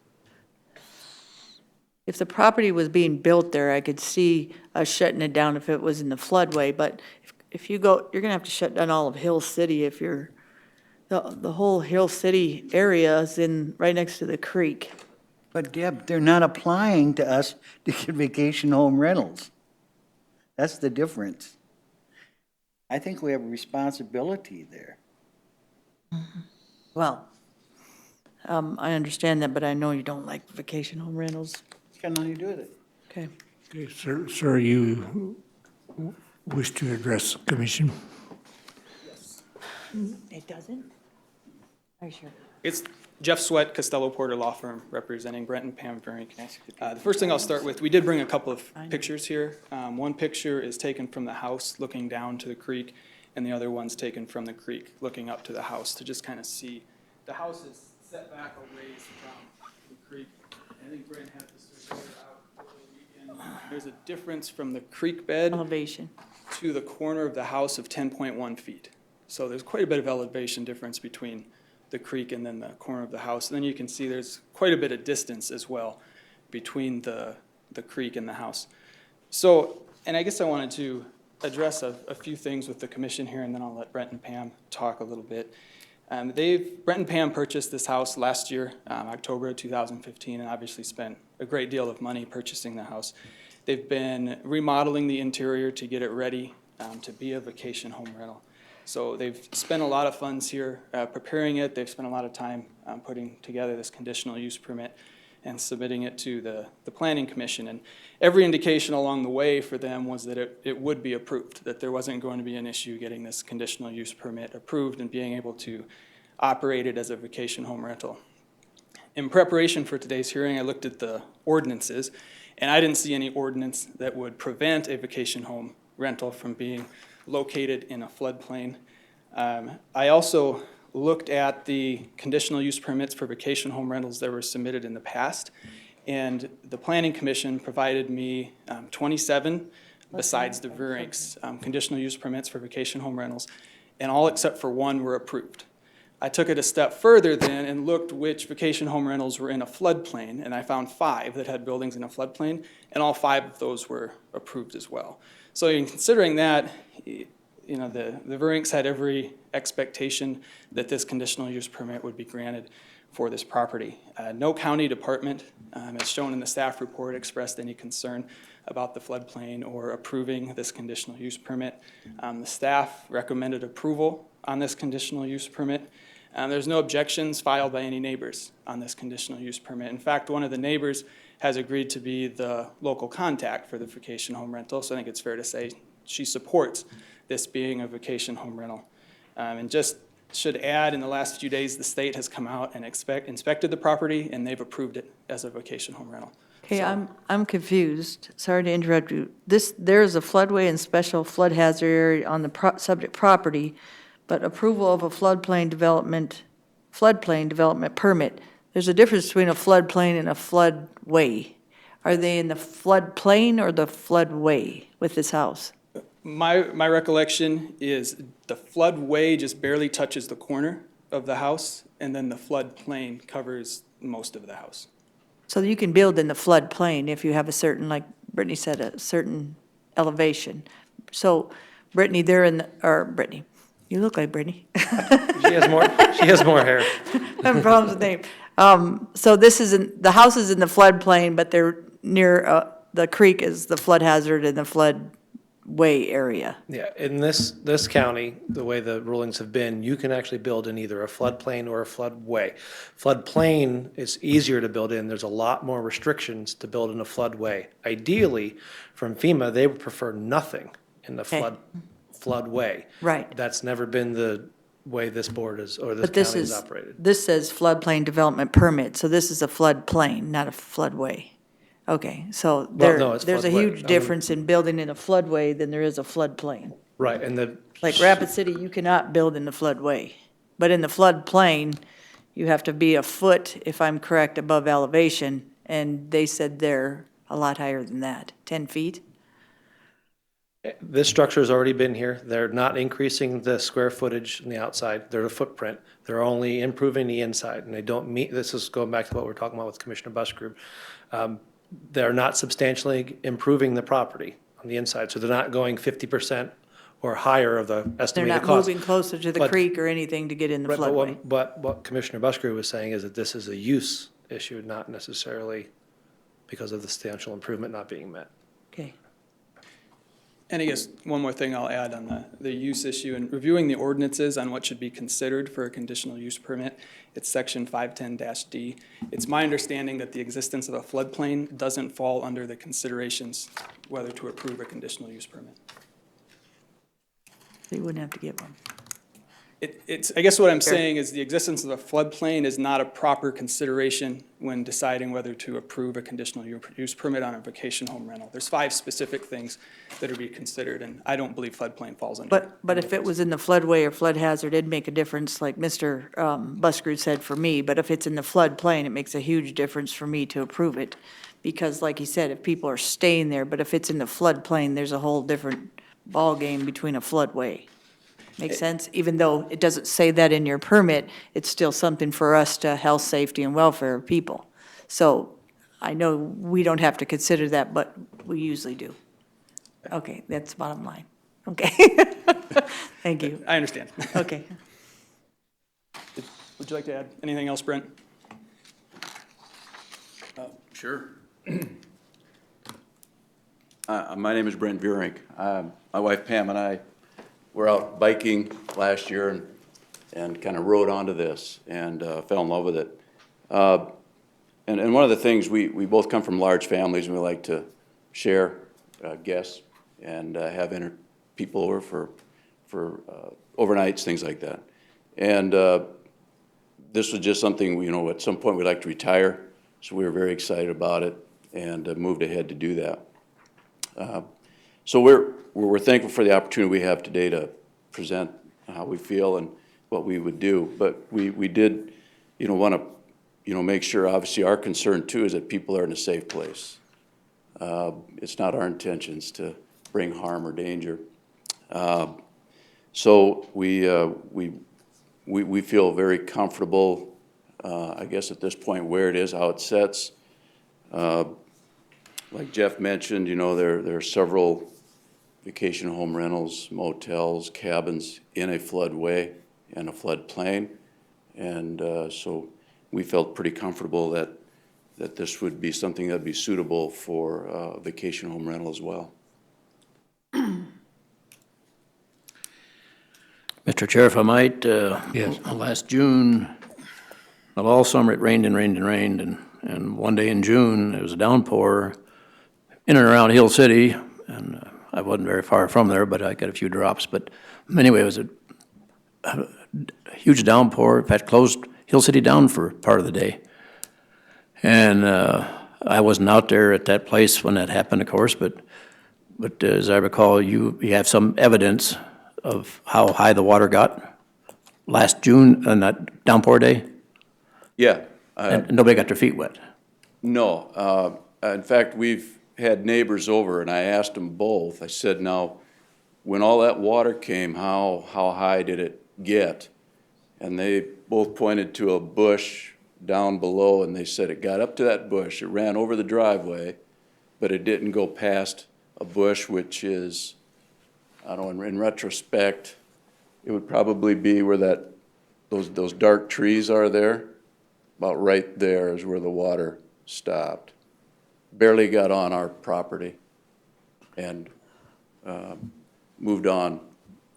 If the property was being built there, I could see us shutting it down if it was in the floodway, but if you go, you're gonna have to shut down all of Hill City if you're, the whole Hill City area is right next to the creek. But Deb, they're not applying to us to get vacation home rentals. That's the difference. I think we have a responsibility there. Well, I understand that, but I know you don't like vacation home rentals. It's got nothing to do with it. Okay. Okay, sir, you wish to address the commission? It doesn't? Are you sure? Jeff Sweat, Costello Porter Law Firm, representing Brent and Pam Verink. The first thing I'll start with, we did bring a couple of pictures here. One picture is taken from the house looking down to the creek, and the other one's taken from the creek looking up to the house to just kind of see. The house is set back a ways from the creek. I think Brent had this surveyor out over the weekend. There's a difference from the creek bed Elevation. to the corner of the house of 10.1 feet. So there's quite a bit of elevation difference between the creek and then the corner of the house. And then you can see there's quite a bit of distance as well between the creek and the house. So, and I guess I wanted to address a few things with the commission here, and then I'll let Brent and Pam talk a little bit. Brent and Pam purchased this house last year, October of 2015, and obviously spent a great deal of money purchasing the house. They've been remodeling the interior to get it ready to be a vacation home rental. So they've spent a lot of funds here preparing it. They've spent a lot of time putting together this conditional use permit and submitting it to the Planning Commission. And every indication along the way for them was that it would be approved, that there wasn't going to be an issue getting this conditional use permit approved and being able to operate it as a vacation home rental. In preparation for today's hearing, I looked at the ordinances, and I didn't see any ordinance that would prevent a vacation home rental from being located in a floodplain. I also looked at the conditional use permits for vacation home rentals that were submitted in the past, and the Planning Commission provided me 27 besides the Verink's conditional use permits for vacation home rentals, and all except for one were approved. I took it a step further then and looked which vacation home rentals were in a floodplain, and I found 5 that had buildings in a floodplain, and all 5 of those were approved as well. So in considering that, you know, the Verink's had every expectation that this conditional use permit would be granted for this property. No county department, as shown in the staff report, expressed any concern about the floodplain or approving this conditional use permit. The staff recommended approval on this conditional use permit. There's no objections filed by any neighbors on this conditional use permit. In fact, one of the neighbors has agreed to be the local contact for the vacation home rental, so I think it's fair to say she supports this being a vacation home rental. And just should add, in the last few days, the state has come out and inspected the property, and they've approved it as a vacation home rental. Okay, So- I'm confused. Sorry to interrupt you. There's a floodway and special flood hazard area on the subject property, but approval of a floodplain development permit. There's a difference between a floodplain and a floodway. Are they in the floodplain or the floodway with this house? My recollection is the floodway just barely touches the corner of the house, and then the floodplain covers most of the house. So you can build in the floodplain if you have a certain, like Brittany said, a certain elevation. So Brittany, Brittany, you look like Brittany. She has more hair. I have problems with name. So the house is in the floodplain, but they're near, the creek is the flood hazard and the floodway area. Yeah, in this county, the way the rulings have been, you can actually build in either a floodplain or a floodway. Floodplain is easier to build in. There's a lot more restrictions to build in a floodway. Ideally, from FEMA, they would prefer nothing in the floodway. Right. That's never been the way this board is, or this But this county is is, operated. this says floodplain development permit, so this is a floodplain, not a floodway. Okay, so no, it's there's a floodway. I huge mean- difference in building in a floodway than there is a floodplain. Right, and Like Rapid City, you cannot build in the floodway, but in the floodplain, you have to be a foot, if I'm correct, above elevation, and they said they're a lot higher than that, 10 feet? This structure's already been here. They're not increasing the square footage on the outside, their footprint. They're only improving the inside, and they don't meet, this is going back to what we're talking about with Commissioner Buskerud. They're not substantially improving the property on the inside, so they're not going 50% or higher of the They're estimated not cost. moving closer to the But- creek or anything to get in the Right, floodway. but what Commissioner Buskerud was saying is that this is a use issue, not necessarily because of the substantial improvement not being met. Okay. And I guess one more thing I'll add on the use issue, and reviewing the ordinances on what should be considered for a conditional use permit, it's section 510-D. It's my understanding that the existence of a floodplain doesn't fall under the considerations whether to approve a conditional use permit. So you wouldn't have to get one. I guess what I'm saying is the existence of a floodplain is not a proper consideration when deciding whether to approve a conditional use permit on a vacation home rental. There's 5 specific things that are to be considered, and I don't believe floodplain falls under. But if it was in the floodway or flood hazard, it'd make a difference, like Mr. Busker said for me. But if it's in the floodplain, it makes a huge difference for me to approve it. Because like he said, if people are staying there, but if it's in the floodplain, there's a whole different ballgame between a floodway. Make sense? Even though it doesn't say that in your permit, it's still something for us to health, safety, and welfare of people. So I know we don't have to consider that, but we usually do. Okay, that's the bottom line. Okay. Thank you. I understand. Okay. Would you like to add anything else, Brent? Sure. My name is Brent Vierink. My wife Pam and I were out biking last year and kind of rode onto this and fell in love with it. And one of the things, we both come from large families, and we like to share guests and have people over for overnights, things like that. And this was just something, at some point we'd like to retire, so we were very excited about it and moved ahead to do that. So we're thankful for the opportunity we have today to present how we feel and what we would do. But we did, want to, make sure, obviously our concern too is that people are in a safe place. It's not our intentions to bring harm or danger. So we feel very comfortable, I guess at this point, where it is, how it sets. Like Jeff mentioned, there are several vacation home rentals, motels, cabins in a floodway and a floodplain. And so we felt pretty comfortable that this would be something that would be suitable for vacation home rental as well. Mr. Chair, if I might, yes. Last June, well, all summer it rained and rained and rained, and one day in June, it was a downpour in and around Hill City, and I wasn't very far from there, but I got a few drops. But anyway, it was a huge downpour. In fact, closed Hill City down for part of the day. And I wasn't out there at that place when that happened, of course, but as I recall, you have some evidence of how high the water got last June on that downpour day? Yeah. And nobody got their feet wet? No. In fact, we've had neighbors over, and I asked them both. I said, now, when all that water came, how high did it get? And they both pointed to a bush down below, and they said it got up to that bush. It ran over the driveway, but it didn't go past a bush, which is, I don't know, in retrospect, it would probably be where those dark trees are there. About right there is where the water stopped. Barely got on our property and moved on,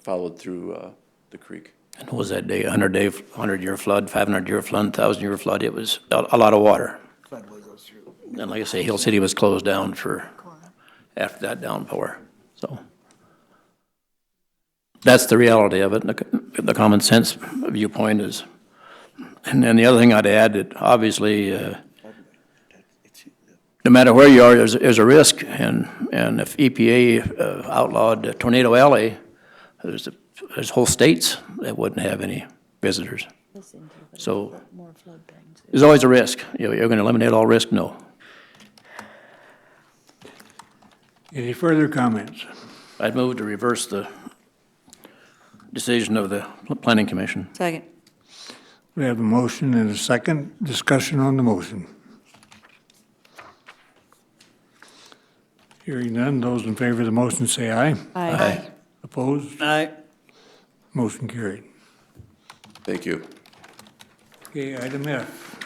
followed through the creek. And what was that day, 100-year flood, 500-year flood, 1,000-year flood? It was a lot of water. And like I say, Hill City was closed down after that downpour. So that's the reality of it. The common sense viewpoint is, and then the other thing I'd add, that obviously, no matter where you are, there's a risk. And if EPA outlawed Tornado Alley, there's whole states that wouldn't have any visitors. So there's always a risk. You're going to eliminate all risk? No. Any further comments? I'd move to reverse the decision of the Planning Commission. Second. We have a motion and a second. Discussion on the motion. Hearing none, those in favor of the motion say aye. Aye. Opposed? Aye. Motion carried. Thank you. Okay, item F.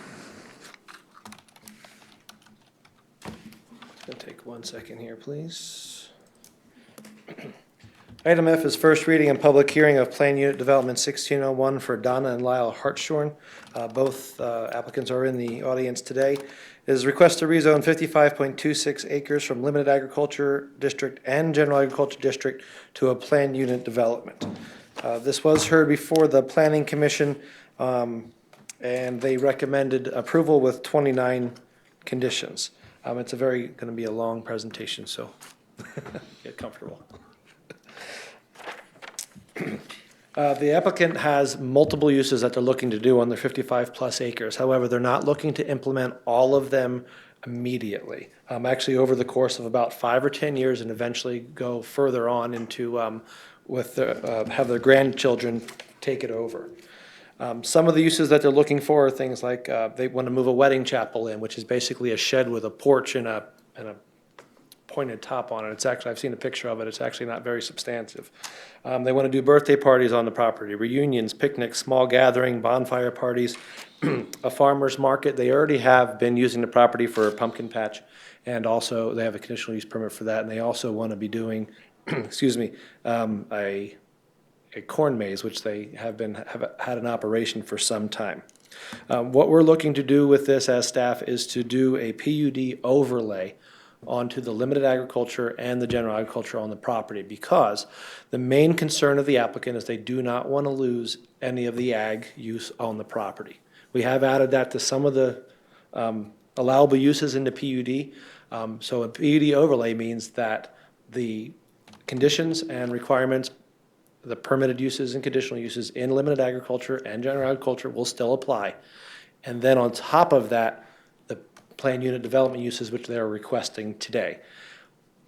Gonna take 1 second here, please. Item F is first reading and public hearing of Plan Unit Development 1601 for Donna and Lyle Hartshorn. Both applicants are in the audience today. It is a request to rezone 55.26 acres from Limited Agriculture District and General Agriculture District to a Plan Unit Development. This was heard before the Planning Commission, and they recommended approval with 29 conditions. It's going to be a long presentation, so get comfortable. The applicant has multiple uses that they're looking to do on their 55-plus acres. However, they're not looking to implement all of them immediately. Actually, over the course of about 5 or 10 years, and eventually go further on into have their grandchildren take it over. Some of the uses that they're looking for are things like they want to move a wedding chapel in, which is basically a shed with a porch and a pointed top on it. It's actually, I've seen a picture of it, it's actually not very substantive. They want to do birthday parties on the property, reunions, picnics, small gathering, bonfire parties, a farmer's market. They already have been using the property for a pumpkin patch, and also they have a conditional use permit for that, and they also want to be doing, excuse me, a corn maze, which they have had an operation for some time. What we're looking to do with this as staff is to do a PUD overlay onto the limited agriculture and the general agriculture on the property, because the main concern of the applicant is they do not want to lose any of the ag use on the property. We have added that to some of the allowable uses in the PUD. So a PUD overlay means that the conditions and requirements, the permitted uses and conditional uses in limited agriculture and general agriculture will still apply. And then on top of that, planned unit development uses which they are requesting today.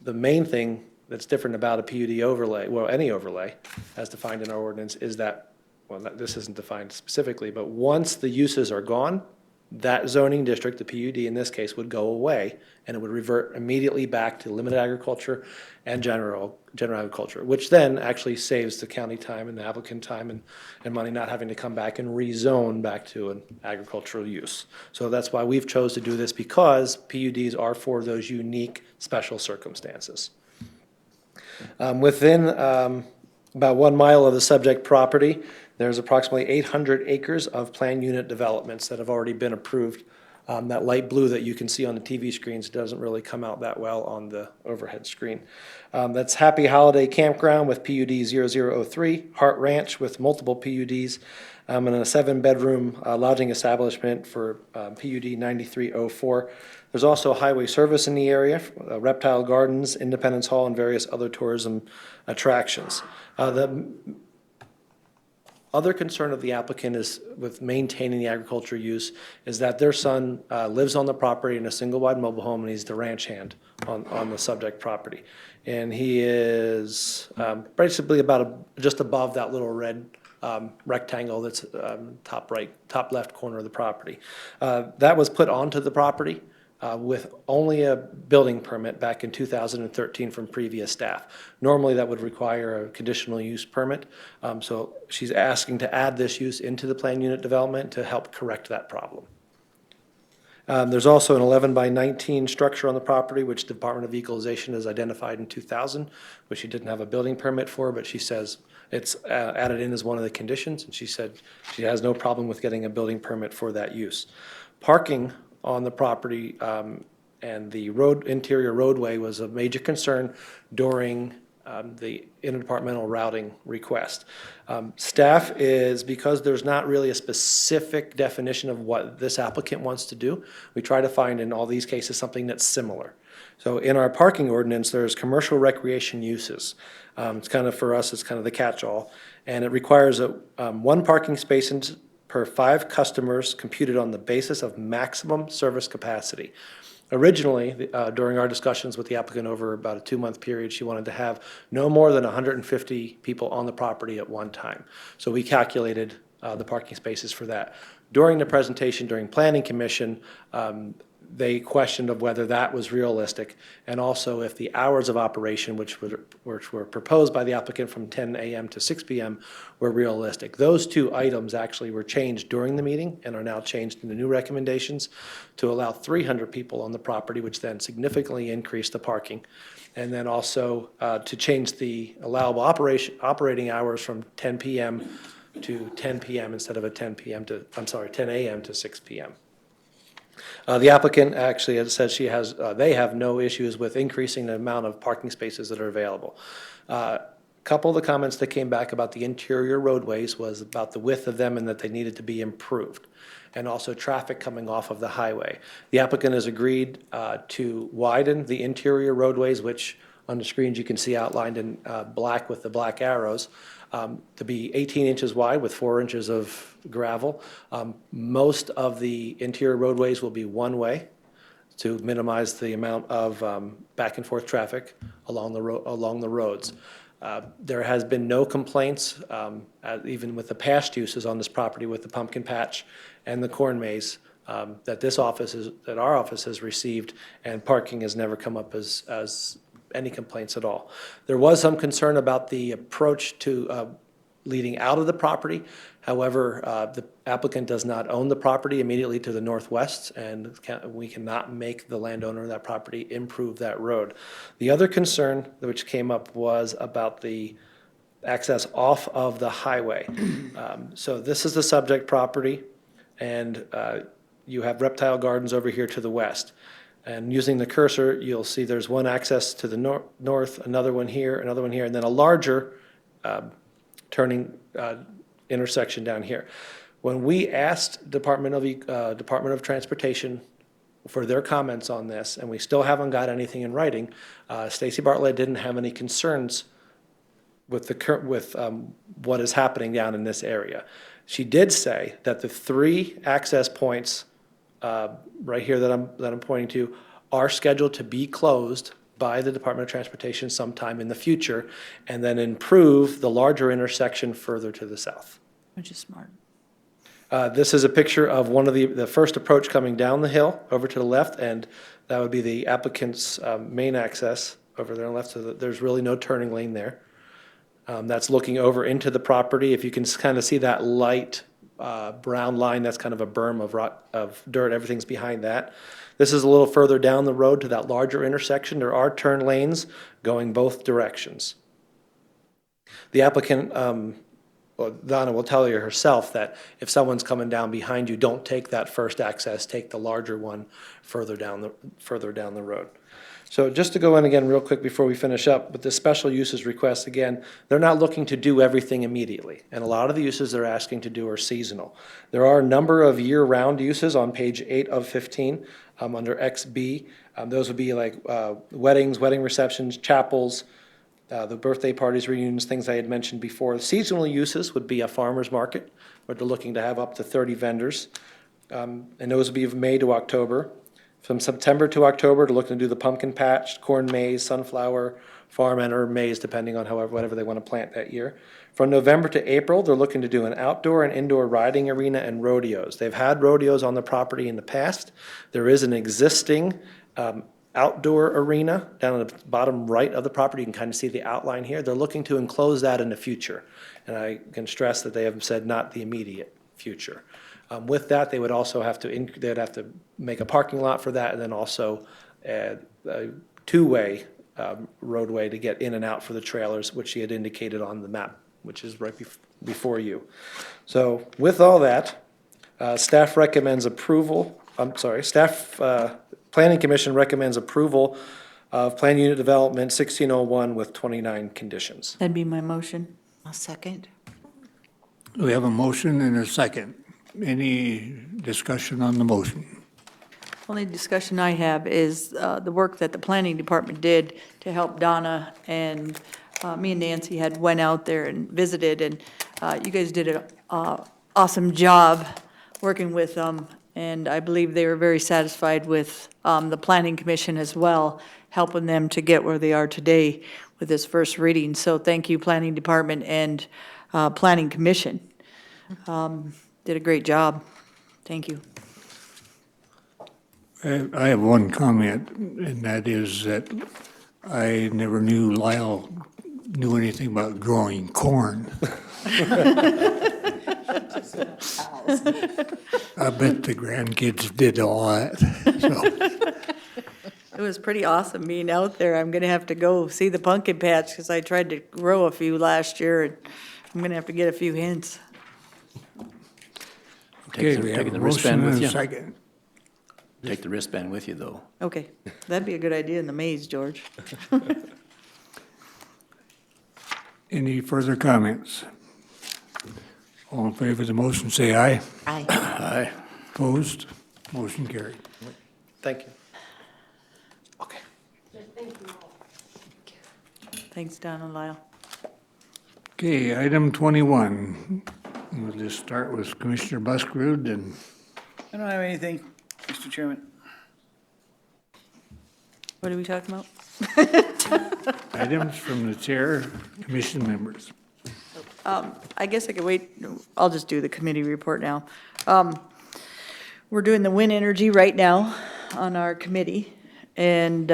The main thing that's different about a PUD overlay, well, any overlay, as defined in our ordinance, is that, well, this isn't defined specifically, but once the uses are gone, that zoning district, the PUD in this case, would go away, and it would revert immediately back to limited agriculture and general agriculture, which then actually saves the county time and the applicant time and money, not having to come back and rezone back to an agricultural use. So that's why we've chose to do this, because PUDs are for those unique special circumstances. Within about 1 mile of the subject property, there's approximately 800 acres of planned unit developments that have already been approved. That light blue that you can see on the TV screens doesn't really come out that well on the overhead screen. That's Happy Holiday Campground with PUD 0003, Hart Ranch with multiple PUDs, and a 7-bedroom lodging establishment for PUD 9304. There's also highway service in the area, Reptile Gardens, Independence Hall, and various other tourism attractions. The other concern of the applicant is with maintaining the agriculture use is that their son lives on the property in a single-wide mobile home, and he's the ranch hand on the subject property. And he is basically just above that little red rectangle that's top left corner of the property. That was put onto the property with only a building permit back in 2013 from previous staff. Normally, that would require a conditional use permit. So she's asking to add this use into the planned unit development to help correct that problem. There's also an 11 by 19 structure on the property, which the Department of Equalization has identified in 2000, which she didn't have a building permit for, but she says it's added in as one of the conditions, and she said she has no problem with getting a building permit for that use. Parking on the property and the interior roadway was a major concern during the interdepartmental routing request. Staff is, because there's not really a specific definition of what this applicant wants to do, we try to find in all these cases something that's similar. So in our parking ordinance, there's commercial recreation uses. It's kind of, for us, it's kind of the catch-all, and it requires one parking space per 5 customers computed on the basis of maximum service capacity. Originally, during our discussions with the applicant over about a 2-month period, she wanted to have no more than 150 people on the property at one time. So we calculated the parking spaces for that. During the presentation, during Planning Commission, they questioned of whether that was realistic, and also if the hours of operation, which were proposed by the applicant from 10 a.m. to 6 p.m., were realistic. Those 2 items actually were changed during the meeting and are now changed in the new recommendations to allow 300 people on the property, which then significantly increased the parking. And then also to change the allowable operating hours from 10 p.m. to 10 p.m. instead of a 10 a.m. to 6 p.m. The applicant actually has said she has, they have no issues with increasing the amount of parking spaces that are available. couple of the comments that came back about the interior roadways was about the width of them and that they needed to be improved, and also traffic coming off of the highway. The applicant has agreed to widen the interior roadways, which on the screens you can see outlined in black with the black arrows, to be 18 inches wide with 4 inches of gravel. Most of the interior roadways will be one-way to minimize the amount of back and forth traffic along the roads. There has been no complaints, even with the past uses on this property with the pumpkin patch and the corn maze, that our office has received, and parking has never come up as any complaints at all. There was some concern about the approach to leading out of the property. However, the applicant does not own the property immediately to the northwest, and we cannot make the landowner of that property improve that road. The other concern which came up was about the access off of the highway. So this is the subject property, and you have Reptile Gardens over here to the west. And using the cursor, you'll see there's one access to the north, another one here, and then a larger turning intersection down here. When we asked Department of Transportation for their comments on this, and we still haven't got anything in writing, Stacy Bartlett didn't have any concerns with what is happening down in this area. She did say that the 3 access points right here that I'm pointing to are scheduled to be closed by the Department of Transportation sometime in the future, and then improve the larger intersection further to the south. Which is smart. This is a picture of one of the first approach coming down the hill over to the left, and that would be the applicant's main access over there on the left. So there's really no turning lane there. That's looking over into the property. If you can kind of see that light brown line, that's kind of a berm of dirt. Everything's behind that. This is a little further down the road to that larger intersection. There are turn lanes going both directions. The applicant, Donna will tell you herself that if someone's coming down behind you, don't take that first access, take the larger one further down the road. So just to go in again real quick before we finish up, with the special uses request, again, they're not looking to do everything immediately. And a lot of the uses they're asking to do are seasonal. There are a number of year-round uses on page 8 of 15 under XB. Those would be like weddings, wedding receptions, chapels, the birthday parties, reunions, things I had mentioned before. Seasonal uses would be a farmer's market, where they're looking to have up to 30 vendors. And those would be from May to October. From September to October, they're looking to do the pumpkin patch, corn maze, sunflower, farm and or maize, depending on whatever they want to plant that year. From November to April, they're looking to do an outdoor and indoor riding arena and rodeos. They've had rodeos on the property in the past. There is an existing outdoor arena down at the bottom right of the property. You can kind of see the outline here. They're looking to enclose that in the future. And I can stress that they have said not the immediate future. With that, they would also have to make a parking lot for that, and then also a two-way roadway to get in and out for the trailers, which she had indicated on the map, which is right before you. So with all that, staff recommends approval. Planning Commission recommends approval of Plan Unit Development 1601 with 29 conditions. That'd be my motion. I'll second. We have a motion and a second. Any discussion on the motion? Only discussion I have is the work that the planning department did to help Donna, and me and Nancy went out there and visited, and you guys did an awesome job working with them, and I believe they were very satisfied with the planning commission as well, helping them to get where they are today with this first reading. So thank you, planning department and planning commission. Did a great job. Thank you. I have one comment, and that is that I never knew Lyle knew anything about growing corn. I bet the grandkids did all that. It was pretty awesome being out there. I'm gonna have to go see the pumpkin patch because I tried to grow a few last year, and I'm gonna have to get a few hints. Okay, we have a motion and a second. Take the wristband with you, though. Okay, that'd be a good idea in the maze, George. Any further comments? All in favor of the motion, say aye. Aye. Aye. Opposed? Motion carried. Thank you. Thanks, Don and Lyle. Okay, item 21. We'll just start with Commissioner Buskerud and I don't have anything, Mr. Chairman. What are we talking about? items from the chair, commission members. I guess I could wait, I'll just do the committee report now. We're doing the wind energy right now on our committee, and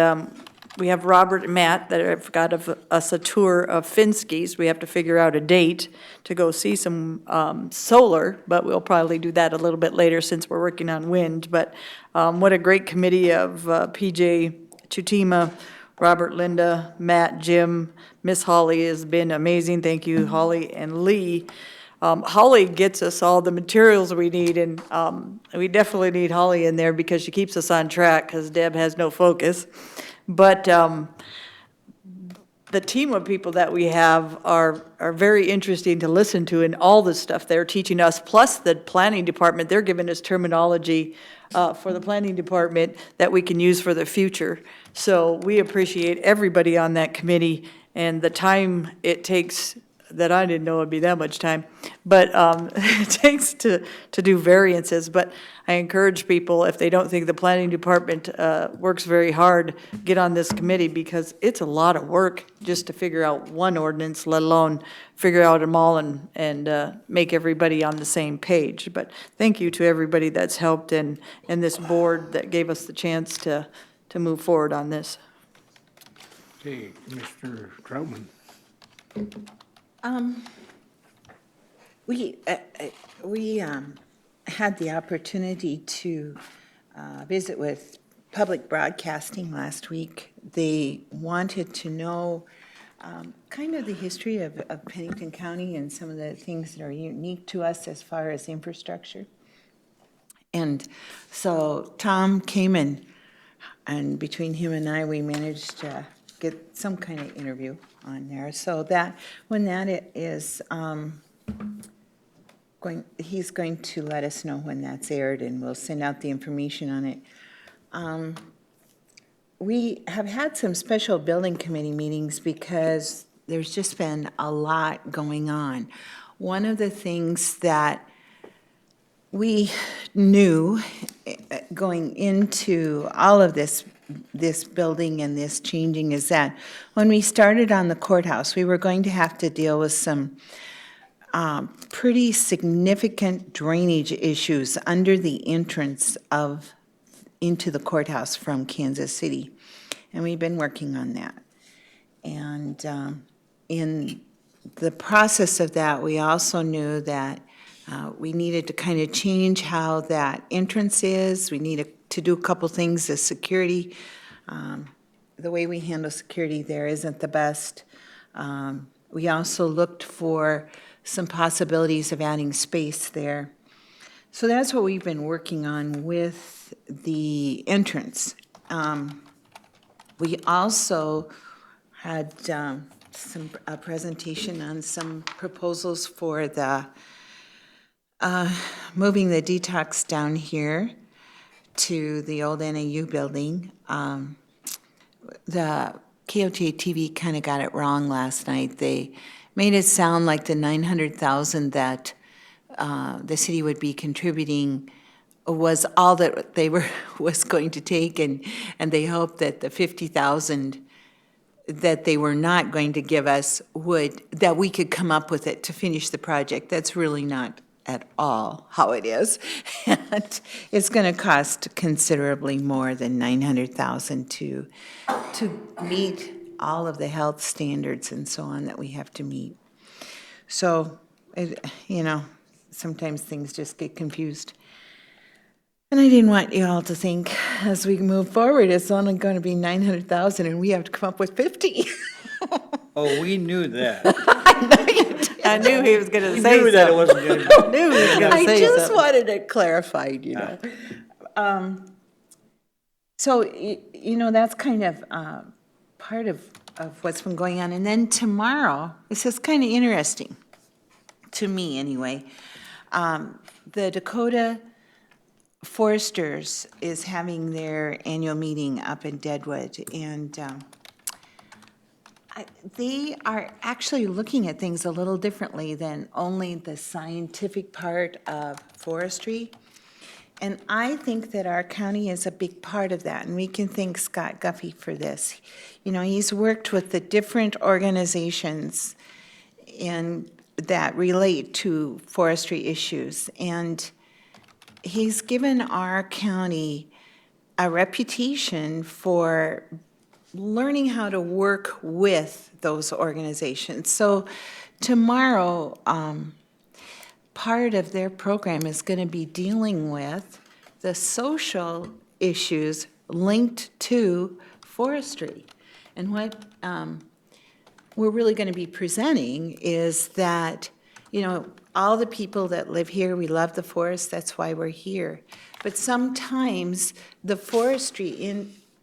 we have Robert and Matt that have got us a tour of Finsky's. We have to figure out a date to go see some solar, but we'll probably do that a little bit later since we're working on wind. But what a great committee of PJ Chutima, Robert, Linda, Matt, Jim, Miss Holly has been amazing. Thank you, Holly and Lee. Holly gets us all the materials we need, and we definitely need Holly in there because she keeps us on track because Deb has no focus. But the team of people that we have are very interesting to listen to, and all the stuff they're teaching us, plus the planning department, they're giving us terminology for the planning department that we can use for the future. So we appreciate everybody on that committee and the time it takes, that I didn't know it'd be that much time, but it takes to do variances. But I encourage people, if they don't think the planning department works very hard, get on this committee because it's a lot of work just to figure out one ordinance, let alone figure out them all and make everybody on the same page. But thank you to everybody that's helped and this board that gave us the chance to move forward on this. Okay, Mr. Troutman. We had the opportunity to visit with public broadcasting last week. They wanted to know kind of the history of Pennington County and some of the things that are unique to us as far as infrastructure. And so Tom came and between him and I, we managed to get some kind of interview on there. So that, when that is he's going to let us know when that's aired, and we'll send out the information on it. We have had some special building committee meetings because there's just been a lot going on. One of the things that we knew going into all of this building and this changing is that when we started on the courthouse, we were going to have to deal with some pretty significant drainage issues under the entrance into the courthouse from Kansas City. And we've been working on that. And in the process of that, we also knew that we needed to kind of change how that entrance is. We needed to do a couple things. The security, the way we handle security there isn't the best. We also looked for some possibilities of adding space there. So that's what we've been working on with the entrance. We also had a presentation on some proposals for the moving the detox down here to the old NAU building. The KOTA TV kind of got it wrong last night. They made it sound like the $900,000 that the city would be contributing was all that they was going to take, and they hoped that the $50,000 that they were not going to give us that we could come up with it to finish the project. That's really not at all how it is. And it's going to cost considerably more than $900,000 to meet all of the health standards and so on that we have to meet. So, sometimes things just get confused. And I didn't want you all to think as we move forward, it's only going to be $900,000 and we have to come up with 50. Oh, we knew that. I knew he was going to say something. We knew that it wasn't going to be. I knew he was going to say something. I just wanted it clarified, So, that's kind of part of of what's been going on. And then tomorrow, this is kind of interesting, to me anyway. The Dakota Foresters is having their annual meeting up in Deadwood, and they are actually looking at things a little differently than only the scientific part of forestry. And I think that our county is a big part of that, and we can thank Scott Guffey for this. You know, he's worked with the different organizations that relate to forestry issues, and he's given our county a reputation for learning how to work with those organizations. So tomorrow, part of their program is going to be dealing with the social issues linked to forestry. And what we're really going to be presenting is that, you know, all the people that live here, we love the forest, that's why we're here. But sometimes the forestry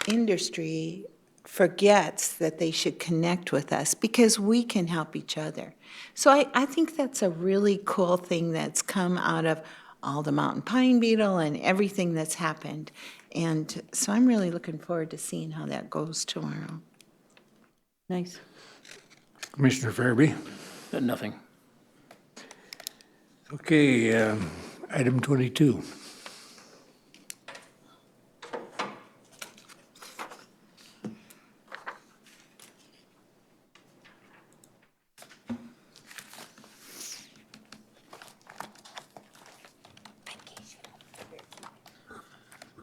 industry forgets that they should connect with us because we can help each other. So I think that's a really cool thing that's come out of all the mountain pine beetle and everything that's happened. And so I'm really looking forward to seeing how that goes tomorrow. Nice. Commissioner Farabee? Nothing. Okay, item 22.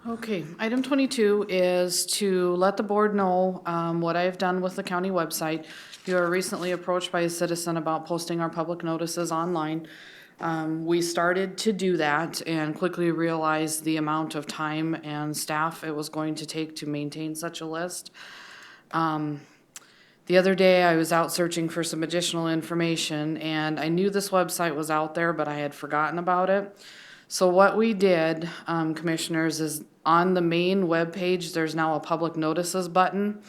Okay, item 22 is to let the board know what I've done with the county website. You were recently approached by a citizen about posting our public notices online. We started to do that and quickly realized the amount of time and staff it was going to take to maintain such a list. The other day, I was out searching for some additional information, and I knew this website was out there, but I had forgotten about it. So what we did, commissioners, is on the main webpage, there's now a public notices button.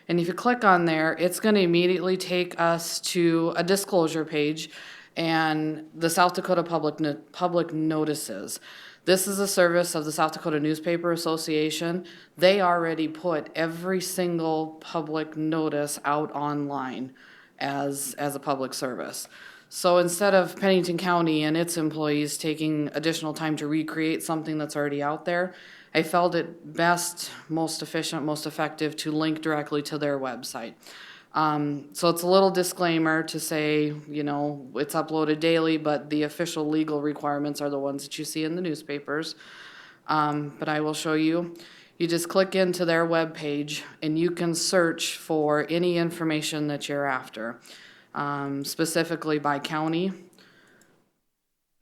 And if you click on there, it's going to immediately take us to a disclosure page and the South Dakota Public Notices. This is a service of the South Dakota Newspaper Association. They already put every single public notice out online as a public service. So instead of Pennington County and its employees taking additional time to recreate something that's already out there, I felt it best, most efficient, most effective to link directly to their website. So it's a little disclaimer to say, you know, it's uploaded daily, but the official legal requirements are the ones that you see in the newspapers. But I will show you. You just click into their webpage and you can search for any information that you're after. Specifically by county.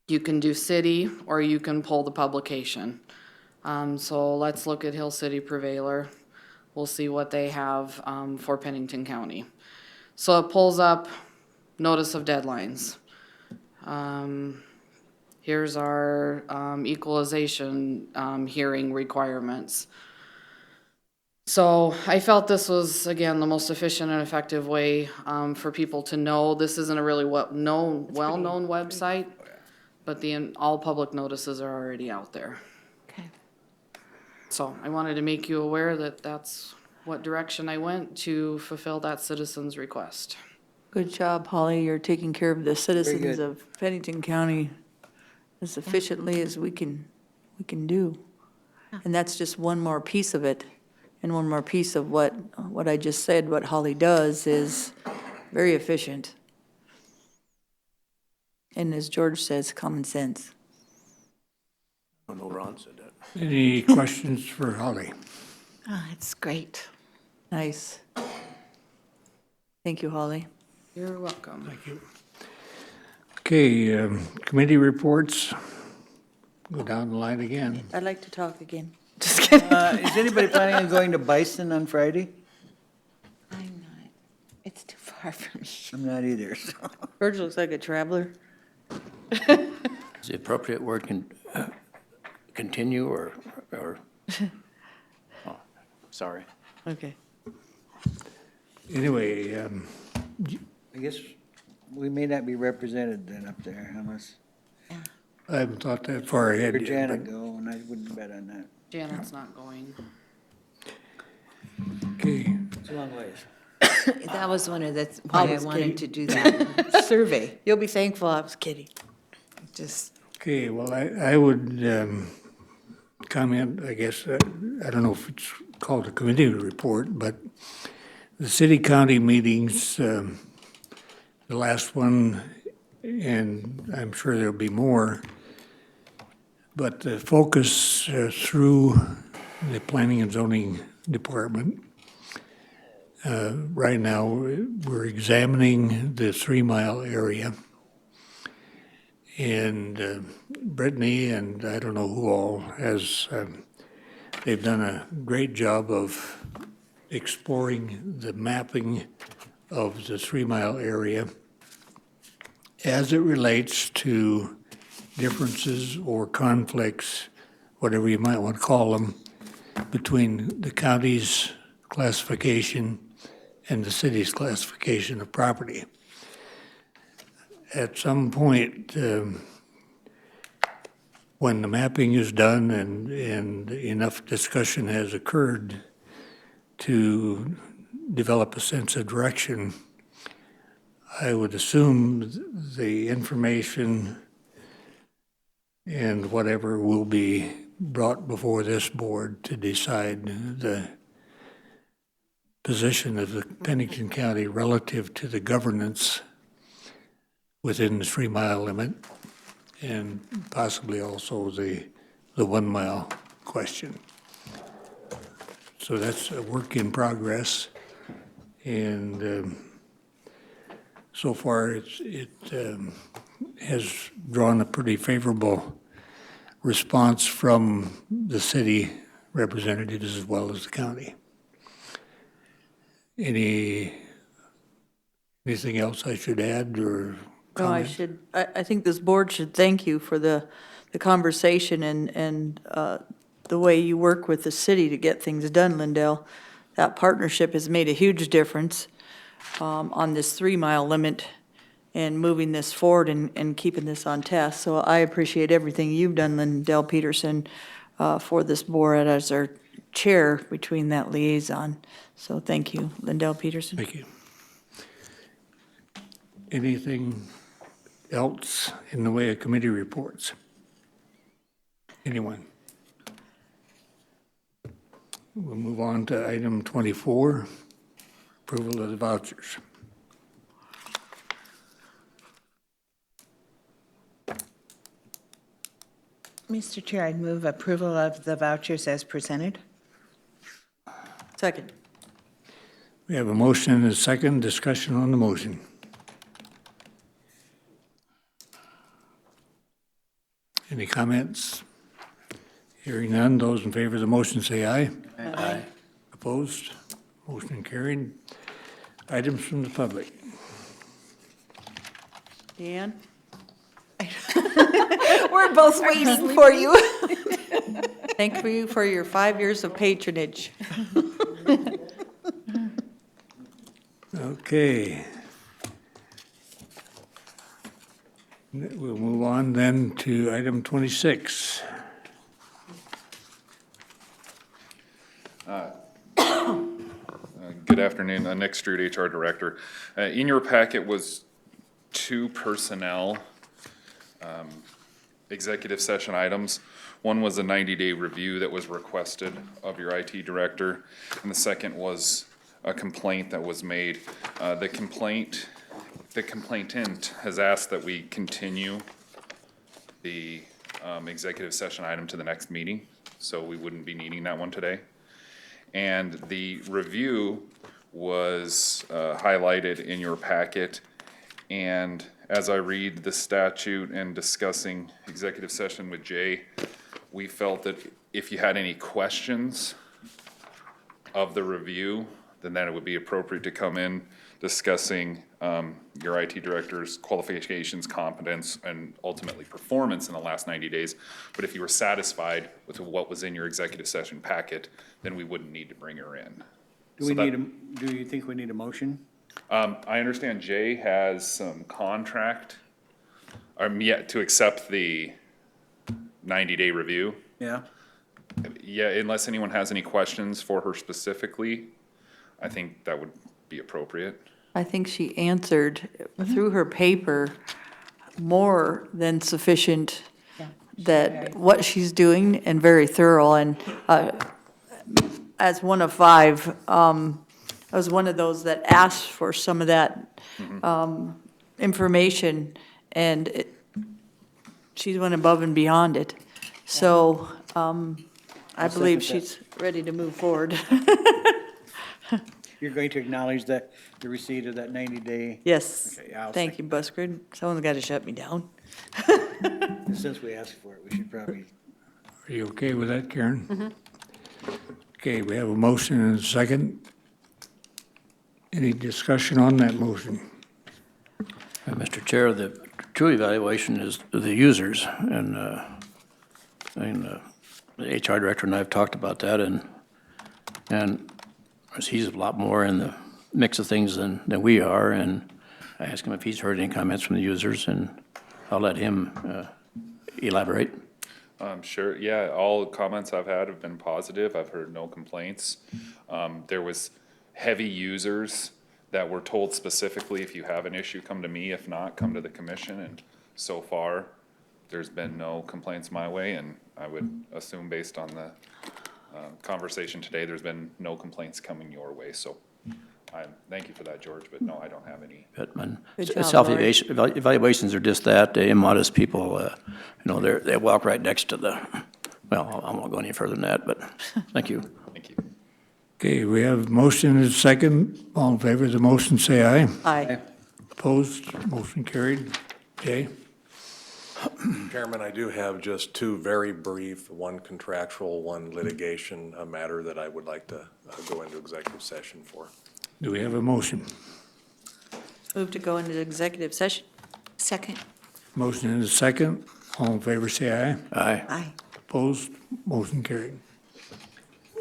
You can do city or you can pull the publication. So let's look at Hill City Prevailer. We'll see what they have for Pennington County. So it pulls up notice of deadlines. Here's our equalization hearing requirements. So I felt this was, again, the most efficient and effective way for people to know. This isn't a really well-known website, but all public notices are already out there. Okay. So I wanted to make you aware that that's what direction I went to fulfill that citizen's request. Good job, Holly. You're taking care of the citizens good. of Pennington County as efficiently as we can do. And that's just one more piece of it. And one more piece of what I just said, what Holly does is very efficient. And as George says, common sense. I know Ron said that. Any questions for Holly? Oh, it's great. Nice. Thank you, Holly. You're welcome. Thank you. Okay, committee reports. Go down the line again. I'd like to talk again. Just kidding. Is anybody planning on going to Bison on Friday? I'm not. It's too far from me. I'm not either, so. George looks like a traveler. Is the appropriate word continue or? Oh, sorry. Okay. Anyway, I guess we may not be represented then up there unless. I haven't thought that far ahead Where'd yet. Janet but- go? And I wouldn't bet on that. Janet's not going. Okay, It's a long ways. That was one of the, why I wanted to do that survey. You'll be thankful I was kidding. Just, okay, well, I would comment, I guess, I don't know if it's called a committee report, but the city-county meetings, the last one, and I'm sure there'll be more, but the focus through the Planning and Zoning Department, right now, we're examining the 3 Mile area. And Brittany and I don't know who all has, they've done a great job of exploring the mapping of the 3 Mile area as it relates to differences or conflicts, whatever you might want to call them, between the county's classification and the city's classification of property. At some point, when the mapping is done and enough discussion has occurred to develop a sense of direction, I would assume the information and whatever will be brought before this board to decide the position of the Pennington County relative to the governance within the 3 Mile limit, and possibly also the 1 mile question. So that's a work in progress, and so far it has drawn a pretty favorable response from the city representatives as well as the county. Anything else I should add or No, I think this board should thank you for the conversation and the way you work with the city to get things done, Lindell. That partnership has made a huge difference on this 3 Mile limit and moving this forward and keeping this on task. So I appreciate everything you've done, Lindell Peterson, for this board as our chair between that liaison. So thank you, Lindell Peterson. Thank you. Anything else in the way of committee reports? Anyone? We'll move on to item 24, approval of the vouchers. Mr. Chair, I'd move approval of the vouchers as presented. Second. We have a motion and a second. Discussion on the motion. Any comments? Hearing none, those in favor of the motion say aye. Aye. Opposed? Motion carried. Items from the public. Dan? We're both waiting for you. Thank you for your 5 years of patronage. Okay. We'll move on then to item 26. Good afternoon, Nick Strude, HR Director. In your packet was 2 personnel executive session items. One was a 90-day review that was requested of your IT director, and the second was a complaint that was made. The complainant has asked that we continue the executive session item to the next meeting, so we wouldn't be needing that one today. And the review was highlighted in your packet, and as I read the statute and discussing executive session with Jay, we felt that if you had any questions of the review, then it would be appropriate to come in discussing your IT director's qualifications, competence, and ultimately performance in the last 90 days. But if you were satisfied with what was in your executive session packet, then we wouldn't need to bring her in. Do we need do you think we need a motion? I understand Jay has some contract, yet to accept the 90-day review. Yeah. Yeah, unless anyone has any questions for her specifically, I think that would be appropriate. I think she answered through her paper more than sufficient that what she's doing and very thorough. And as one of 5, I was one of those that asked for some of that information, and she went above and beyond it. So I believe she's ready to move forward. You're going to acknowledge that the receipt of that 90-day? Yes. Okay, I'll Thank you, Buskard. Someone's got to shut me down. Since we asked for it, we should probably. Are you okay with that, Karen? Okay, we have a motion and a second. Any discussion on that motion? Mr. Chair, the true evaluation is the users, and the HR director and I have talked about that, and he's a lot more in the mix of things than we are, and I asked him if he's heard any comments from the users, and I'll let him elaborate. Sure, yeah, all comments I've had have been positive. I've heard no complaints. There was heavy users that were told specifically, if you have an issue, come to me. If not, come to the commission. And so far, there's been no complaints my way. And I would assume based on the conversation today, there's been no complaints coming your way. So I thank you for that, George. But no, I don't have any. Self-evaluations are just that. Immodest people, they walk right next to the, well, I won't go any further than that, but thank you. Thank you. Okay, we have motion and a second. All in favor of the motion, say aye. Aye. Opposed? Motion carried. Jay? Chairman, I do have just 2 very brief, one contractual, one litigation, a matter that I would like to go into executive session for. Do we have a motion? Move to go into executive session. Second. Motion and a second. All in favor, say aye. Aye. Aye. Opposed? Motion carried.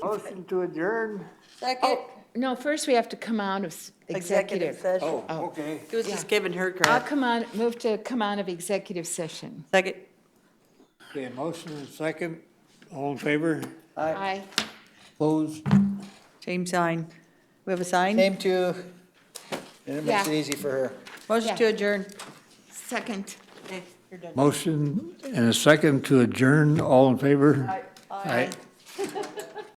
Motion to adjourn. Second. No, first we have to come out of executive. session. Okay. She was just giving her I'll credit. move to come out of executive session. Second. Okay, motion and a second. All in favor? Aye. Opposed? Same sign. We have a sign? Same to, and it makes it Yeah. easy for her. Motion to adjourn. Second. Okay, you're done. Motion and a second to adjourn. All in favor? Aye.